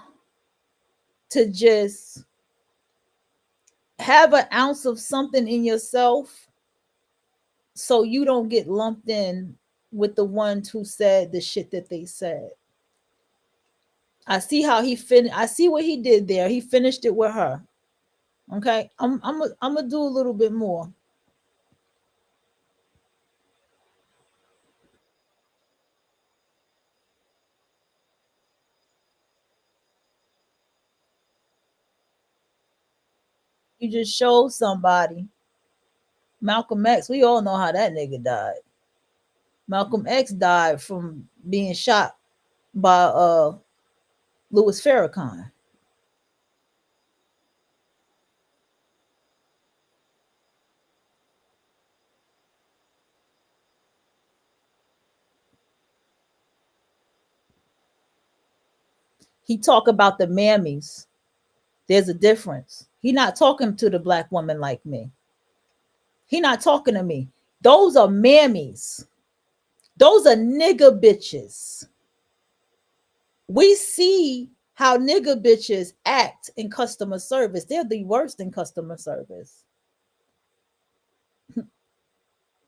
to just have an ounce of something in yourself so you don't get lumped in with the ones who said the shit that they said. I see how he I see what he did there. He finished it with her. Okay, I'm gonna do a little bit more. You just showed somebody. Malcolm X, we all know how that nigga died. Malcolm X died from being shot by Louis Farrakhan. He talk about the mammies. There's a difference. He not talking to the black woman like me. He not talking to me. Those are mammies. Those are nigga bitches. We see how nigga bitches act in customer service. They're the worst in customer service.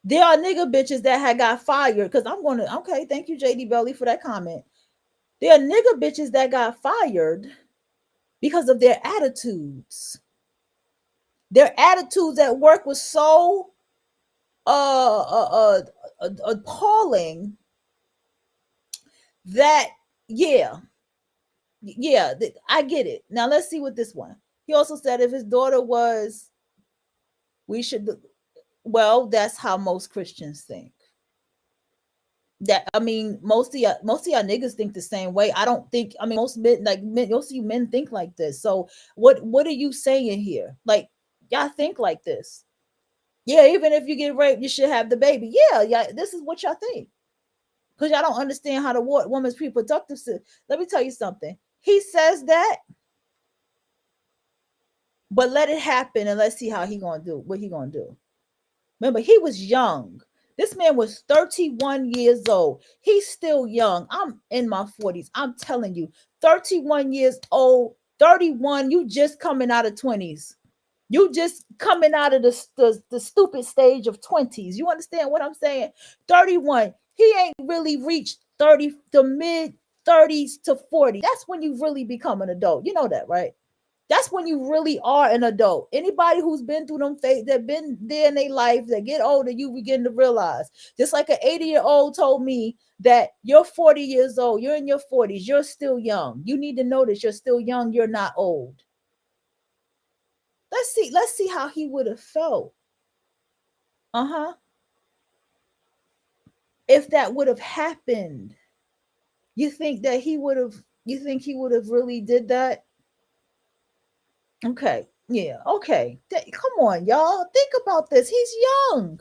There are nigga bitches that had got fired because I'm going to, okay, thank you, JD Belly, for that comment. There are nigga bitches that got fired because of their attitudes. Their attitudes at work was so appalling that, yeah, I get it. Now let's see what this one. He also said if his daughter was, we should, well, that's how most Christians think. That, I mean, most of y'all niggas think the same way. I don't think, I mean, most of you men think like this. So what are you saying here? Like, y'all think like this. Yeah, even if you get raped, you should have the baby. Yeah, this is what y'all think. Because y'all don't understand how the woman's reproductive system. Let me tell you something. He says that, but let it happen and let's see how he gonna do, what he gonna do. Remember, he was young. This man was 31 years old. He's still young. I'm in my 40s. I'm telling you, 31 years old, 31, you just coming out of 20s. You just coming out of the stupid stage of 20s. You understand what I'm saying? 31. He ain't really reached 30, the mid 30s to 40. That's when you really become an adult. You know that, right? That's when you really are an adult. Anybody who's been through them phases, that been there in their life, that get older, you begin to realize. Just like an 80-year-old told me that you're 40 years old, you're in your 40s, you're still young. You need to know that you're still young, you're not old. Let's see how he would have felt. If that would have happened. You think he would have really did that? Okay. Yeah. Okay. Come on, y'all. Think about this. He's young.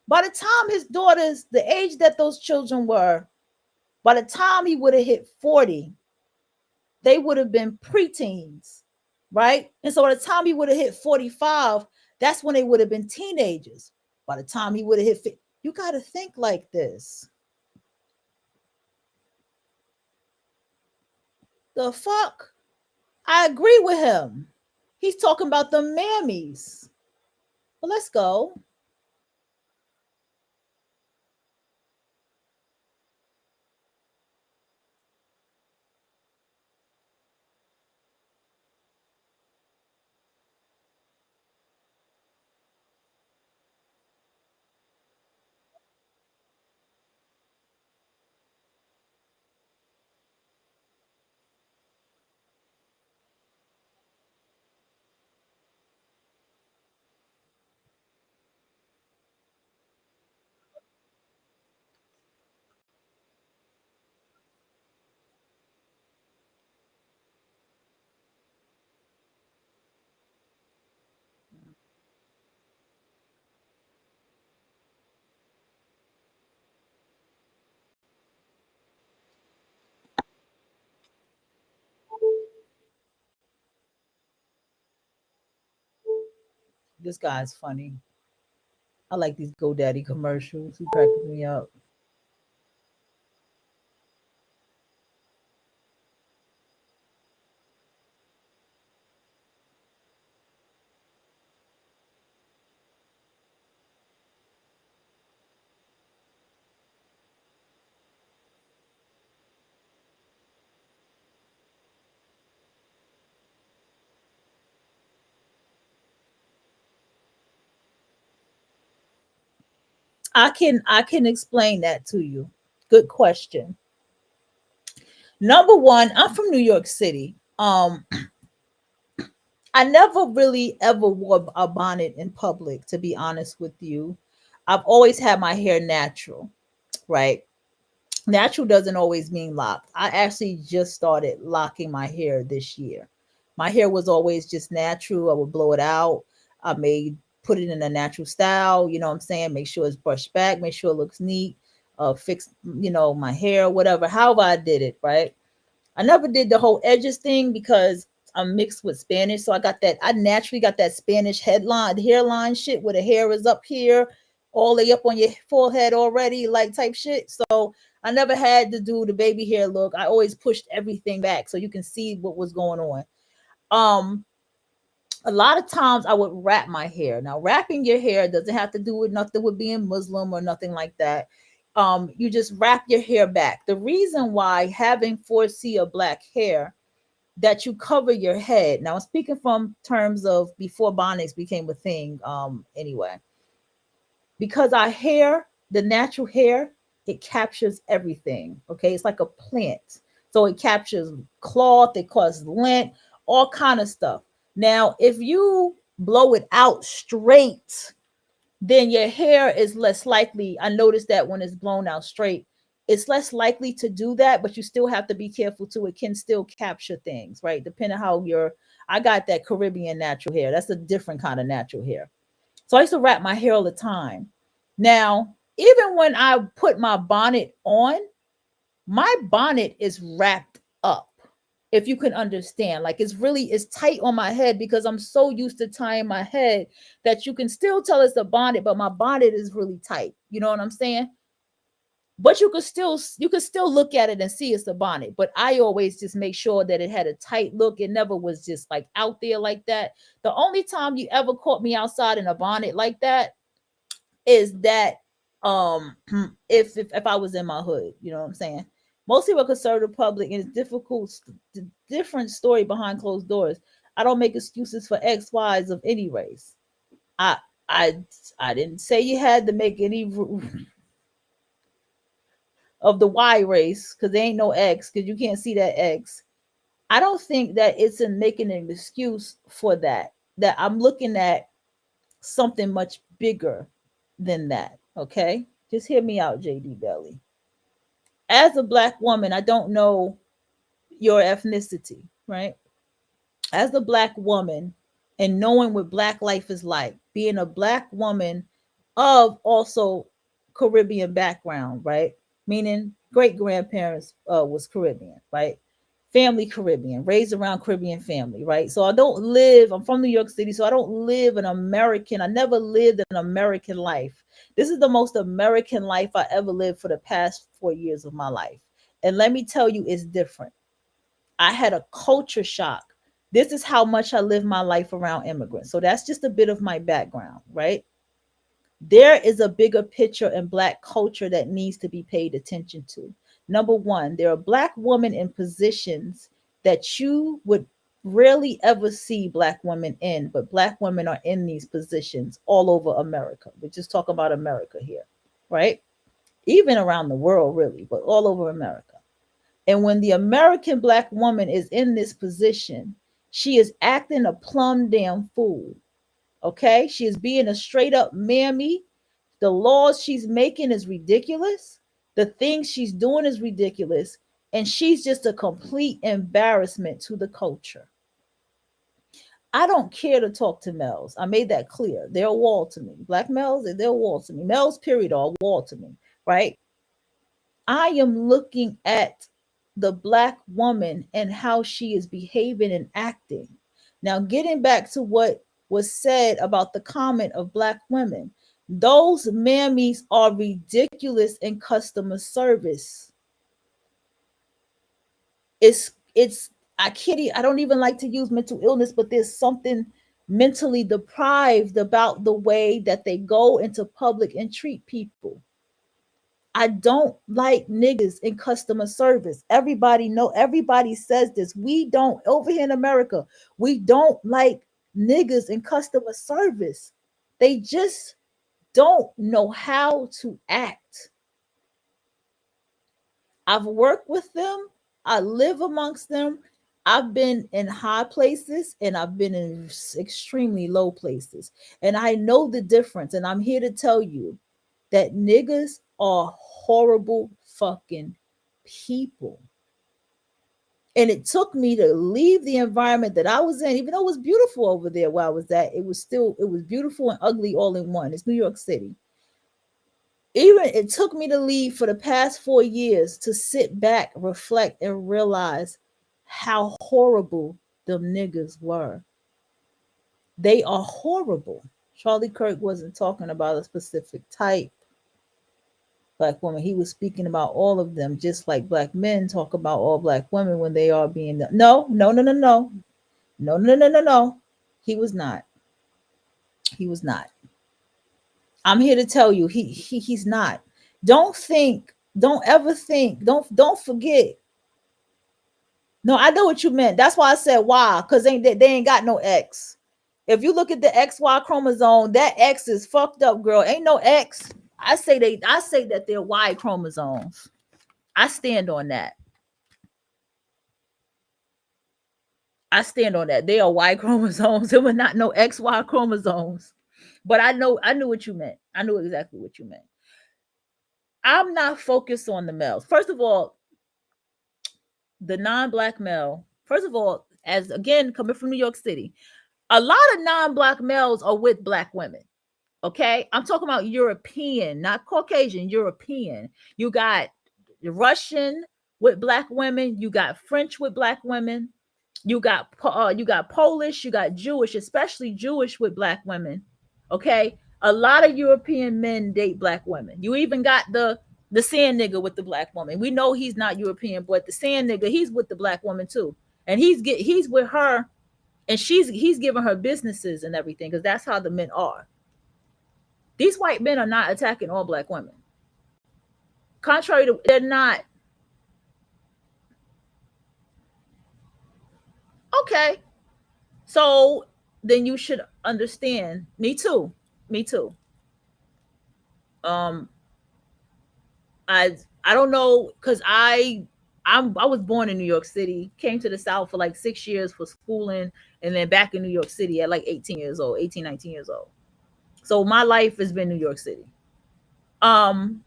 By the time his daughters, the age that those children were, by the time he would have hit 40, they would have been preteens, right? And so by the time he would have hit 45, that's when they would have been teenagers. By the time he would have hit 50, you got to think like this. The fuck? I agree with him. He's talking about the mammies. Well, let's go. This guy's funny. I like these GoDaddy commercials. He cracking me up. I can explain that to you. Good question. Number one, I'm from New York City. I never really ever wore a bonnet in public, to be honest with you. I've always had my hair natural, right? Natural doesn't always mean locked. I actually just started locking my hair this year. My hair was always just natural. I would blow it out. I made put it in a natural style, you know what I'm saying? Make sure it's brushed back, make sure it looks neat, fix, my hair, whatever, however I did it, right? I never did the whole edges thing because I'm mixed with Spanish. So I naturally got that Spanish hairline shit where the hair is up here, all the way up on your forehead already, like type shit. So I never had to do the baby hair look. I always pushed everything back so you can see what was going on. A lot of times I would wrap my hair. Now, wrapping your hair doesn't have to do with nothing with being Muslim or nothing like that. You just wrap your hair back. The reason why having 4C or black hair that you cover your head. Now, I'm speaking from terms of before bonnets became a thing. Anyway, because our hair, the natural hair, it captures everything. Okay, it's like a plant, so it captures cloth, it causes lint, all kind of stuff. Now, if you blow it out straight, then your hair is less likely. I noticed that when it's blown out straight, it's less likely to do that, but you still have to be careful too. It can still capture things, right? Depending how I got that Caribbean natural hair. That's a different kind of natural hair. So I used to wrap my hair all the time. Now, even when I put my bonnet on, my bonnet is wrapped up. If you can understand, like it's tight on my head because I'm so used to tying my head that you can still tell it's a bonnet, but my bonnet is really tight. You know what I'm saying? But you could still look at it and see it's a bonnet. But I always just make sure that it had a tight look. It never was just like out there like that. The only time you ever caught me outside in a bonnet like that is that if I was in my hood, you know what I'm saying? Mostly with conservative public, and it's difficult, different story behind closed doors. I don't make excuses for X, Y's of any race. I I I didn't say you had to make any of the Y race because there ain't no X because you can't see that X. I don't think that it's in making an excuse for that. That I'm looking at something much bigger than that. Okay, just hear me out, JD Belly. As a black woman, I don't know your ethnicity, right? As a black woman and knowing what black life is like, being a black woman of also Caribbean background, right? Meaning great grandparents was Caribbean, right? Family Caribbean, raised around Caribbean family, right? So I'm from New York City, so I don't live an American, I never lived an American life. This is the most American life I ever lived for the past 4 years of my life. And let me tell you, it's different. I had a culture shock. This is how much I live my life around immigrants. So that's just a bit of my background, right? There is a bigger picture in black culture that needs to be paid attention to. Number one, there are black women in positions that you would rarely ever see black women in, but black women are in these positions all over America. We're just talking about America here, right? Even around the world, really, but all over America. And when the American black woman is in this position, she is acting a plumb damn fool. Okay? She is being a straight up mammy. The laws she's making is ridiculous. The things she's doing is ridiculous. And she's just a complete embarrassment to the culture. I don't care to talk to males. I made that clear. They're a wall to me. Black males, they're a wall to me. Males, period, are a wall to me, right? I am looking at the black woman and how she is behaving and acting. Now, getting back to what was said about the comment of black women, Those mammies are ridiculous in customer service. It's I don't even like to use mental illness, but there's something mentally deprived about the way that they go into public and treat people. I don't like niggas in customer service. Everybody says this. We don't, over here in America, we don't like niggas in customer service. They just don't know how to act. I've worked with them. I live amongst them. I've been in high places and I've been in extremely low places. And I know the difference. And I'm here to tell you that niggas are horrible fucking people. And it took me to leave the environment that I was in, even though it was beautiful over there where I was at. It was beautiful and ugly all in one. It's New York City. Even it took me to leave for the past 4 years to sit back, reflect, and realize how horrible them niggas were. They are horrible. Charlie Kirk wasn't talking about a specific type black woman. He was speaking about all of them, just like black men talk about all black women when they are being no. He was not. He was not. I'm here to tell you, he's not. Don't ever think, don't forget. No, I know what you meant. That's why I said why, because they ain't got no X. If you look at the XY chromosome, that X is fucked up, girl. Ain't no X. I say that they're Y chromosomes. I stand on that. I stand on that. They are Y chromosomes. There were not no XY chromosomes. But I knew what you meant. I knew exactly what you meant. I'm not focused on the males. First of all, the non-black male, first of all, as again, coming from New York City, a lot of non-black males are with black women. Okay. I'm talking about European, not Caucasian, European. You got Russian with black women. You got French with black women. You got Polish, you got Jewish, especially Jewish with black women. Okay. A lot of European men date black women. You even got the sand nigga with the black woman. We know he's not European, but the sand nigga, he's with the black woman too. And he's with her, and he's giving her businesses and everything, because that's how the men are. These white men are not attacking all black women. Contrary to, they're not. Okay. So then you should understand. Me too. I don't know, because I was born in New York City, came to the South for like 6 years for schooling, and then back in New York City at like 19 years old. So my life has been New York City. Then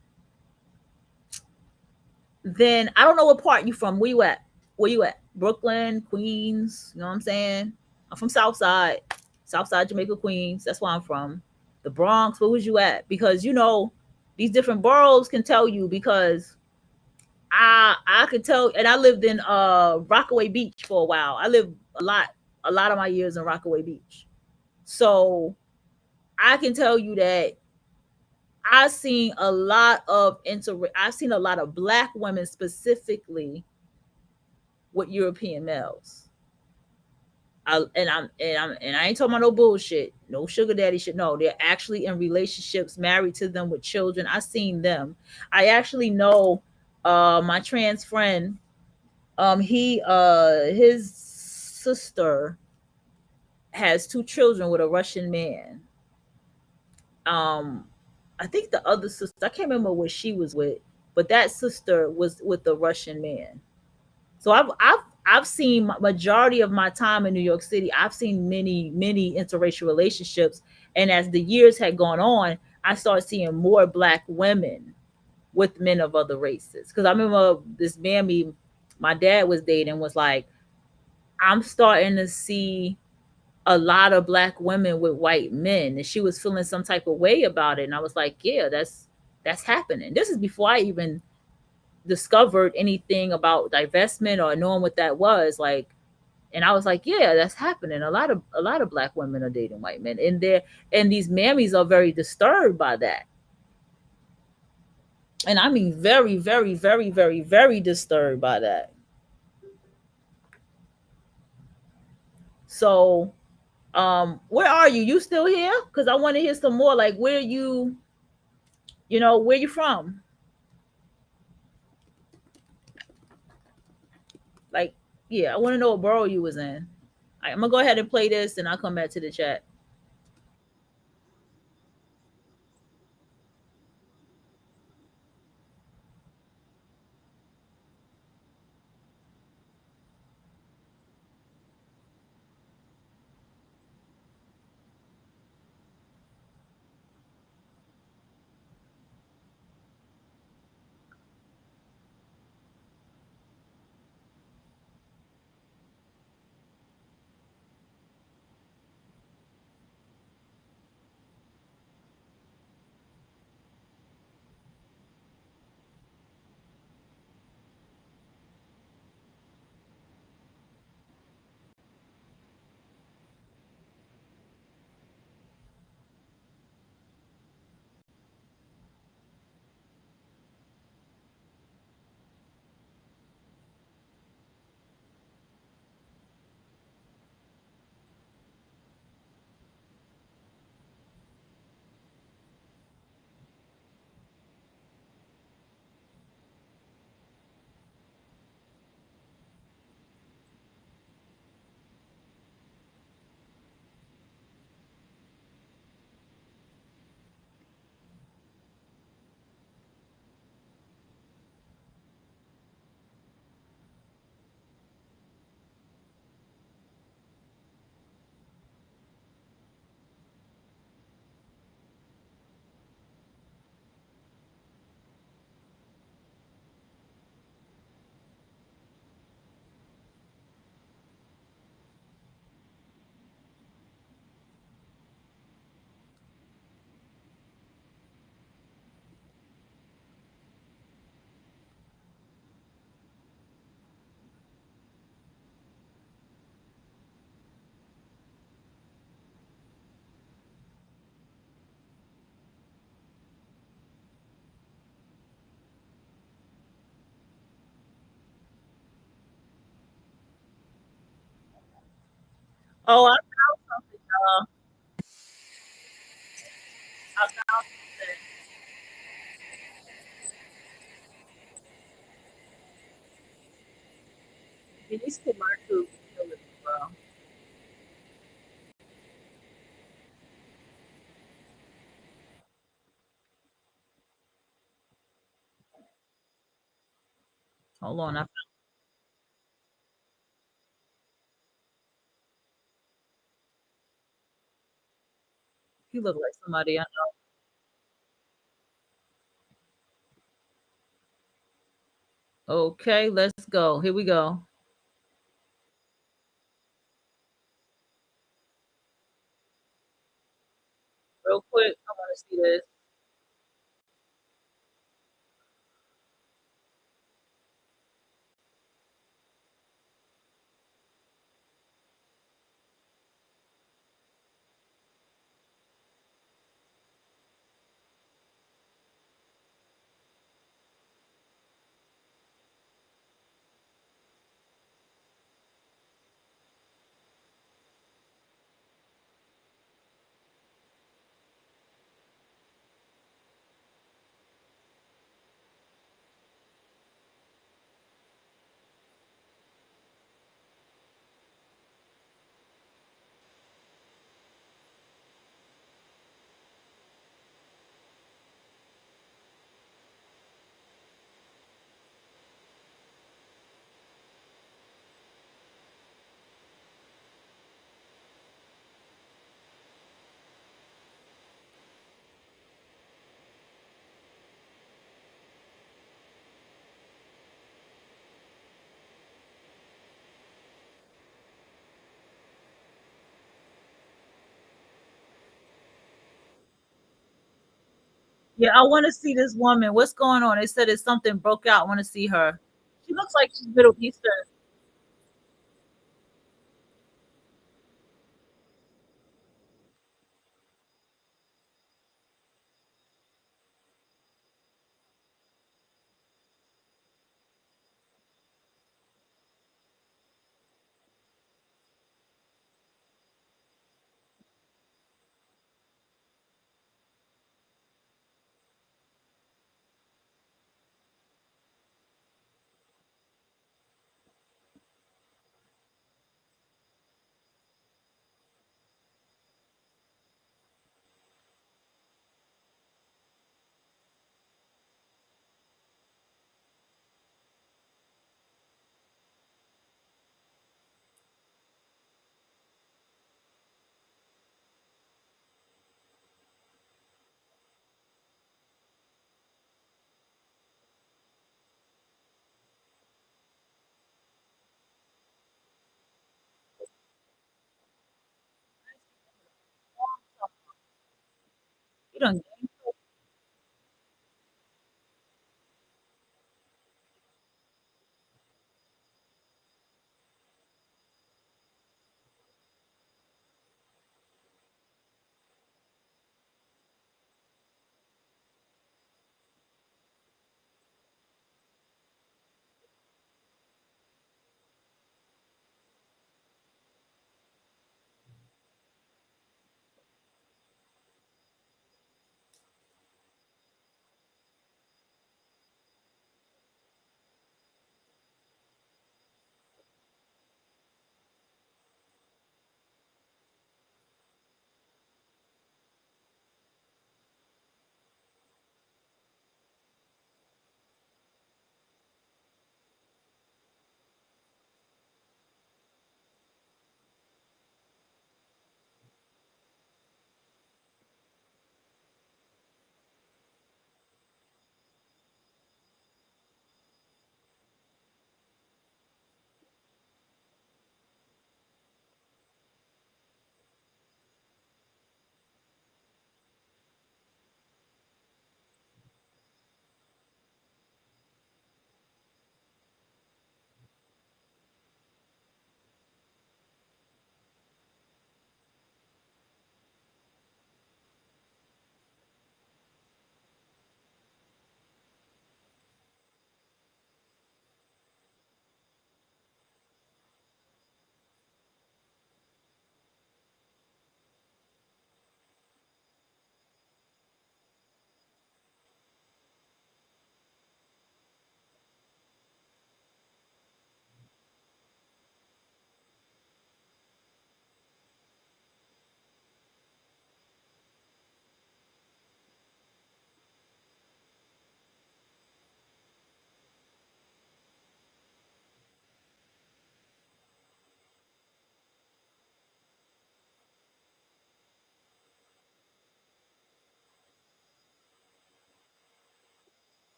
I don't know what part you from. Where you at? Brooklyn, Queens, you know what I'm saying? I'm from Southside Jamaica, Queens. That's where I'm from. The Bronx, where was you at? Because these different boroughs can tell you, because I could tell, and I lived in Rockaway Beach for a while. I lived a lot of my years in Rockaway Beach. So I can tell you that I've seen a lot of black women specifically with European males. I ain't talking about no bullshit, no sugar daddy shit. No, they're actually in relationships, married to them with children. I seen them. I actually know my trans friend. His sister has 2 children with a Russian man. I think the other sister, I can't remember what she was with, but that sister was with the Russian man. So I've seen, majority of my time in New York City, I've seen many interracial relationships. And as the years had gone on, I started seeing more black women with men of other races. Because I remember this mammy my dad was dating was like, I'm starting to see a lot of black women with white men, and she was feeling some type of way about it. And I was like, yeah, that's happening. This is before I even discovered anything about divestment or knowing what that was. Like, And I was like, yeah, that's happening. A lot of black women are dating white men, and these mammies are very disturbed by that. And I mean very, very, very, very, very disturbed by that. So where are you? You still here? Because I want to hear some more. Like, where you where you from? Like, yeah, I want to know what borough you was in. I'm gonna go ahead and play this, and I'll come back to the chat. Oh, I found something. I found something. These commercials are killing me, bro. Hold on, you look like somebody I know. Okay, let's go. Here we go. Real quick, I want to see this. Yeah, I want to see this woman. What's going on? They said it's something broke out. I want to see her. She looks like she's Middle Eastern.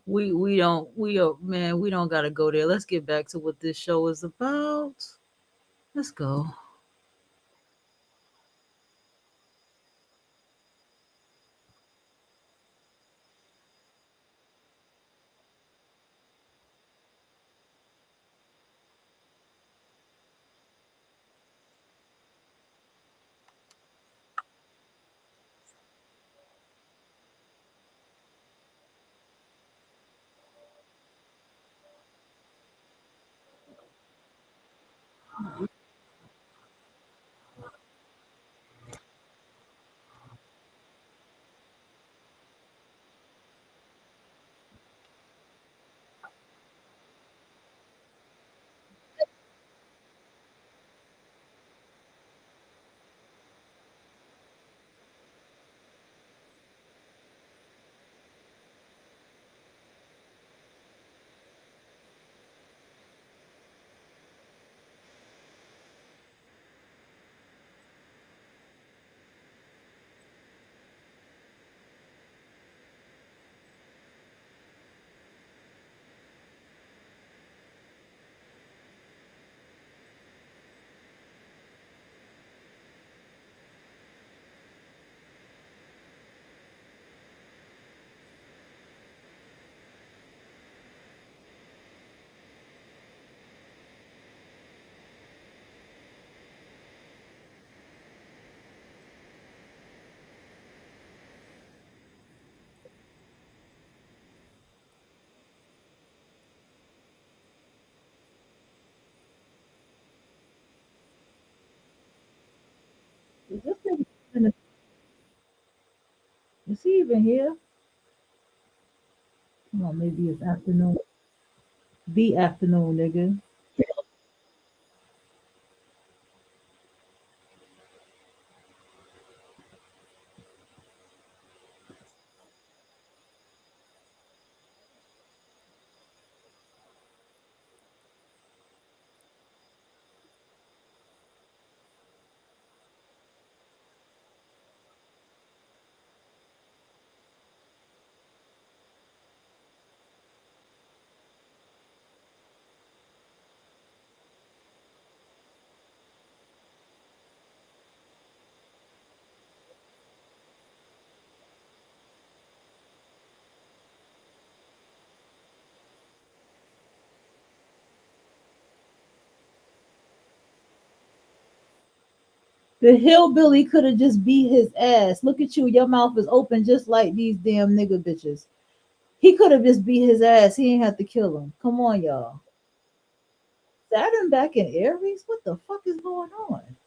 we don't we are man, we don't gotta go there. Let's get back to what this show is about. Let's go. Is this thing is he even here? Come on, maybe it's afternoon. The afternoon, nigga. The hillbilly could have just beat his ass. Look at you, your mouth is open just like these damn nigga bitches. He could have just beat his ass. He ain't have to kill him. Come on, y'all. Saturn back in Aries? What the fuck is going on?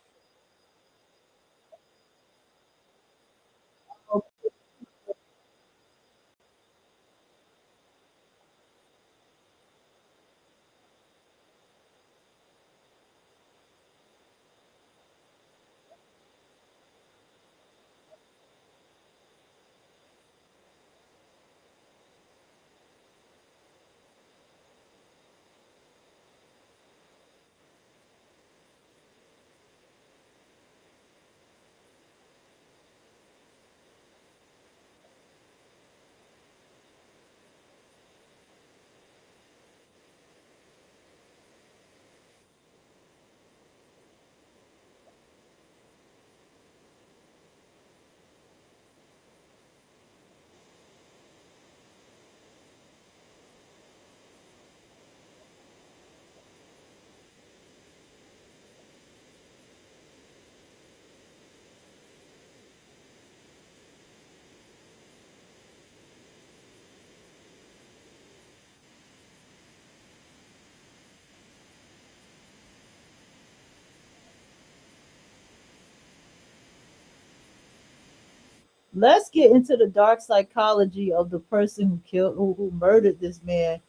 Let's get into the dark psychology of the person who killed who murdered this man.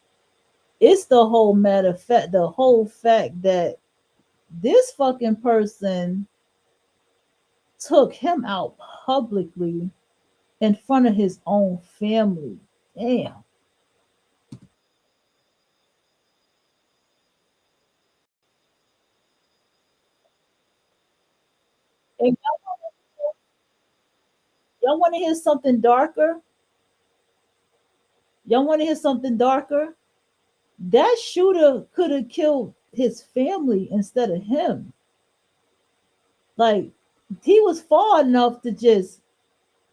It's the whole matter fact, the whole fact that this fucking person took him out publicly in front of his own family. Damn. And y'all want to hear something darker? Y'all want to hear something darker? That shooter could have killed his family instead of him. Like, he was far enough to just,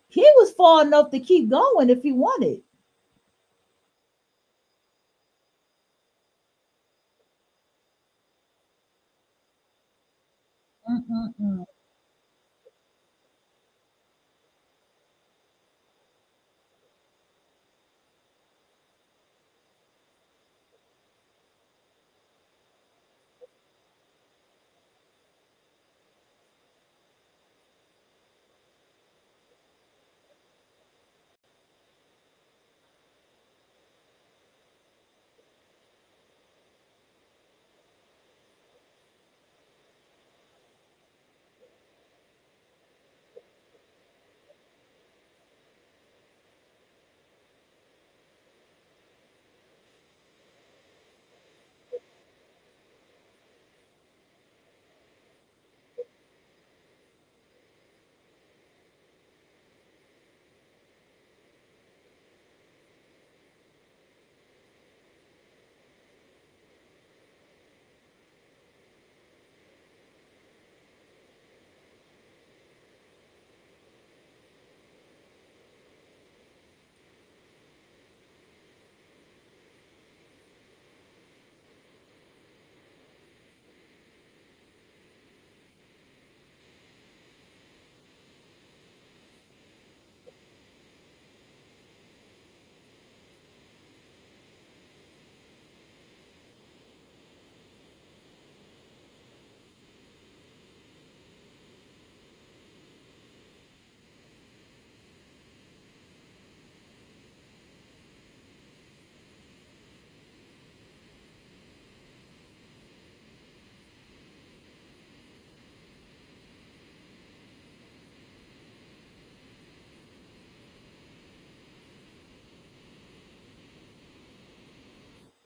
he was far enough to keep going if he wanted. Mm-mm-mm.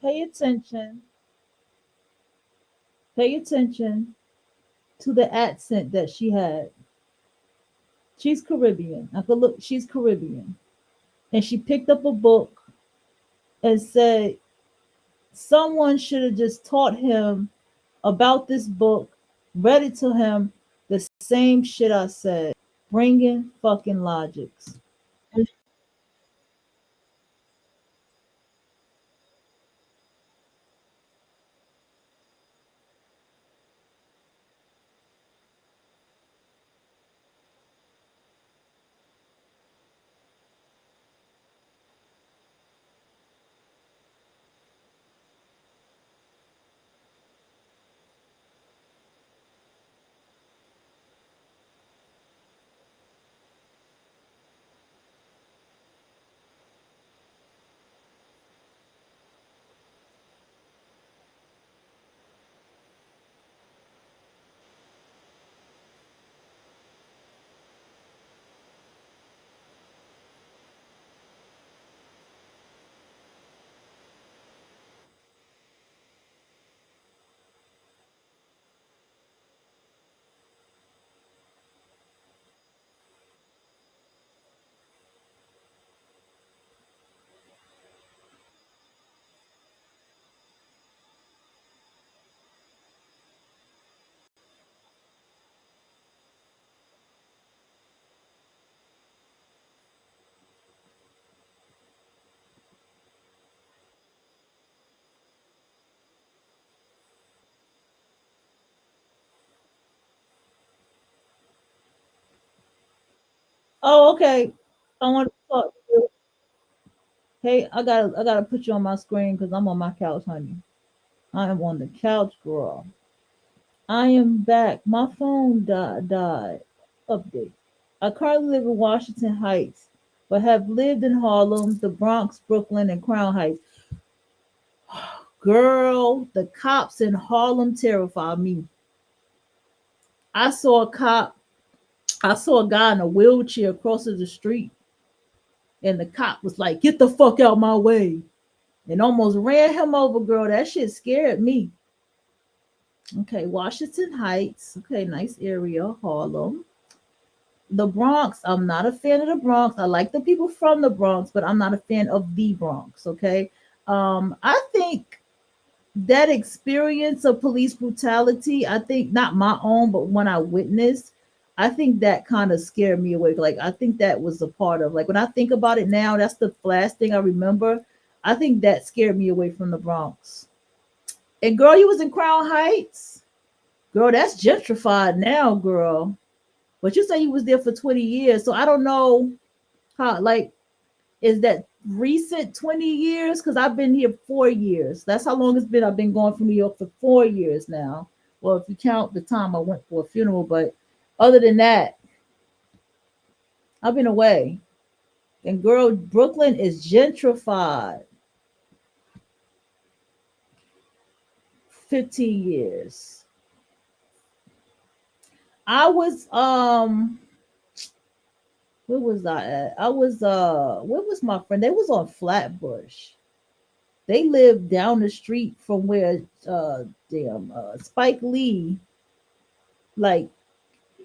Pay attention. Pay attention to the accent that she had. She's Caribbean. I could look, she's Caribbean. And she picked up a book and said, someone should have just taught him about this book, read it to him, the same shit I said. Bringing fucking logics. Oh, okay. I want to talk to you. Hey, I gotta put you on my screen because I'm on my couch, honey. I am on the couch, girl. I am back. My phone died. Update. I currently live in Washington Heights, but have lived in Harlem, the Bronx, Brooklyn, and Crown Heights. Girl, the cops in Harlem terrify me. I saw a cop, I saw a guy in a wheelchair crossing the street, and the cop was like, "Get the fuck out my way," and almost ran him over, girl. That shit scared me. Okay, Washington Heights. Okay, nice area, Harlem. The Bronx, I'm not a fan of the Bronx. I like the people from the Bronx, but I'm not a fan of the Bronx. Okay. I think that experience of police brutality, I think not my own, but when I witnessed, I think that kind of scared me away. Like I think that was a part of, like, when I think about it now, that's the last thing I remember. I think that scared me away from the Bronx. And girl, you was in Crown Heights. Girl, that's gentrified now, girl. But you say you was there for 20 years. So I don't know how, like, is that recent 20 years? Because I've been here 4 years. That's how long it's been. I've been going from New York for 4 years now. Well, if you count the time I went for a funeral, but other than that, I've been away. And girl, Brooklyn is gentrified. 15 years. I was where was I at? I was where was my friend? They was on Flatbush. They lived down the street from where Spike Lee, like,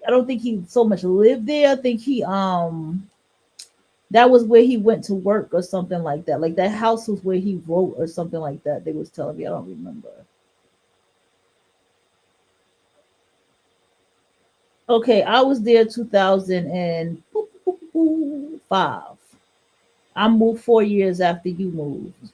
I don't think he so much lived there. I think he that was where he went to work or something like that. Like that house was where he wrote or something like that. They was telling me. I don't remember. Okay, I was there 2005. I moved 4 years after you moved.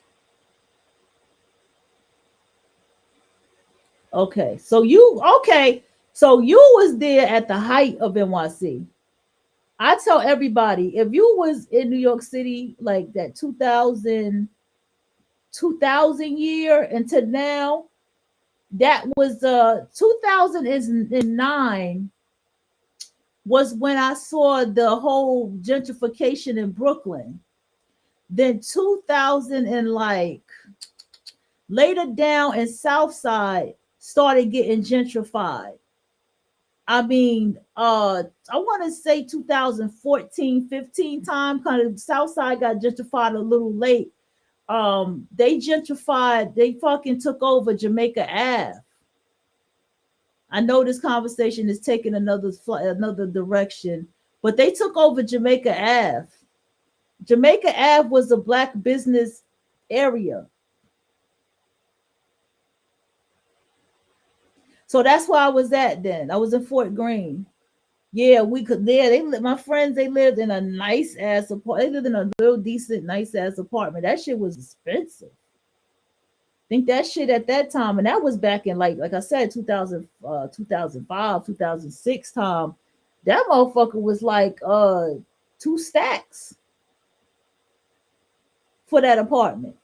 Okay, so you was there at the height of NYC. I tell everybody, if you was in New York City like that 2000 year until now, that was 2009 was when I saw the whole gentrification in Brooklyn. Then 2000 and like later down in South Side started getting gentrified. I mean, I want to say 2014, 15 time, kind of South Side got gentrified a little late. They gentrified, they fucking took over Jamaica Ave. I know this conversation is taking another direction, but they took over Jamaica Ave. Jamaica Ave was a black business area. So that's where I was at then. I was in Fort Greene. Yeah, we could there. My friends, they lived in a nice ass apartment. They lived in a real decent, nice ass apartment. That shit was expensive. Think that shit at that time, and that was back in like I said, 2005, 2006 time. That motherfucker was like 2 stacks for that apartment.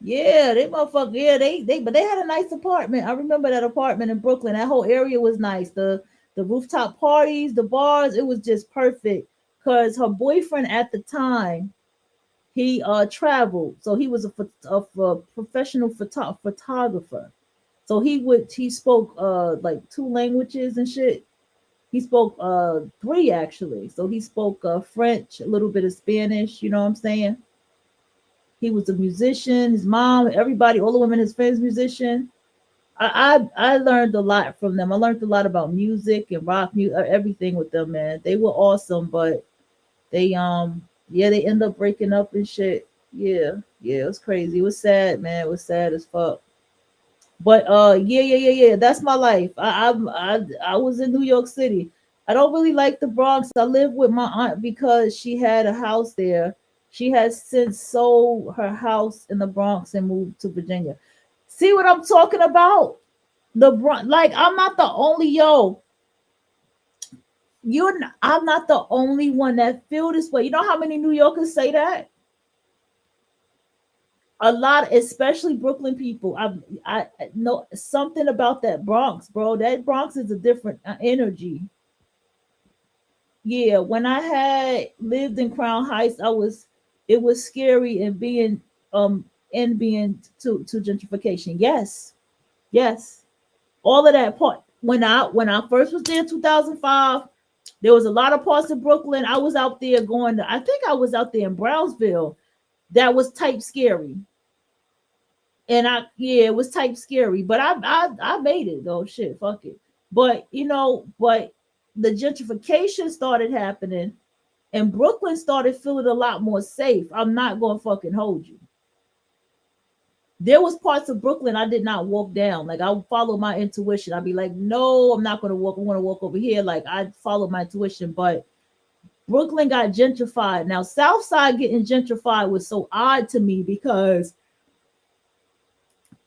Yeah, they motherfucker. Yeah, but they had a nice apartment. I remember that apartment in Brooklyn. That whole area was nice. The rooftop parties, the bars, it was just perfect. Cause her boyfriend at the time, he traveled, so he was a professional photographer. So he spoke like 2 languages and shit. He spoke 3 actually. So he spoke French, a little bit of Spanish. You know what I'm saying? He was a musician. His mom, everybody, all the women, his friends, musician. I learned a lot from them. I learned a lot about music and rock music, everything with them, man. They were awesome, but they they end up breaking up and shit. Yeah, it was crazy. It was sad, man. It was sad as fuck. But yeah. That's my life. I was in New York City. I don't really like the Bronx. I live with my aunt because she had a house there. She has since sold her house in the Bronx and moved to Virginia. See what I'm talking about? The Bronx, like I'm not the only I'm not the only one that feel this way. You know how many New Yorkers say that? A lot, especially Brooklyn people. I know something about that Bronx, bro. That Bronx is a different energy. Yeah, when I had lived in Crown Heights, it was scary and being to gentrification. Yes. All of that part. When I first was there in 2005, there was a lot of parts of Brooklyn. I was out there I think I was out there in Brownsville. That was type scary. And it was type scary, but I made it though. Shit, fuck it. But but the gentrification started happening, and Brooklyn started feeling a lot more safe. I'm not gonna fucking hold you. There was parts of Brooklyn I did not walk down. Like I would follow my intuition. I'd be like, no, I'm not gonna walk. I want to walk over here. Like I follow my intuition, but Brooklyn got gentrified. Now Southside getting gentrified was so odd to me because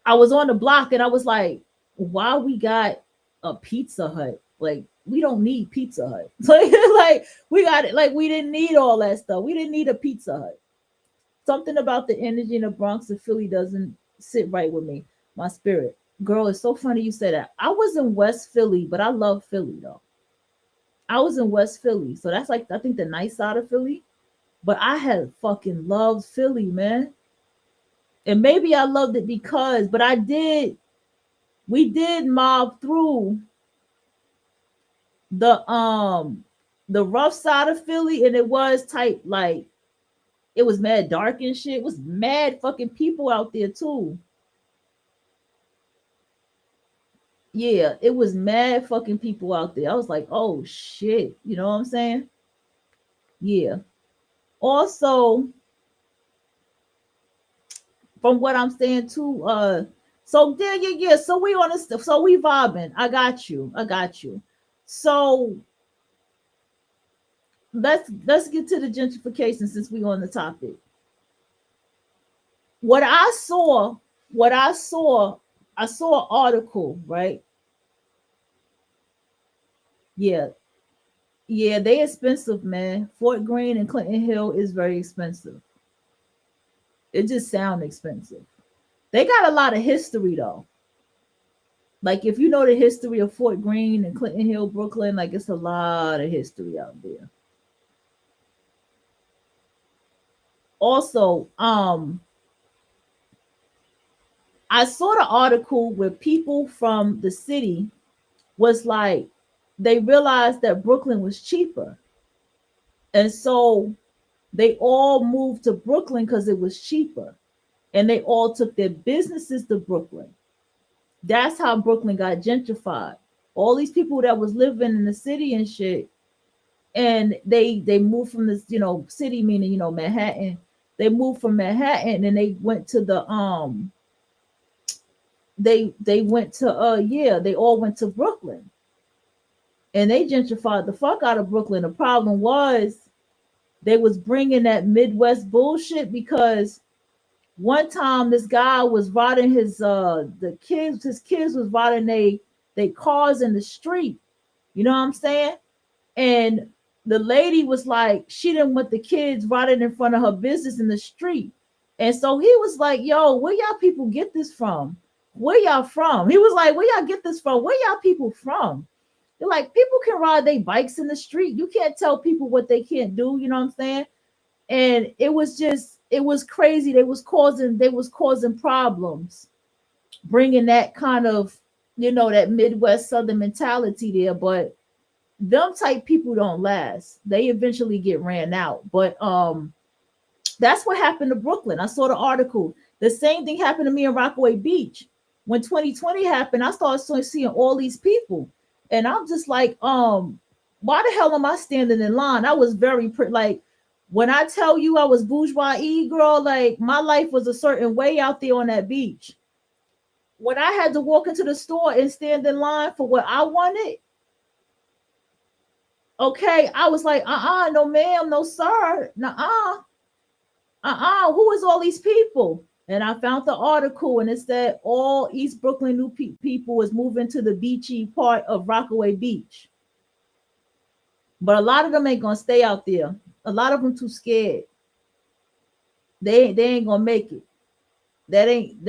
I was on the block and I was like, why we got a Pizza Hut? Like we don't need Pizza Hut. Like we got it. Like we didn't need all that stuff. We didn't need a Pizza Hut. Something about the energy in the Bronx and Philly doesn't sit right with me. My spirit. Girl, it's so funny you said that. I was in West Philly, but I love Philly though. I was in West Philly. So that's like, I think the nice side of Philly. But I had fucking loved Philly, man. And maybe I loved it because, but we did mob through the rough side of Philly, and it was type like it was mad dark and shit. It was mad fucking people out there too. Yeah, it was mad fucking people out there. I was like, oh shit, you know what I'm saying? Yeah. Also, from what I'm saying too, so yeah. So we on this stuff. So we vibing. I got you. So let's get to the gentrification since we on the topic. I saw an article, right? Yeah, they expensive, man. Fort Greene and Clinton Hill is very expensive. It just sounds expensive. They got a lot of history though. Like if you know the history of Fort Greene and Clinton Hill, Brooklyn, like it's a lot of history out there. Also, I saw the article where people from the city was like, they realized that Brooklyn was cheaper. And so they all moved to Brooklyn because it was cheaper. And they all took their businesses to Brooklyn. That's how Brooklyn got gentrified. All these people that was living in the city and shit, and they moved from this, city, meaning, Manhattan. They moved from Manhattan and they went to the they went to they all went to Brooklyn. And they gentrified the fuck out of Brooklyn. The problem was they was bringing that Midwest bullshit because one time this guy was riding his kids was riding they cars in the street. You know what I'm saying? And the lady was like, she didn't want the kids riding in front of her business in the street. And so he was like, yo, where y'all people get this from? Where y'all from? He was like, where y'all get this from? Where y'all people from? They're like, people can ride their bikes in the street. You can't tell people what they can't do. You know what I'm saying? And it was crazy. They was causing problems, bringing that kind of, that Midwest Southern mentality there. But them type people don't last. They eventually get ran out. But that's what happened to Brooklyn. I saw the article. The same thing happened to me in Rockaway Beach. When 2020 happened, I started seeing all these people. And I'm just like, why the hell am I standing in line? I was very like, when I tell you I was bourgeois, girl, like my life was a certain way out there on that beach. When I had to walk into the store and stand in line for what I wanted, okay, I was like, no ma'am, no sir, who is all these people? And I found the article and it said all East Brooklyn new people was moving to the beachy part of Rockaway Beach. But a lot of them ain't gonna stay out there. A lot of them too scared. They ain't gonna make it. That ain't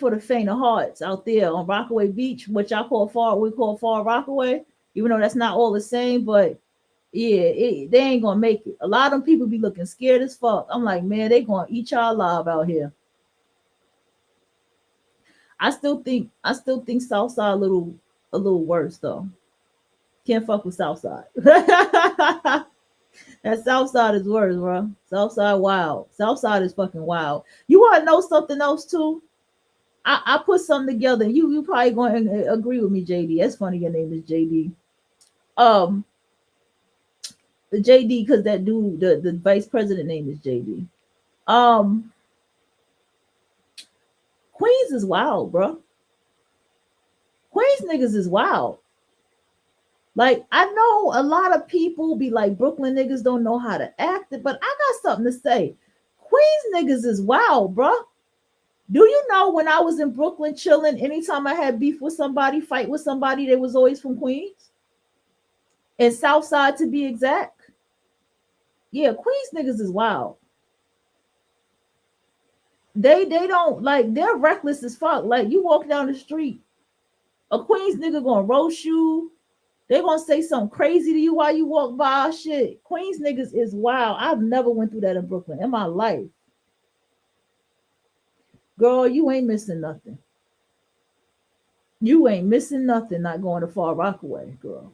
for the faint of hearts out there on Rockaway Beach, which we call Far Rockaway, even though that's not all the same, but yeah, they ain't gonna make it. A lot of them people be looking scared as fuck. I'm like, man, they gonna eat y'all alive out here. I still think Southside a little worse though. Can't fuck with Southside. That South Side is worse, bro. South Side wild. South Side is fucking wild. You want to know something else too? I put something together. You probably going to agree with me, JD. That's funny. Your name is JD. The JD because that dude, the vice president name is JD. Queens is wild, bro. Queens niggas is wild. Like, I know a lot of people be like, Brooklyn niggas don't know how to act, but I got something to say. Queens niggas is wild, bro. Do you know when I was in Brooklyn chilling, anytime I had beef with somebody, fight with somebody, they was always from Queens? And South Side to be exact. Yeah, Queens niggas is wild. They don't, like, they're reckless as fuck. Like, you walk down the street, a Queens nigga gonna roast you. They gonna say something crazy to you while you walk by. Shit, Queens niggas is wild. I've never went through that in Brooklyn in my life. Girl, you ain't missing nothing. You ain't missing nothing not going to Far Rockaway, girl.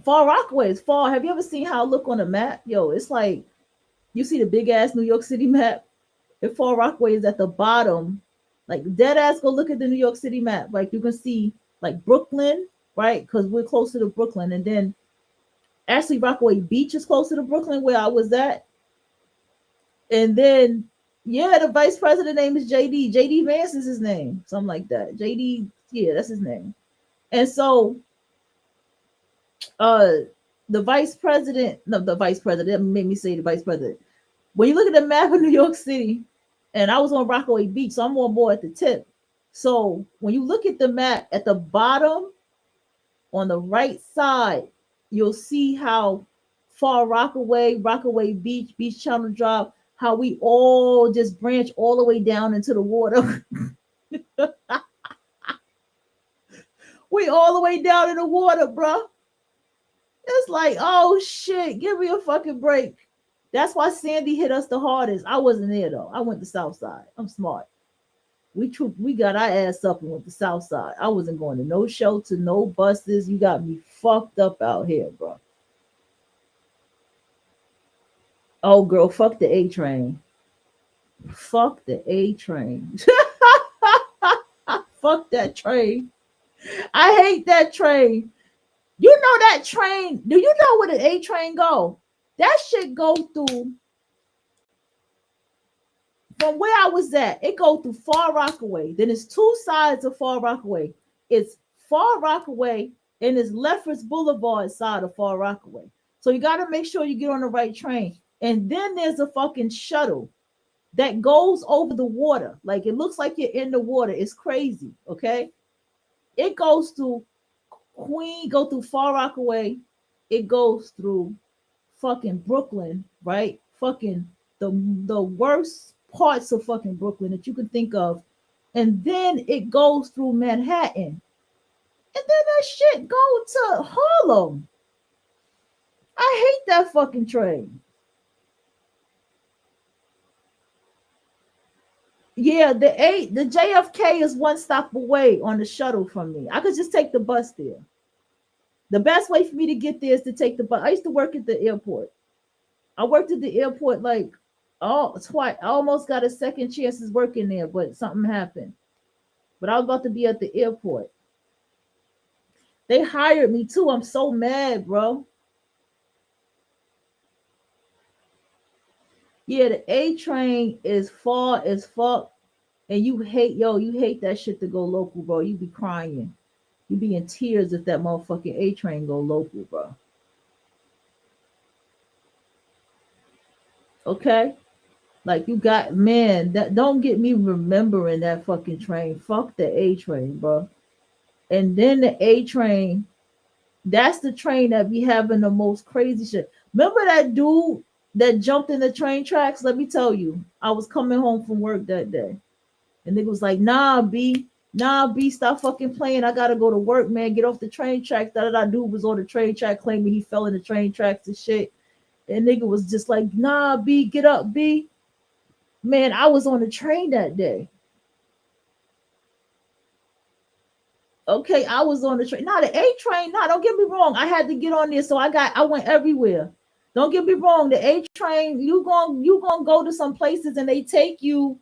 Far Rockaway is far. Have you ever seen how it look on a map? Yo, it's like you see the big ass New York City map. If Far Rockaway is at the bottom, like dead ass, go look at the New York City map. Like you can see like Brooklyn, right? Because we're closer to Brooklyn, and then actually Rockaway Beach is closer to Brooklyn where I was at. And then yeah, the vice president name is JD. JD Vance is his name, something like that. JD, yeah, that's his name. And so the vice president, no, the vice president, that made me say the vice president. When you look at the map of New York City, and I was on Rockaway Beach, so I'm on board at the tip. So when you look at the map at the bottom on the right side, you'll see how Far Rockaway, Rockaway Beach, Beach Channel Drive, how we all just branch all the way down into the water. We all the way down in the water, bro. It's like, oh shit, give me a fucking break. That's why Sandy hit us the hardest. I wasn't there though. I went to South Side. I'm smart. We got our ass up and went to South Side. I wasn't going to no shelter, no buses. You got me fucked up out here, bro. Oh, girl, fuck the A train. Fuck the A train. Fuck that train. I hate that train. You know that train. Do you know where the A train go? That shit go through from where I was at. It go through Far Rockaway. Then it's two sides of Far Rockaway. It's Far Rockaway and it's Lefferts Boulevard side of Far Rockaway. So you got to make sure you get on the right train. And then there's a fucking shuttle that goes over the water. Like it looks like you're in the water. It's crazy. Okay. It goes through Queen, go through Far Rockaway. It goes through fucking Brooklyn, right? Fucking the worst parts of fucking Brooklyn that you can think of. And then it goes through Manhattan. And then that shit go to Harlem. I hate that fucking train. Yeah, the JFK is one stop away on the shuttle from me. I could just take the bus there. The best way for me to get there is to take the bus. I used to work at the airport. I worked at the airport like twice. I almost got a second chance working there, but something happened. But I was about to be at the airport. They hired me too. I'm so mad, bro. Yeah, the A train is far as fuck. And you hate that shit to go local, bro. You be crying. You be in tears if that motherfucking A train go local, bro. Okay? Like you got, man, that don't get me remembering that fucking train. Fuck the A train, bro. And then the A train, that's the train that be having the most crazy shit. Remember that dude that jumped in the train tracks? Let me tell you, I was coming home from work that day. And nigga was like, nah, B, stop fucking playing. I gotta go to work, man. Get off the train tracks. That dude was on the train track claiming he fell in the train tracks and shit. And nigga was just like, nah, B, get up, B. Man, I was on the train that day. Okay, I was on the train. Not the A train. No, don't get me wrong. I had to get on there, so I went everywhere. Don't get me wrong. The A train, you gonna go to some places and they take you,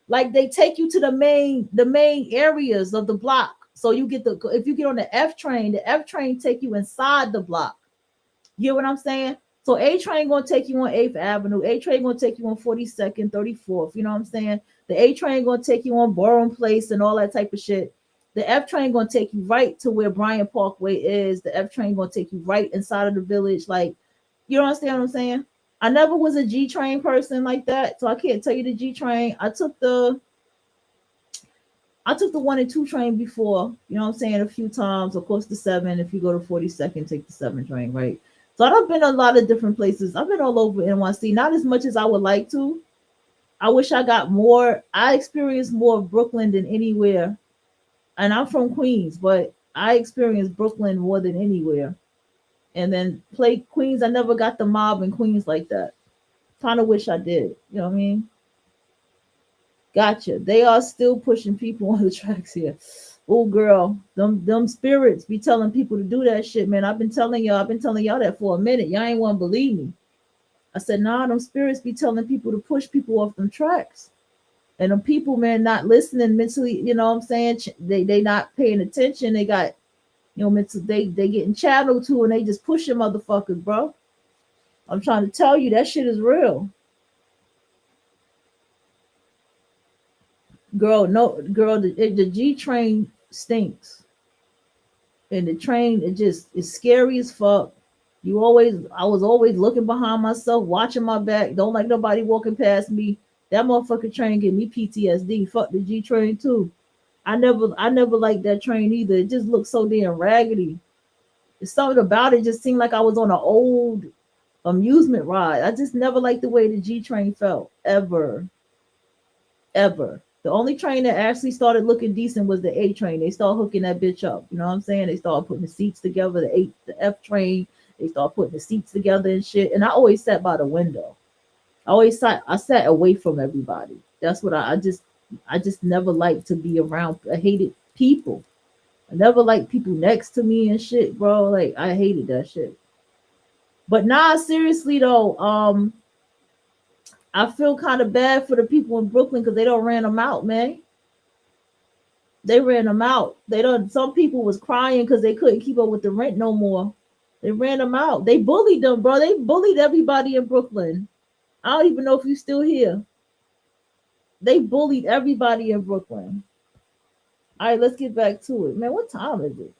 like they take you to the main areas of the block. So you get if you get on the F train take you inside the block. You hear what I'm saying? So A train gonna take you on 8th Avenue. A train gonna take you on 42nd, 34th. You know what I'm saying? The A train gonna take you on Borum Place and all that type of shit. The F train gonna take you right to where Bryant Parkway is. The F train gonna take you right inside of the village. Like, you understand what I'm saying? I never was a G train person like that, so I can't tell you the G train. I took the 1 and 2 train before, you know what I'm saying, a few times. Of course, the 7. If you go to 42nd, take the 7 train, right? So I've been a lot of different places. I've been all over NYC, not as much as I would like to. I wish I got more. I experienced more of Brooklyn than anywhere. And I'm from Queens, but I experienced Brooklyn more than anywhere. And then play Queens, I never got the mob in Queens like that. Kind of wish I did. You know what I mean? Gotcha. They are still pushing people on the tracks here. Oh girl, them spirits be telling people to do that shit, man. I've been telling y'all that for a minute. Y'all ain't want to believe me. I said, nah, them spirits be telling people to push people off them tracks. And them people, man, not listening mentally, you know what I'm saying? They not paying attention. They got, mental, they getting channeled to and they just pushing motherfuckers, bro. I'm trying to tell you that shit is real. Girl, no, girl, the G train stinks. And the train, it's scary as fuck. I was always looking behind myself, watching my back. Don't like nobody walking past me. That motherfucking train give me PTSD. Fuck the G train too. I never liked that train either. It just looked so damn raggedy. It's something about it just seemed like I was on an old amusement ride. I just never liked the way the G train felt ever. Ever. The only train that actually started looking decent was the A train. They started hooking that bitch up. You know what I'm saying? They started putting the seats together. The F train. They started putting the seats together and shit. And I always sat by the window. I sat away from everybody. That's what I just never liked to be around. I hated people. I never liked people next to me and shit, bro. Like I hated that shit. But nah, seriously though, I feel kind of bad for the people in Brooklyn because they don't ran them out, man. They ran them out. They don't. Some people was crying because they couldn't keep up with the rent no more. They ran them out. They bullied them, bro. They bullied everybody in Brooklyn. I don't even know if you still here. They bullied everybody in Brooklyn. All right, let's get back to it, man. What time is it?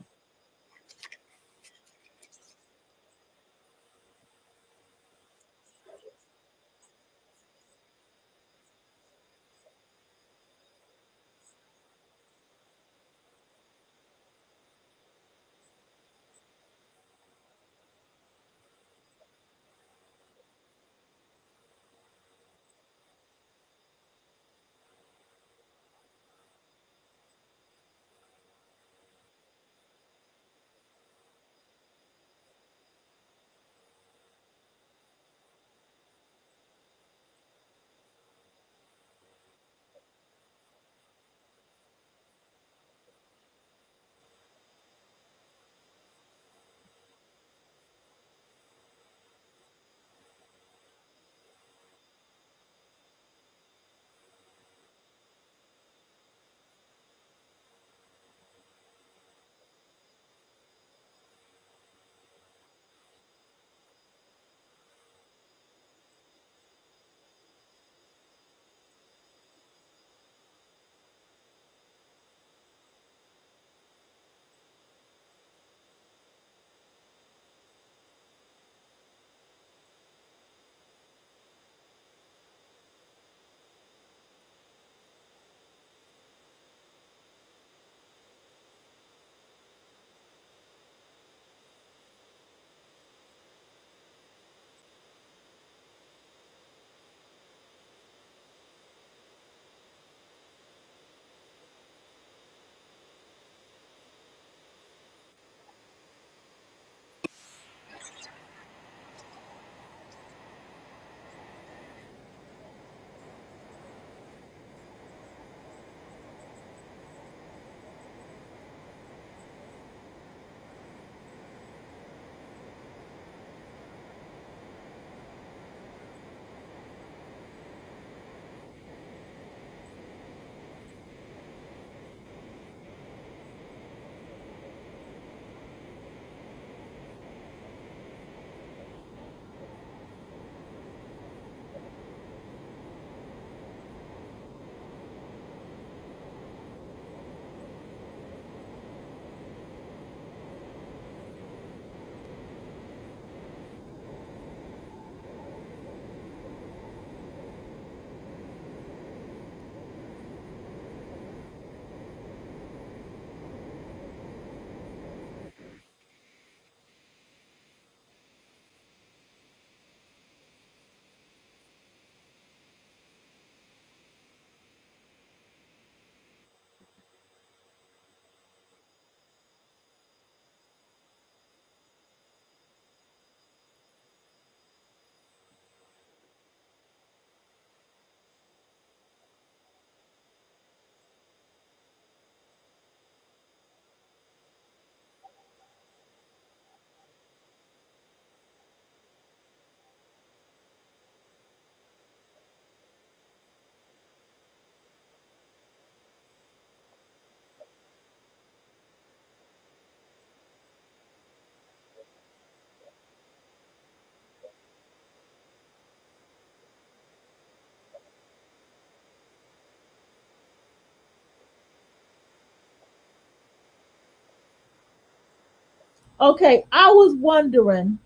Okay, I was wondering.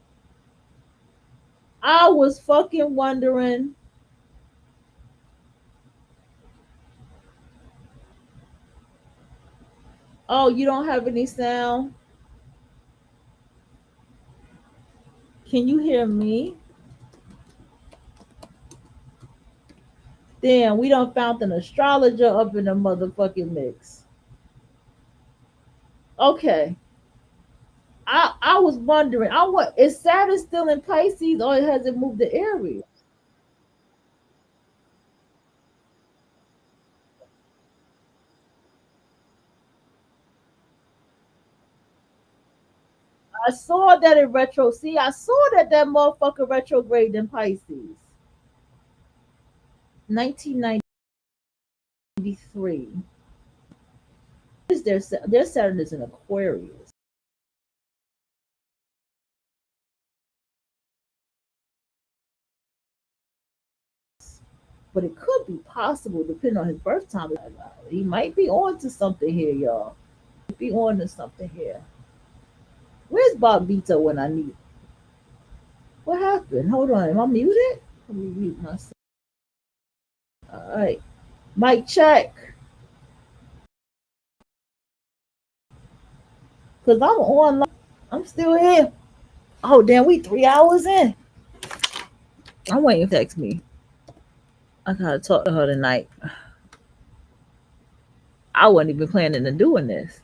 I was fucking wondering. Oh, you don't have any sound? Can you hear me? Damn, we done found an astrologer up in the motherfucking mix. Okay. I was wondering, is Saturn still in Pisces or has it moved to Aries? I saw that in retro. See, I saw that motherfucker retrograde in Pisces. 1993. Is their Saturn is in Aquarius. But it could be possible, depending on his birth time. He might be on to something here, y'all. Be on to something here. Where's Bob Vito when I need him? What happened? Hold on. Am I muted? Let me mute myself. All right. Mic check. Because I'm on. I'm still here. Oh, damn. We 3 hours in. I'm waiting to text me. I got to talk to her tonight. I wasn't even planning on doing this.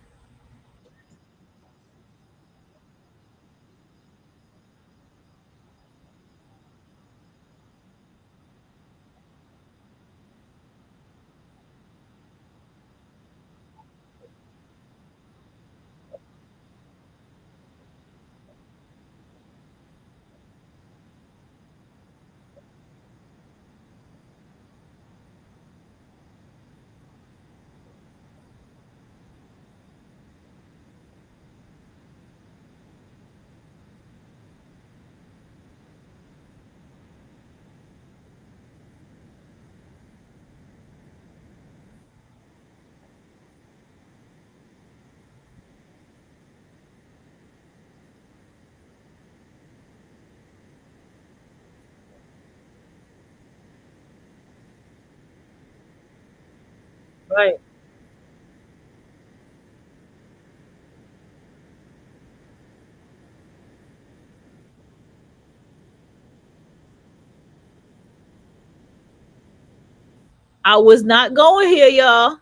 Right. I was not going here, y'all.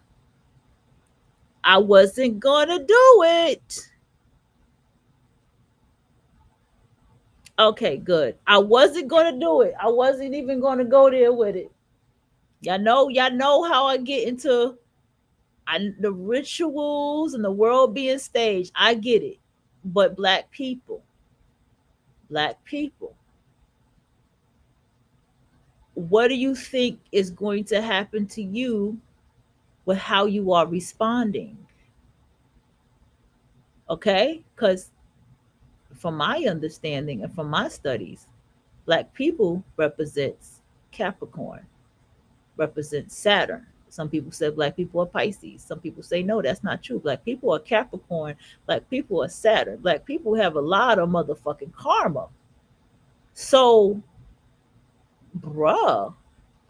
I wasn't going to do it. Okay, good. I wasn't going to do it. I wasn't even going to go there with it. Y'all know how I get into the rituals and the world being staged. I get it. But black people, what do you think is going to happen to you with how you are responding? Okay? Because from my understanding and from my studies, black people represents Capricorn, represents Saturn. Some people say black people are Pisces. Some people say no, that's not true. Black people are Capricorn. Black people are Saturn. Black people have a lot of motherfucking karma. So, bruh,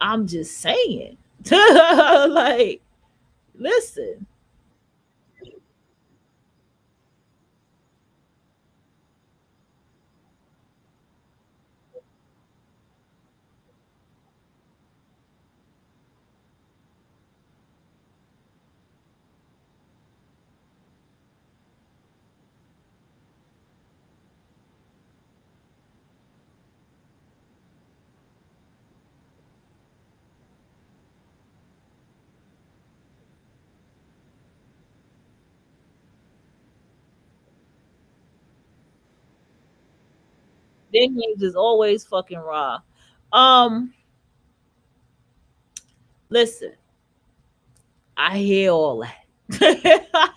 I'm just saying. Like, listen. Their names is always fucking raw. Um, Listen, I hear all that.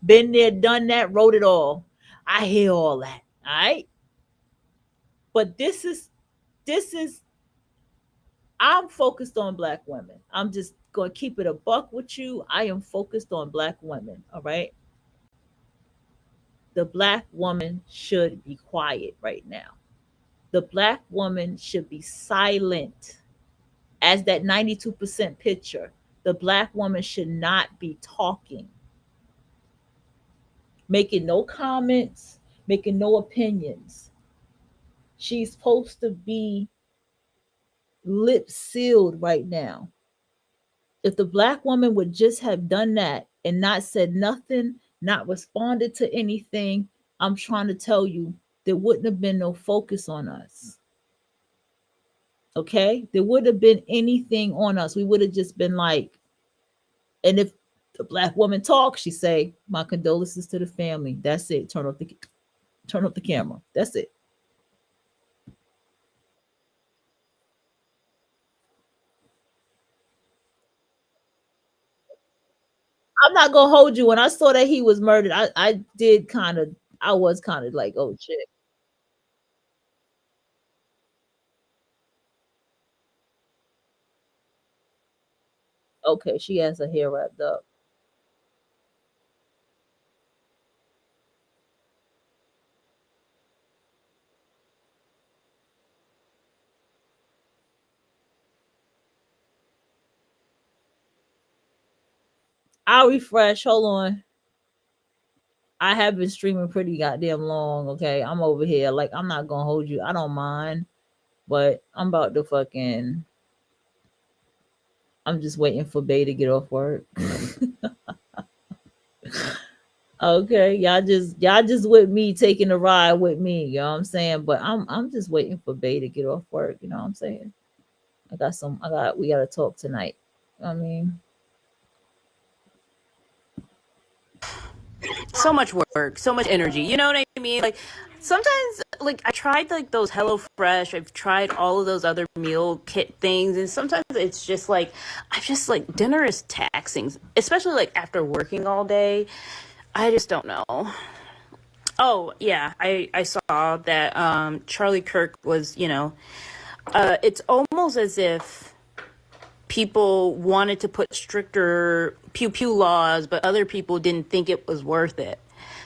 Been there, done that, wrote it all. I hear all that. All right. But this is I'm focused on black women. I'm just gonna keep it a buck with you. I am focused on black women. All right. the Black woman should be quiet right now. The Black woman should be silent. As that 92% picture, the Black woman should not be talking, making no comments, making no opinions. She's supposed to be lip sealed right now. If the Black woman would just have done that and not said nothing, not responded to anything, I'm trying to tell you, there wouldn't have been no focus on us. Okay? There would have been anything on us. We would have just been like, and if the Black woman talks, she say, my condolences to the family. That's it. Turn off the camera. That's it. I'm not gonna hold you. When I saw that he was murdered, I was kind of like, oh shit. Okay, she has her hair wrapped up. I'll refresh. Hold on. I have been streaming pretty goddamn long. Okay, I'm over here. Like, I'm not gonna hold you. I don't mind, but I'm about to fucking. I'm just waiting for Bay to get off work. Okay, y'all just with me, taking a ride with me. You know what I'm saying? But I'm just waiting for Bay to get off work. You know what I'm saying? We gotta talk tonight. I mean. So much work, so much energy. You know what I mean? Like sometimes, like I tried like those HelloFresh. I've tried all of those other meal kit things, and sometimes it's just like dinner is taxing, especially like after working all day. I just don't know. Oh yeah, I saw that Charlie Kirk was, it's almost as if people wanted to put stricter pew pew laws, but other people didn't think it was worth it,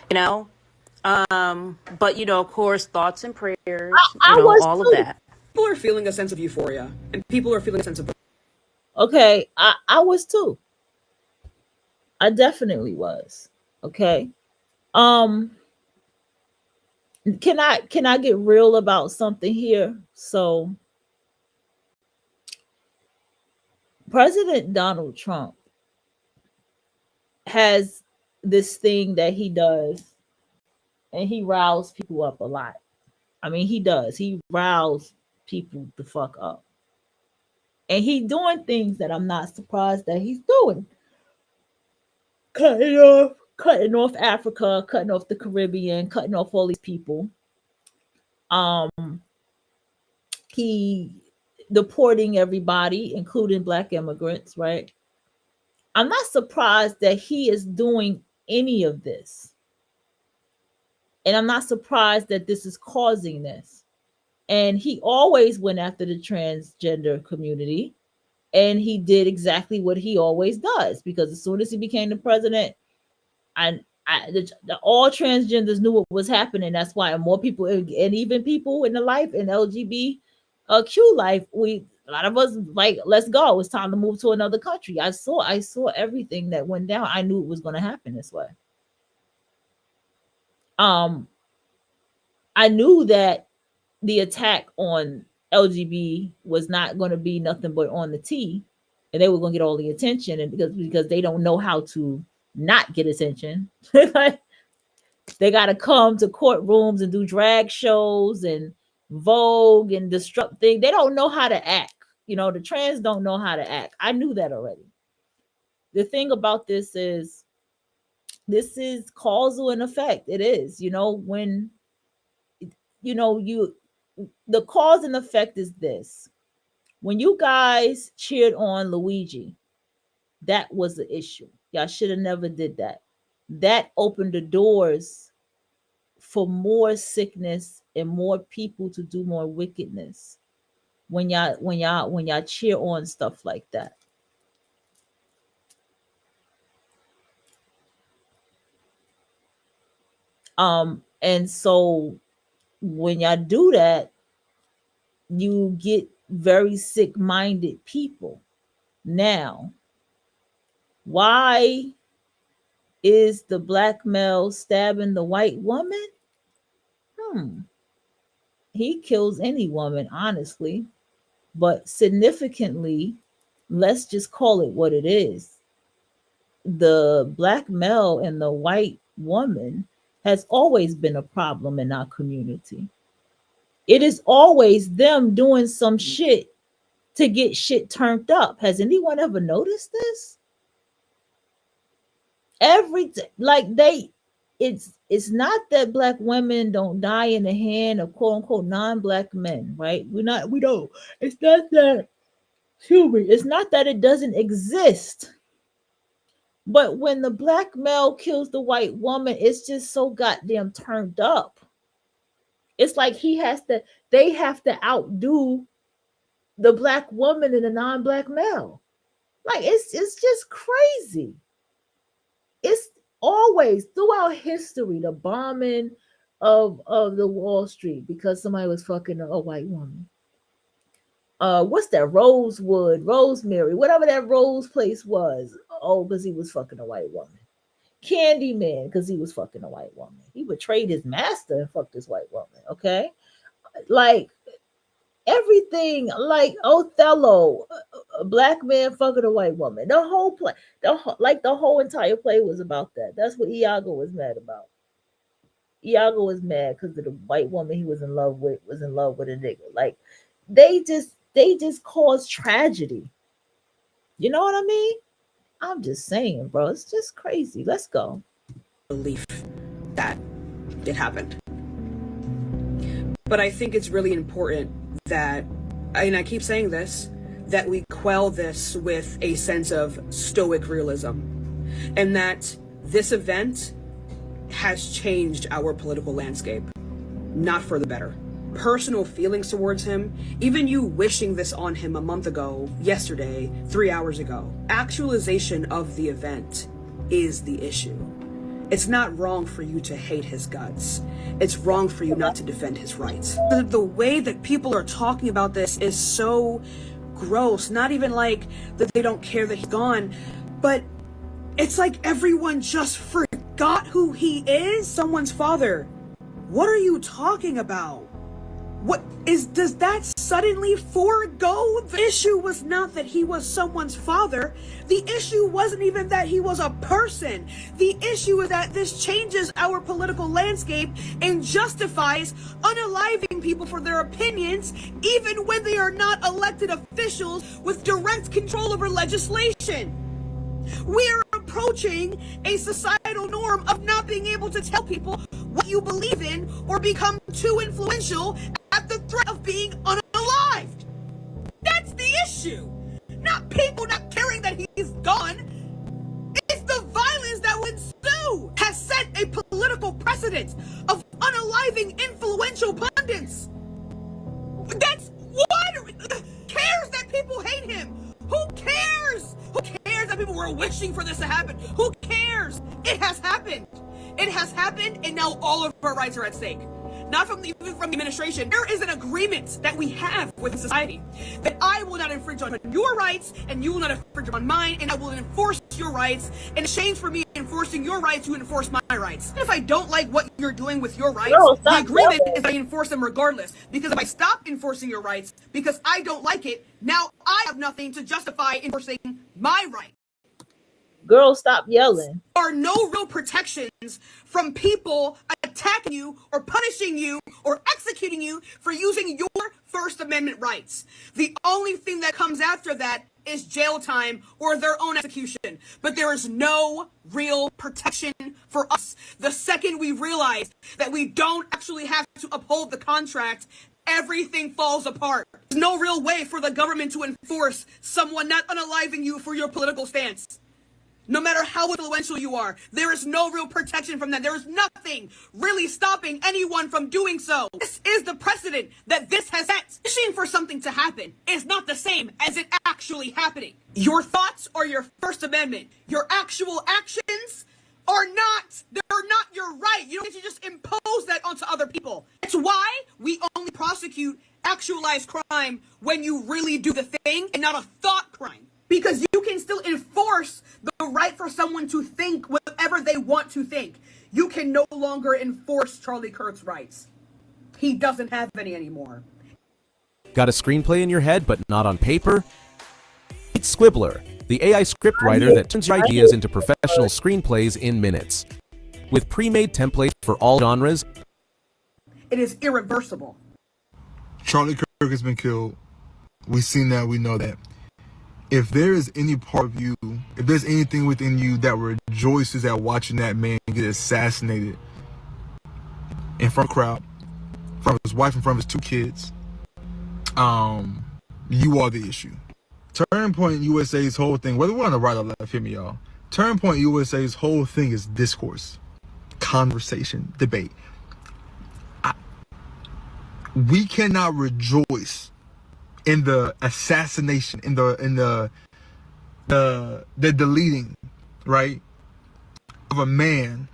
you know? But of course, thoughts and prayers, all of that. People are feeling a sense of euphoria, and people are feeling a sense of. Okay, I was too. I definitely was. Okay. Can I get real about something here? So President Donald Trump has this thing that he does, and he riles people up a lot. I mean, he does. He riles people the fuck up. And he's doing things that I'm not surprised that he's doing. Cutting off Africa, cutting off the Caribbean, cutting off all these people. He deporting everybody, including Black immigrants, right? I'm not surprised that he is doing any of this. And I'm not surprised that this is causing this. And he always went after the transgender community. And he did exactly what he always does, because as soon as he became the president, all transgenders knew what was happening. That's why more people, and even people in the life, in LGBTQ life, a lot of us like, let's go. It's time to move to another country. I saw everything that went down. I knew it was going to happen this way. I knew that the attack on LGBT was not going to be nothing but on the T, and they were going to get all the attention, and because they don't know how to not get attention. They got to come to courtrooms and do drag shows and Vogue and disrupt things. They don't know how to act. The trans don't know how to act. I knew that already. The thing about this is causal and effect. It is, when the cause and effect is this. When you guys cheered on Luigi, that was the issue. Y'all should have never did that. That opened the doors for more sickness and more people to do more wickedness. When y'all cheer on stuff like that. And so when y'all do that, you get very sick-minded people. Now, why is the black male stabbing the white woman? He kills any woman, honestly. But significantly, let's just call it what it is. The black male and the white woman has always been a problem in our community. It is always them doing some shit to get shit turned up. Has anyone ever noticed this? It's not that black women don't die in the hand of quote unquote non-black men, right? We don't. It's not that. Excuse me. It's not that it doesn't exist. But when the black male kills the white woman, it's just so goddamn turned up. It's like they have to outdo the black woman and the non-black male. Like it's just crazy. It's always throughout history the bombing of the Wall Street because somebody was fucking a white woman. What's that? Rosemary, whatever that Rose place was. Oh, because he was fucking a white woman. Candyman, because he was fucking a white woman. He betrayed his master and fucked this white woman. Okay, like everything, like Othello, a black man fucking a white woman. The whole play, the whole entire play was about that. That's what Iago was mad about. Iago was mad because the white woman he was in love with a nigga. Like they just cause tragedy. You know what I mean? I'm just saying, bro. It's just crazy. Let's go. Belief that it happened. But I think it's really important that, and I keep saying this, that we quell this with a sense of stoic realism. And that this event has changed our political landscape, not for the better. Personal feelings towards him, even you wishing this on him a month ago, yesterday, 3 hours ago. Actualization of the event is the issue. It's not wrong for you to hate his guts. It's wrong for you not to defend his rights. The way that people are talking about this is so gross. Not even like that they don't care that he's gone, but it's like everyone just forgot who he is. Someone's father. What are you talking about? Does that suddenly forego? The issue was not that he was someone's father. The issue wasn't even that he was a person. The issue is that this changes our political landscape and justifies unaliving people for their opinions, even when they are not elected officials with direct control over legislation. We're approaching a societal norm of not being able to tell people what you believe in or become too influential at the threat of being unalived. That's the issue. Not people not caring that he's gone. It's the violence that will ensue has set a political precedent of unaliving influential pundits. That's what cares that people hate him. Who cares? Who cares that people were wishing for this to happen? Who cares? It has happened. It has happened, and now all of our rights are at stake. Not even from the administration. There is an agreement that we have with society that I will not infringe on your rights, and you will not infringe on mine, and I will enforce your rights in exchange for me enforcing your rights. You enforce my rights. And if I don't like what you're doing with your rights, the agreement is that I enforce them regardless. Because if I stop enforcing your rights because I don't like it, now I have nothing to justify enforcing my rights. Girl, stop yelling. There are no real protections from people attacking you or punishing you or executing you for using your First Amendment rights. The only thing that comes after that is jail time or their own execution. But there is no real protection for us. The second we realize that we don't actually have to uphold the contract, everything falls apart. There's no real way for the government to enforce someone not unaliving you for your political stance. No matter how influential you are, there is no real protection from that. There is nothing really stopping anyone from doing so. This is the precedent that this has set. Wishing for something to happen is not the same as it actually happening. Your thoughts are your First Amendment. Your actual actions they're not your right. You don't get to just impose that onto other people. It's why we only prosecute actualized crime when you really do the thing and not a thought crime. Because you can still enforce the right for someone to think whatever they want to think. You can no longer enforce Charlie Kirk's rights. He doesn't have any anymore. Got a screenplay in your head but not on paper? Meet Squibbler, the AI script writer that turns your ideas into professional screenplays in minutes. With pre-made templates for all genres, It is irreversible. Charlie Kirk has been killed. We've seen that. We know that. If there is any part of you, if there's anything within you that rejoices at watching that man get assassinated in front of a crowd, in front of his wife, in front of his 2 kids, you are the issue. Turning Point USA's whole thing, whether we're on the right or left, hear me, y'all. Turning Point USA's whole thing is discourse, conversation, debate. We cannot rejoice in the assassination, in the deleting, right, of a man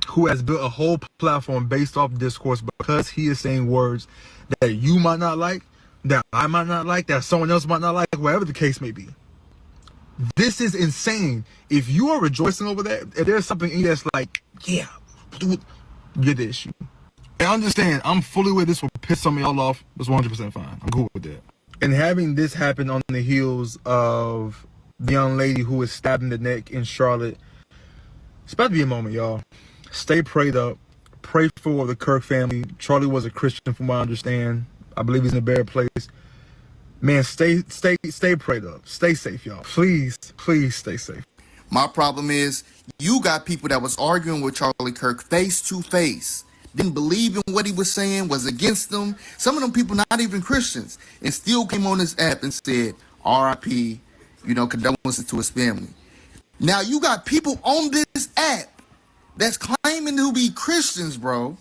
who has built a whole platform based off discourse because he is saying words that you might not like, that I might not like, that someone else might not like, whatever the case may be. This is insane. If you are rejoicing over that, if there's something in you that's like, yeah, dude, you're the issue. And understand, I'm fully aware this will piss some of y'all off. It's 100% fine. I'm cool with that. And having this happen on the heels of the young lady who was stabbed in the neck in Charlotte, it's about to be a moment, y'all. Stay prayed up. Pray for the Kirk family. Charlie was a Christian from what I understand. I believe he's in a better place. Man, stay prayed up. Stay safe, y'all. Please stay safe. My problem is you got people that was arguing with Charlie Kirk face to face, didn't believe in what he was saying, was against them. Some of them people not even Christians, and still came on this app and said, RIP, condolences to his family. Now you got people on this app that's claiming to be Christians, bro.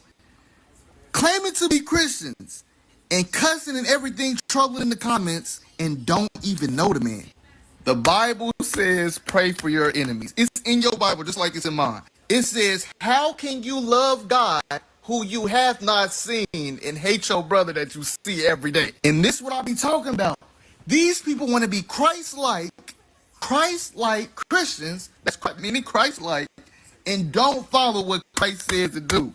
Claiming to be Christians and cussing and everything, trolling in the comments, and don't even know the man. The Bible says pray for your enemies. It's in your Bible just like it's in mine. It says, how can you love God who you have not seen and hate your brother that you see every day? And this is what I be talking about. These people want to be Christ-like Christians, that's meaning Christ-like, and don't follow what Christ says to do.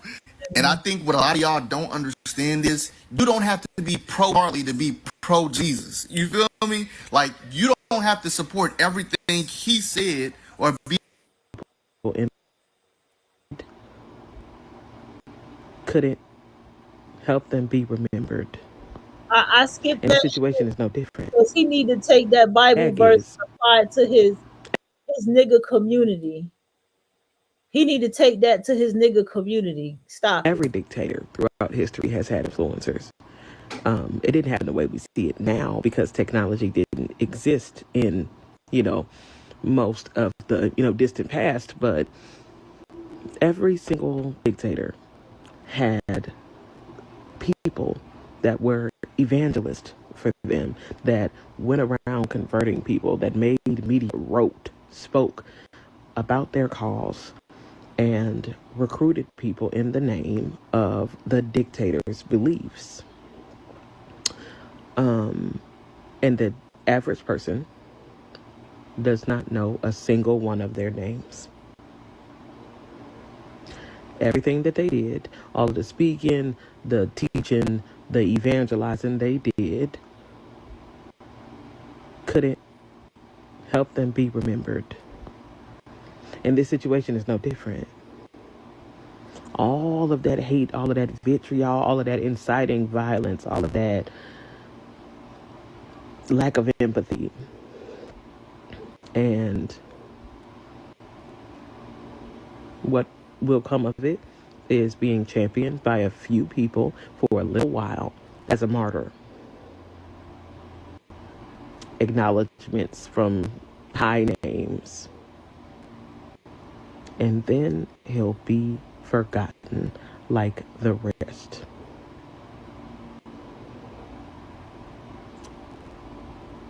And I think what a lot of y'all don't understand is you don't have to be pro-Charlie to be pro-Jesus. You feel me? Like, you don't have to support everything he said or be... Couldn't help them be remembered. I skipped and that. The situation is no different. Because he need to take that Bible verse and apply it to his nigga community. He need to take that to his nigga community. Stop. Every dictator throughout history has had influencers. It didn't happen the way we see it now because technology didn't exist in, most of the, distant past. But every single dictator had people that were evangelists for them, that went around converting people, that made media, wrote, spoke about their cause, and recruited people in the name of the dictator's beliefs. And the average person does not know a single one of their names. Everything that they did, all of the speaking, the teaching, the evangelizing they did, couldn't help them be remembered. And this situation is no different. All of that hate, all of that vitriol, all of that inciting violence, all of that lack of empathy, and what will come of it is being championed by a few people for a little while as a martyr. Acknowledgements from high names. And then he'll be forgotten like the rest.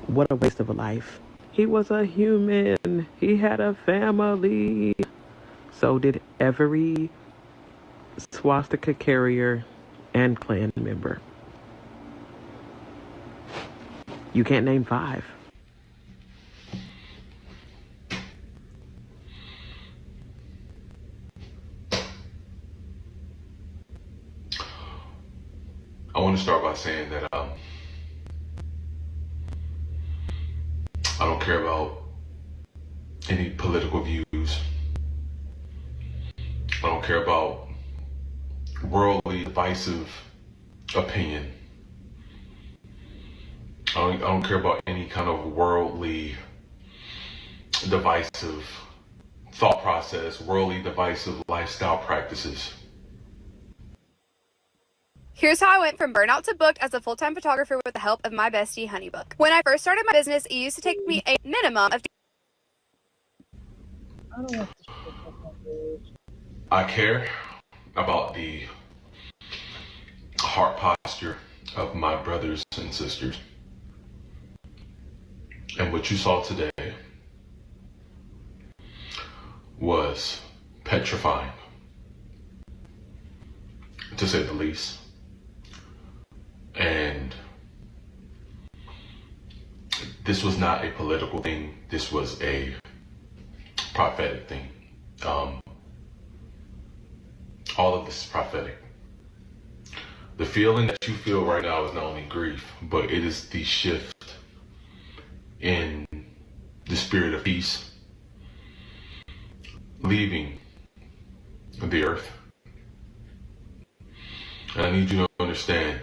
What a waste of a life. He was a human. He had a family. So did every swastika carrier and Klan member. You can't name 5. I want to start by saying that I don't care about any political views. I don't care about worldly divisive opinion. I don't care about any kind of worldly divisive thought process, worldly divisive lifestyle practices. Here's how I went from burnout to booked as a full-time photographer with the help of my bestie, Honeybook. When I first started my business, it used to take me a minimum of... I care about the heart posture of my brothers and sisters. And what you saw today was petrifying, to say the least. And this was not a political thing. This was a prophetic thing. All of this is prophetic. The feeling that you feel right now is not only grief, but it is the shift in the spirit of peace leaving the earth. And I need you to understand,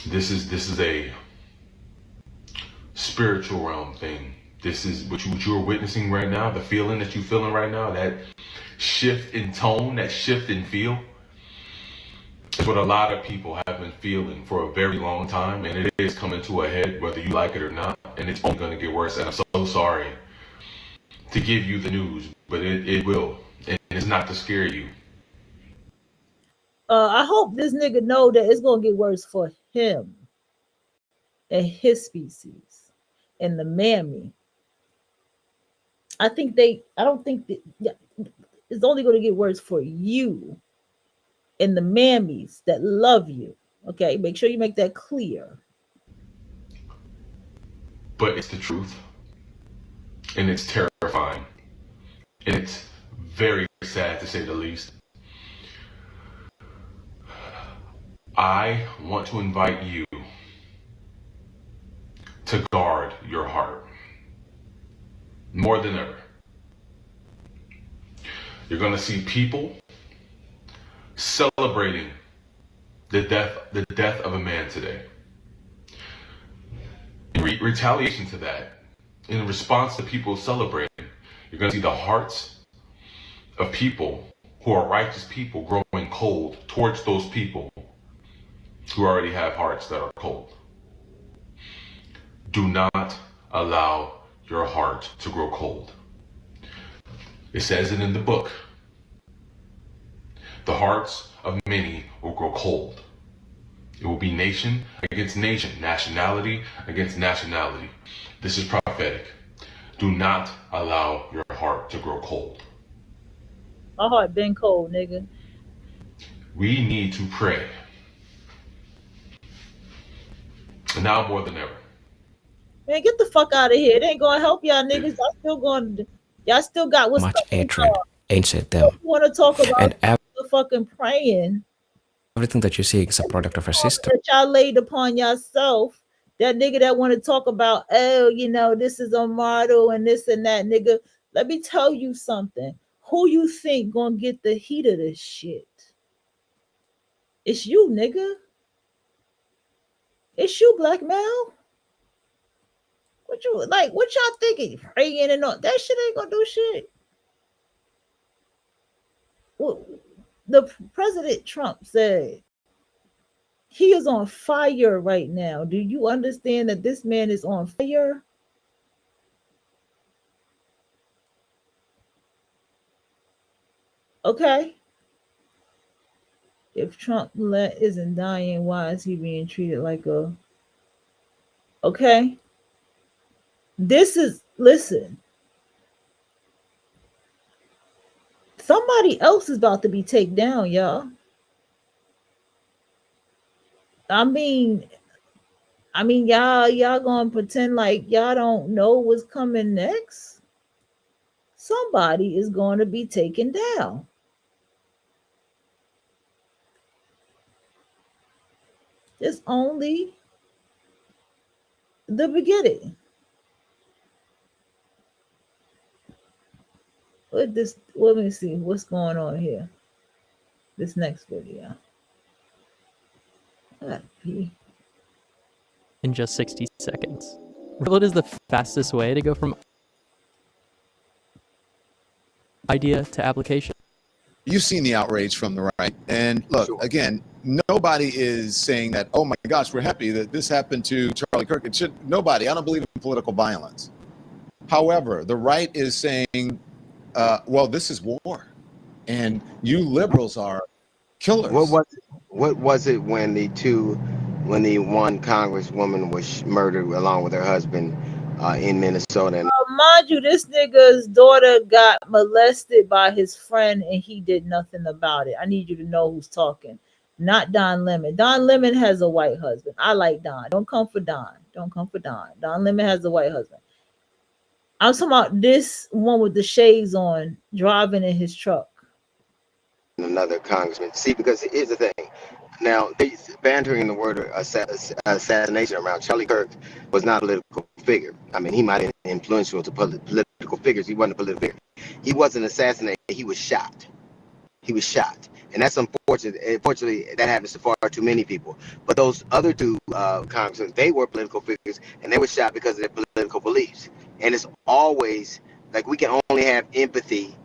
this is a spiritual realm thing. This is what you're witnessing right now, the feeling that you're feeling right now, that shift in tone, that shift in feel, is what a lot of people have been feeling for a very long time, and it is coming to a head whether you like it or not, and it's only going to get worse. And I'm so sorry to give you the news, but it will, and it's not to scare you. I hope this nigga know that it's gonna get worse for him and his species and the mammy. I don't think that it's only gonna get worse for you and the mammies that love you. Okay, make sure you make that clear. But it's the truth, and it's terrifying, and it's very sad to say the least. I want to invite you to guard your heart more than ever. You're going to see people celebrating the death of a man today. In retaliation to that, in response to people celebrating, you're going to see the hearts of people who are righteous people growing cold towards those people who already have hearts that are cold. Do not allow your heart to grow cold. It says it in the book. The hearts of many will grow cold. It will be nation against nation, nationality against nationality. This is prophetic. Do not allow your heart to grow cold. My heart been cold, nigga. We need to pray. Now more than ever. Man, get the fuck out of here. It ain't gonna help y'all niggas. Y'all still got what's Much hatred inside them. You wanna talk about And the fucking praying everything that you see is a product of a system. that y'all laid upon yourself. That nigga that want to talk about, oh, you know, this is a model and this and that, nigga. Let me tell you something. Who you think gonna get the heat of this shit? It's you, nigga. It's you, Black Mel. What y'all thinking? Praying and all that shit ain't gonna do shit. Well, the President Trump said he is on fire right now. Do you understand that this man is on fire? Okay. If Trump isn't dying, why is he being treated like a... Okay. Listen. Somebody else is about to be taken down, y'all. I mean, y'all gonna pretend like y'all don't know what's coming next? Somebody is going to be taken down. It's only the beginning. Let me see what's going on here. This next video. I gotta pee. In just 60 seconds. What is the fastest way to go from idea to application? You've seen the outrage from the right. And look, again, nobody is saying that, oh my gosh, we're happy that this happened to Charlie Kirk. Nobody. I don't believe in political violence. However, the right is saying, well, this is war. And you liberals are killers. What was it when the one congresswoman was murdered along with her husband in Minnesota? And Mind you, this nigga's daughter got molested by his friend and he did nothing about it. I need you to know who's talking. Not Don Lemon. Don Lemon has a white husband. I like Don. Don't come for Don. Don't come for Don. Don Lemon has a white husband. I'm talking about this one with the shades on, driving in his truck. another congressman. See, because here's the thing. Now, bantering the word assassination around, Charlie Kirk was not a political figure. I mean, he might have been influential to political figures. He wasn't a political figure. He wasn't assassinated. He was shot. He was shot. And that's unfortunate. Unfortunately, that happens to far too many people. But those other two congressmen, they were political figures, and they were shot because of their political beliefs. And it's always like we can only have empathy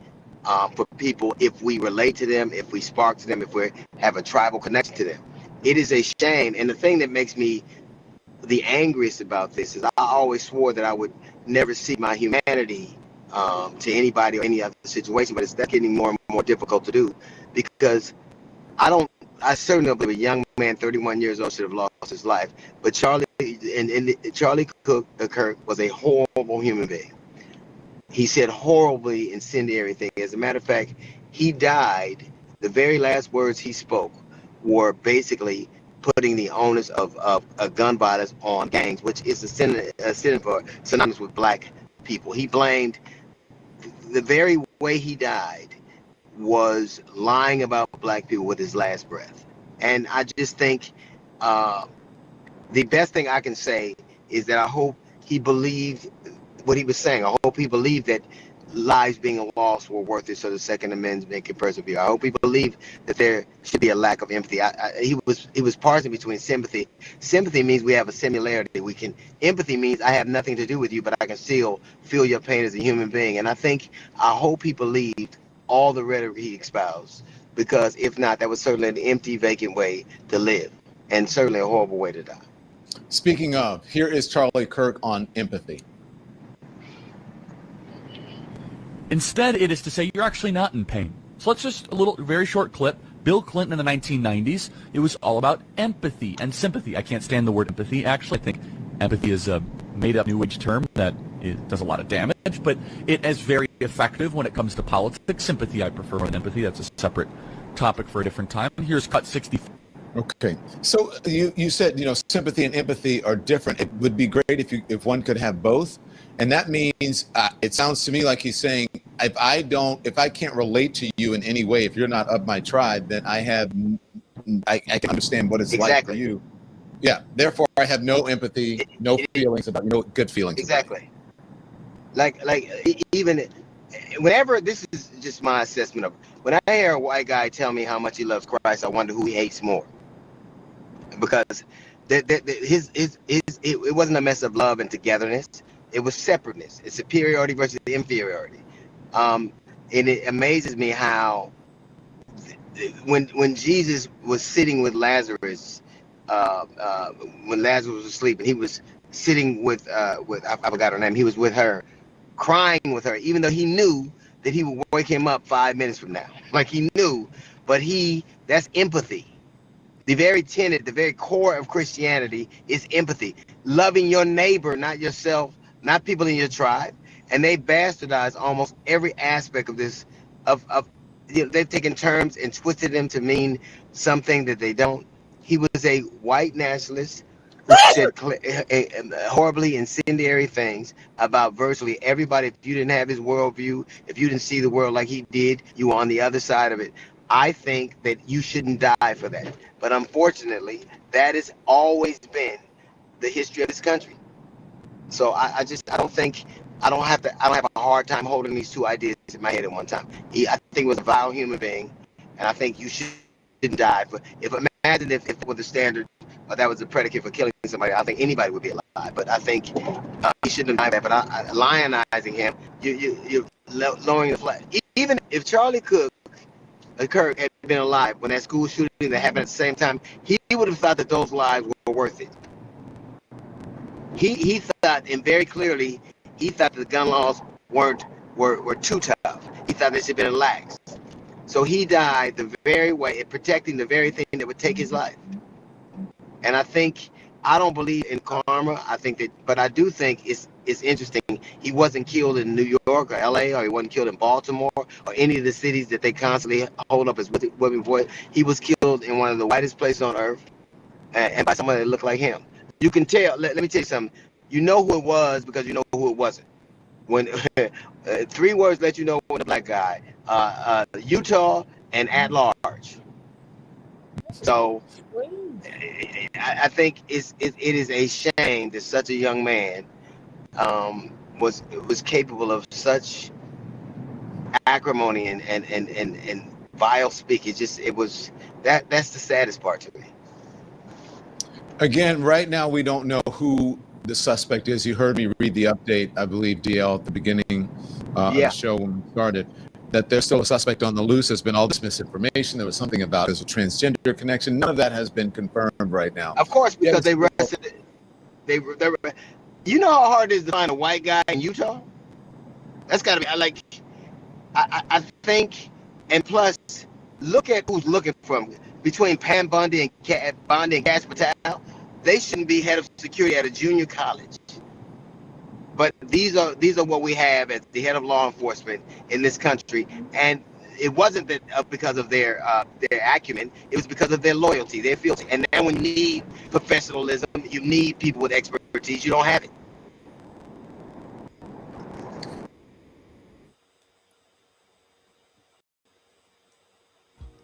for people if we relate to them, if we spark to them, if we have a tribal connection to them. It is a shame. And the thing that makes me the angriest about this is I always swore that I would never see my humanity to anybody or any other situation, but that's getting more and more difficult to do because I certainly don't believe a young man, 31 years old, should have lost his life. But Charlie Kirk was a horrible human being. He said horribly incendiary things. As a matter of fact, he died. The very last words he spoke were basically putting the onus of gun violence on gangs, which is a synonymous with black people. He blamed the very way he died was lying about black people with his last breath. And I just think the best thing I can say is that I hope he believed what he was saying. I hope he believed that lives being lost were worth it so the Second Amendment can persevere. I hope he believed that there should be a lack of empathy. He was parsing between sympathy. Sympathy means we have a similarity. Empathy means I have nothing to do with you, but I can still feel your pain as a human being. And I hope he believed all the rhetoric he espoused, because if not, that was certainly an empty, vacant way to live, and certainly a horrible way to die. Speaking of, here is Charlie Kirk on empathy. Instead, it is to say you're actually not in pain. So let's just very short clip. Bill Clinton in the 1990s, it was all about empathy and sympathy. I can't stand the word empathy. Actually, I think empathy is a made-up New Age term that does a lot of damage, but it is very effective when it comes to politics. Sympathy, I prefer more than empathy. That's a separate topic for a different time. Here's cut 64. Okay, so you said sympathy and empathy are different. It would be great if one could have both, and that means it sounds to me like he's saying if I can't relate to you in any way, if you're not of my tribe, then I can understand what it's like for you. Yeah, therefore I have no empathy, no feelings about good feelings. Exactly. Like even whenever, this is just my assessment of, when I hear a white guy tell me how much he loves Christ, I wonder who he hates more. Because it wasn't a mess of love and togetherness. It was separateness. It's superiority versus inferiority. And it amazes me how when Jesus was sitting with Lazarus, when Lazarus was asleep, and he was sitting with I forgot her name. He was with her, crying with her, even though he knew that he would wake him up 5 minutes from now. Like he knew, but that's empathy. The very tenet, the very core of Christianity is empathy. Loving your neighbor, not yourself, not people in your tribe. And they bastardize almost every aspect of this, of they've taken terms and twisted them to mean something that they don't. He was a white nationalist who said horribly incendiary things about virtually everybody. If you didn't have his worldview, if you didn't see the world like he did, you were on the other side of it. I think that you shouldn't die for that. But unfortunately, that has always been the history of this country. So I don't think I don't have a hard time holding these two ideas in my head at one time. I think he was a vile human being, and I think you shouldn't die. But imagine if it was the standard, or that was the predicate for killing somebody, I think anybody would be alive. But I think he shouldn't have died. But lionizing him, you're lowering the flag. Even if Charlie Kirk had been alive when that school shooting that happened at the same time, he would have thought that those lives were worth it. He thought, and very clearly, he thought that the gun laws were too tough. He thought they should have been relaxed. So he died the very way, protecting the very thing that would take his life. And I don't believe in karma. But I do think it's interesting. He wasn't killed in New York or L.A., or he wasn't killed in Baltimore or any of the cities that they constantly hold up as whipping boys. He was killed in one of the whitest places on earth, and by someone that looked like him. You can tell. Let me tell you something. You know who it was because you know who it wasn't. When 3 words let you know when a black guy, Utah and at large. So I think it is a shame that such a young man was capable of such acrimony and vile speak. That's the saddest part to me. Again, right now we don't know who the suspect is. You heard me read the update, I believe, DL, at the beginning of the show when we started, that there's still a suspect on the loose. There's been all this misinformation. There was something about there's a transgender connection. None of that has been confirmed right now. Of course, because they arrested. You know how hard it is to find a white guy in Utah? That's got to be I think, and plus, look at who's looking for him. Between Pam Bondi and Cash Patel, they shouldn't be head of security at a junior college. But these are what we have as the head of law enforcement in this country, and it wasn't that because of their acumen. It was because of their loyalty, their fealty. And now, when you need professionalism, you need people with expertise. You don't have it.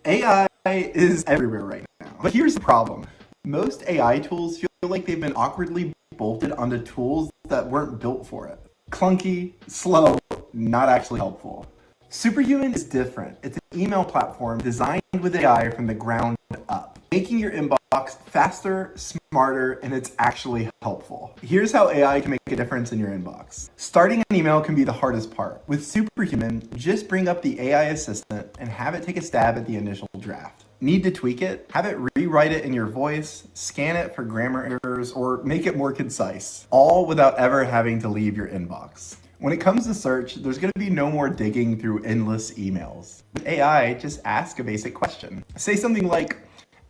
AI is everywhere right now. But here's the problem. Most AI tools feel like they've been awkwardly bolted onto tools that weren't built for it. Clunky, slow, not actually helpful. Superhuman is different. It's an email platform designed with AI from the ground up, making your inbox faster, smarter, and it's actually helpful. Here's how AI can make a difference in your inbox. Starting an email can be the hardest part. With Superhuman, just bring up the AI assistant and have it take a stab at the initial draft. Need to tweak it? Have it rewrite it in your voice, scan it for grammar errors, or make it more concise, all without ever having to leave your inbox. When it comes to search, there's going to be no more digging through endless emails. With AI, just ask a basic question. Say something like,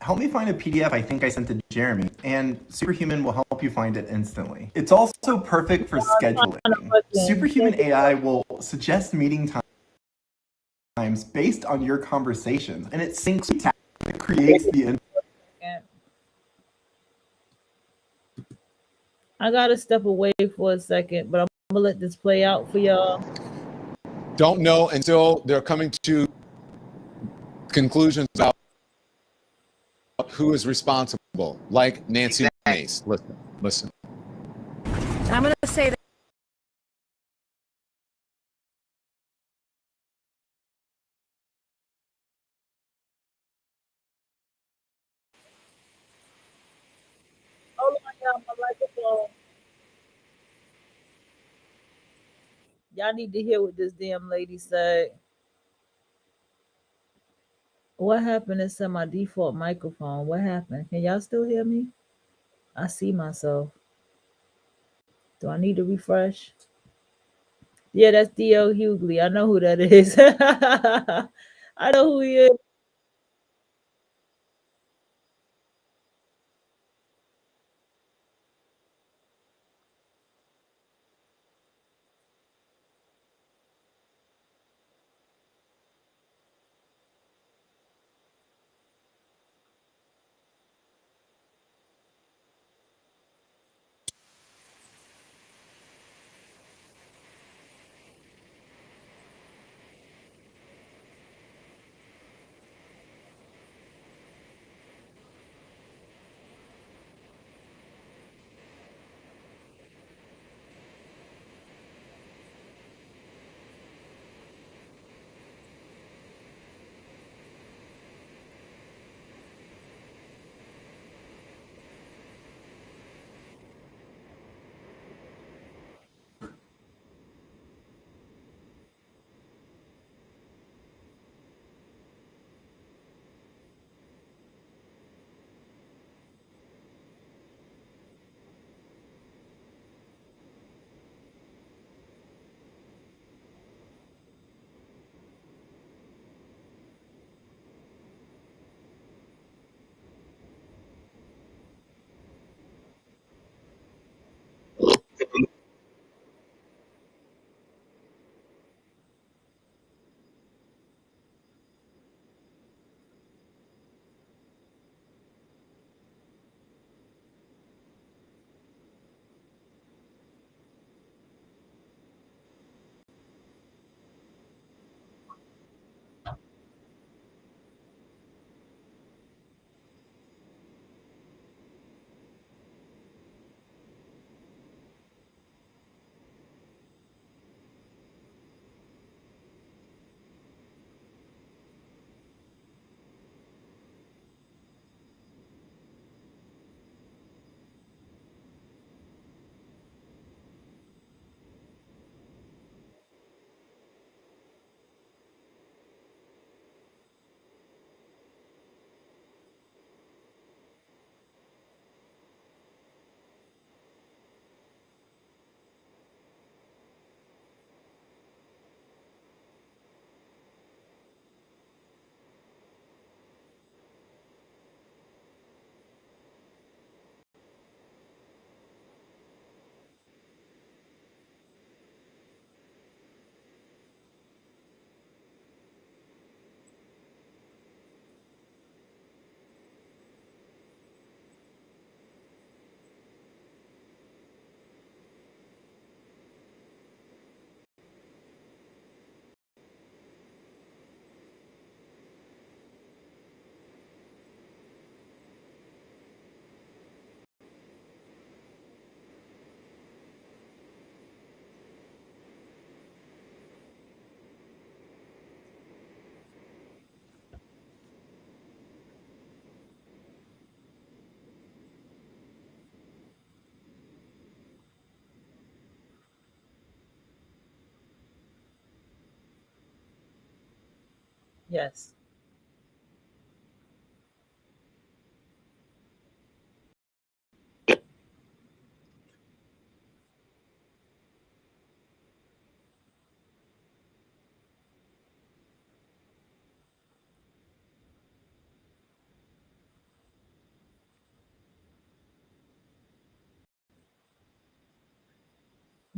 help me find a PDF I think I sent to Jeremy, and Superhuman will help you find it instantly. It's also perfect for scheduling. Superhuman AI will suggest meeting times based on your conversations, and it syncs with it creates the I gotta step away for a second, but I'm gonna let this play out for y'all. Don't know until they're coming to conclusions about who is responsible, like Nancy Mace. Listen. I'm going to say that Hold on, y'all, my microphone. Y'all need to hear what this damn lady said. What happened to set my default microphone? What happened? Can y'all still hear me? I see myself. Do I need to refresh? Yeah, that's D.O. Hughley. I know who that is. I know who he is. Yes.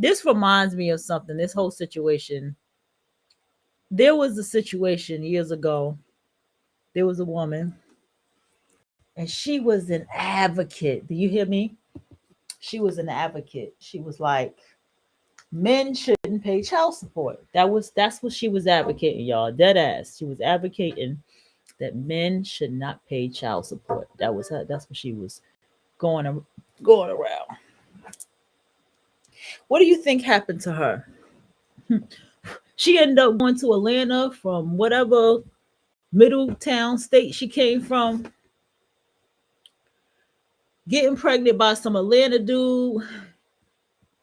This reminds me of something. This whole situation. There was a situation years ago. There was a woman, and she was an advocate. Do you hear me? She was an advocate. She was like, men shouldn't pay child support. That's what she was advocating, y'all. Dead ass. She was advocating that men should not pay child support. That was her. That's what she was going around. What do you think happened to her? She ended up going to Atlanta from whatever Middletown state she came from, getting pregnant by some Atlanta dude.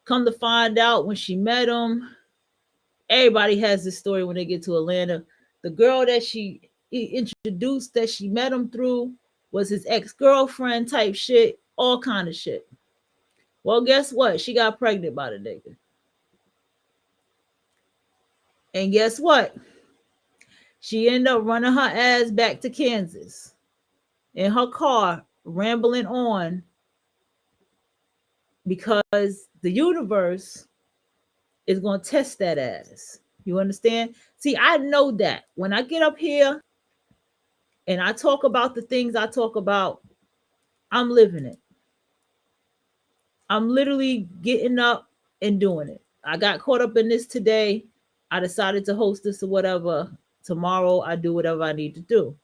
Come to find out when she met him, everybody has this story when they get to Atlanta. The girl that she introduced, that she met him through, was his ex-girlfriend type shit, all kind of shit. Well, guess what? She got pregnant by the nigga. And guess what? She ended up running her ass back to Kansas in her car, rambling on, because the universe is going to test that ass. You understand? See, I know that when I get up here and I talk about the things I talk about, I'm living it. I'm literally getting up and doing it. I got caught up in this today. I decided to host this or whatever. Tomorrow, I do whatever I need to do.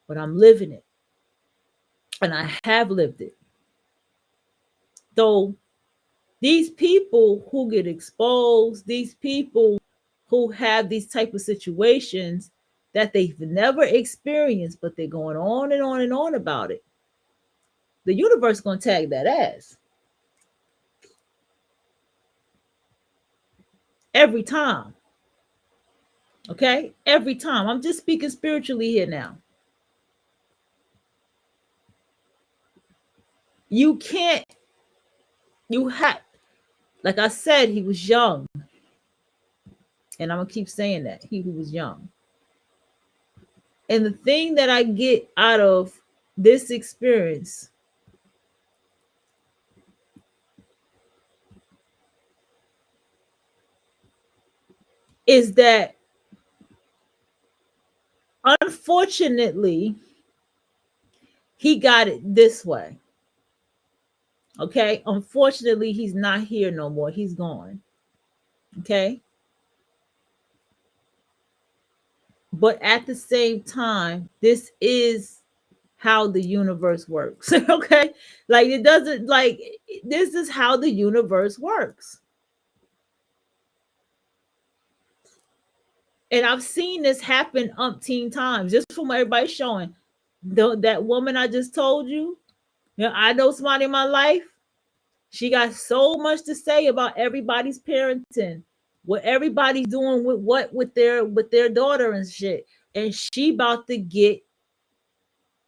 But I'm living it. And I have lived it. So these people who get exposed, these people who have these type of situations that they've never experienced, but they're going on and on and on about it, the universe gonna tag that ass every time. Okay, every time. I'm just speaking spiritually here now. You can't. You have, like I said, he was young, and I'm gonna keep saying that he was young. And the thing that I get out of this experience is that, unfortunately, he got it this way. Okay. Unfortunately, he's not here no more. He's gone. Okay. But at the same time, this is how the universe works. Okay. Like, it doesn't, like, this is how the universe works. And I've seen this happen umpteen times, just from everybody showing. That woman I just told you, I know somebody in my life. She got so much to say about everybody's parenting, what everybody's doing with their daughter and shit. And she about to get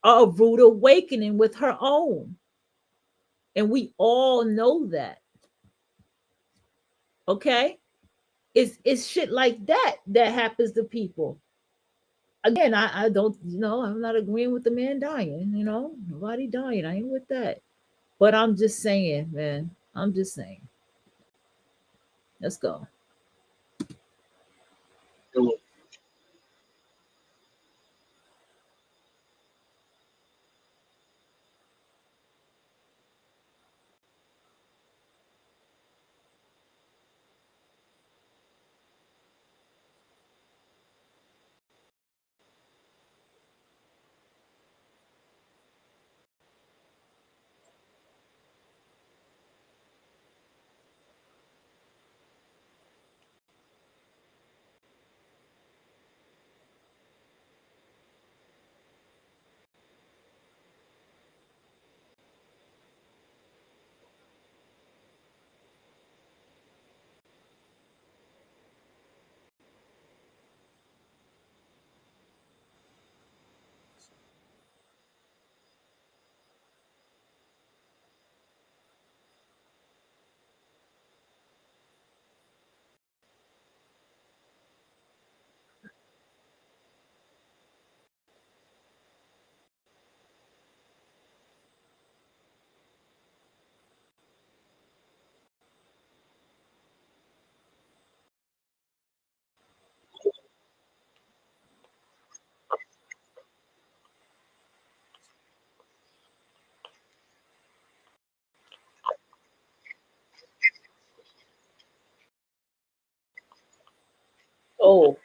a rude awakening with her own. And we all know that. Okay? It's shit like that that happens to people. Again, I don't, I'm not agreeing with the man dying, nobody dying. I ain't with that. But I'm just saying, man. I'm just saying. Let's go. Oh,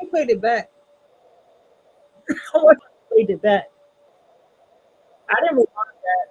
I played it back. I want to played it back. I didn't remember that.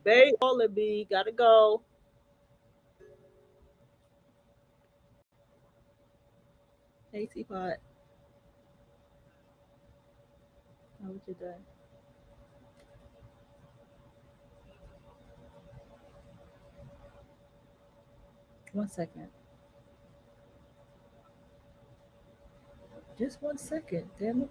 Very all of me. Gotta go. Hey, Teapot. How was your day? One second. Just 1 second. Damn it.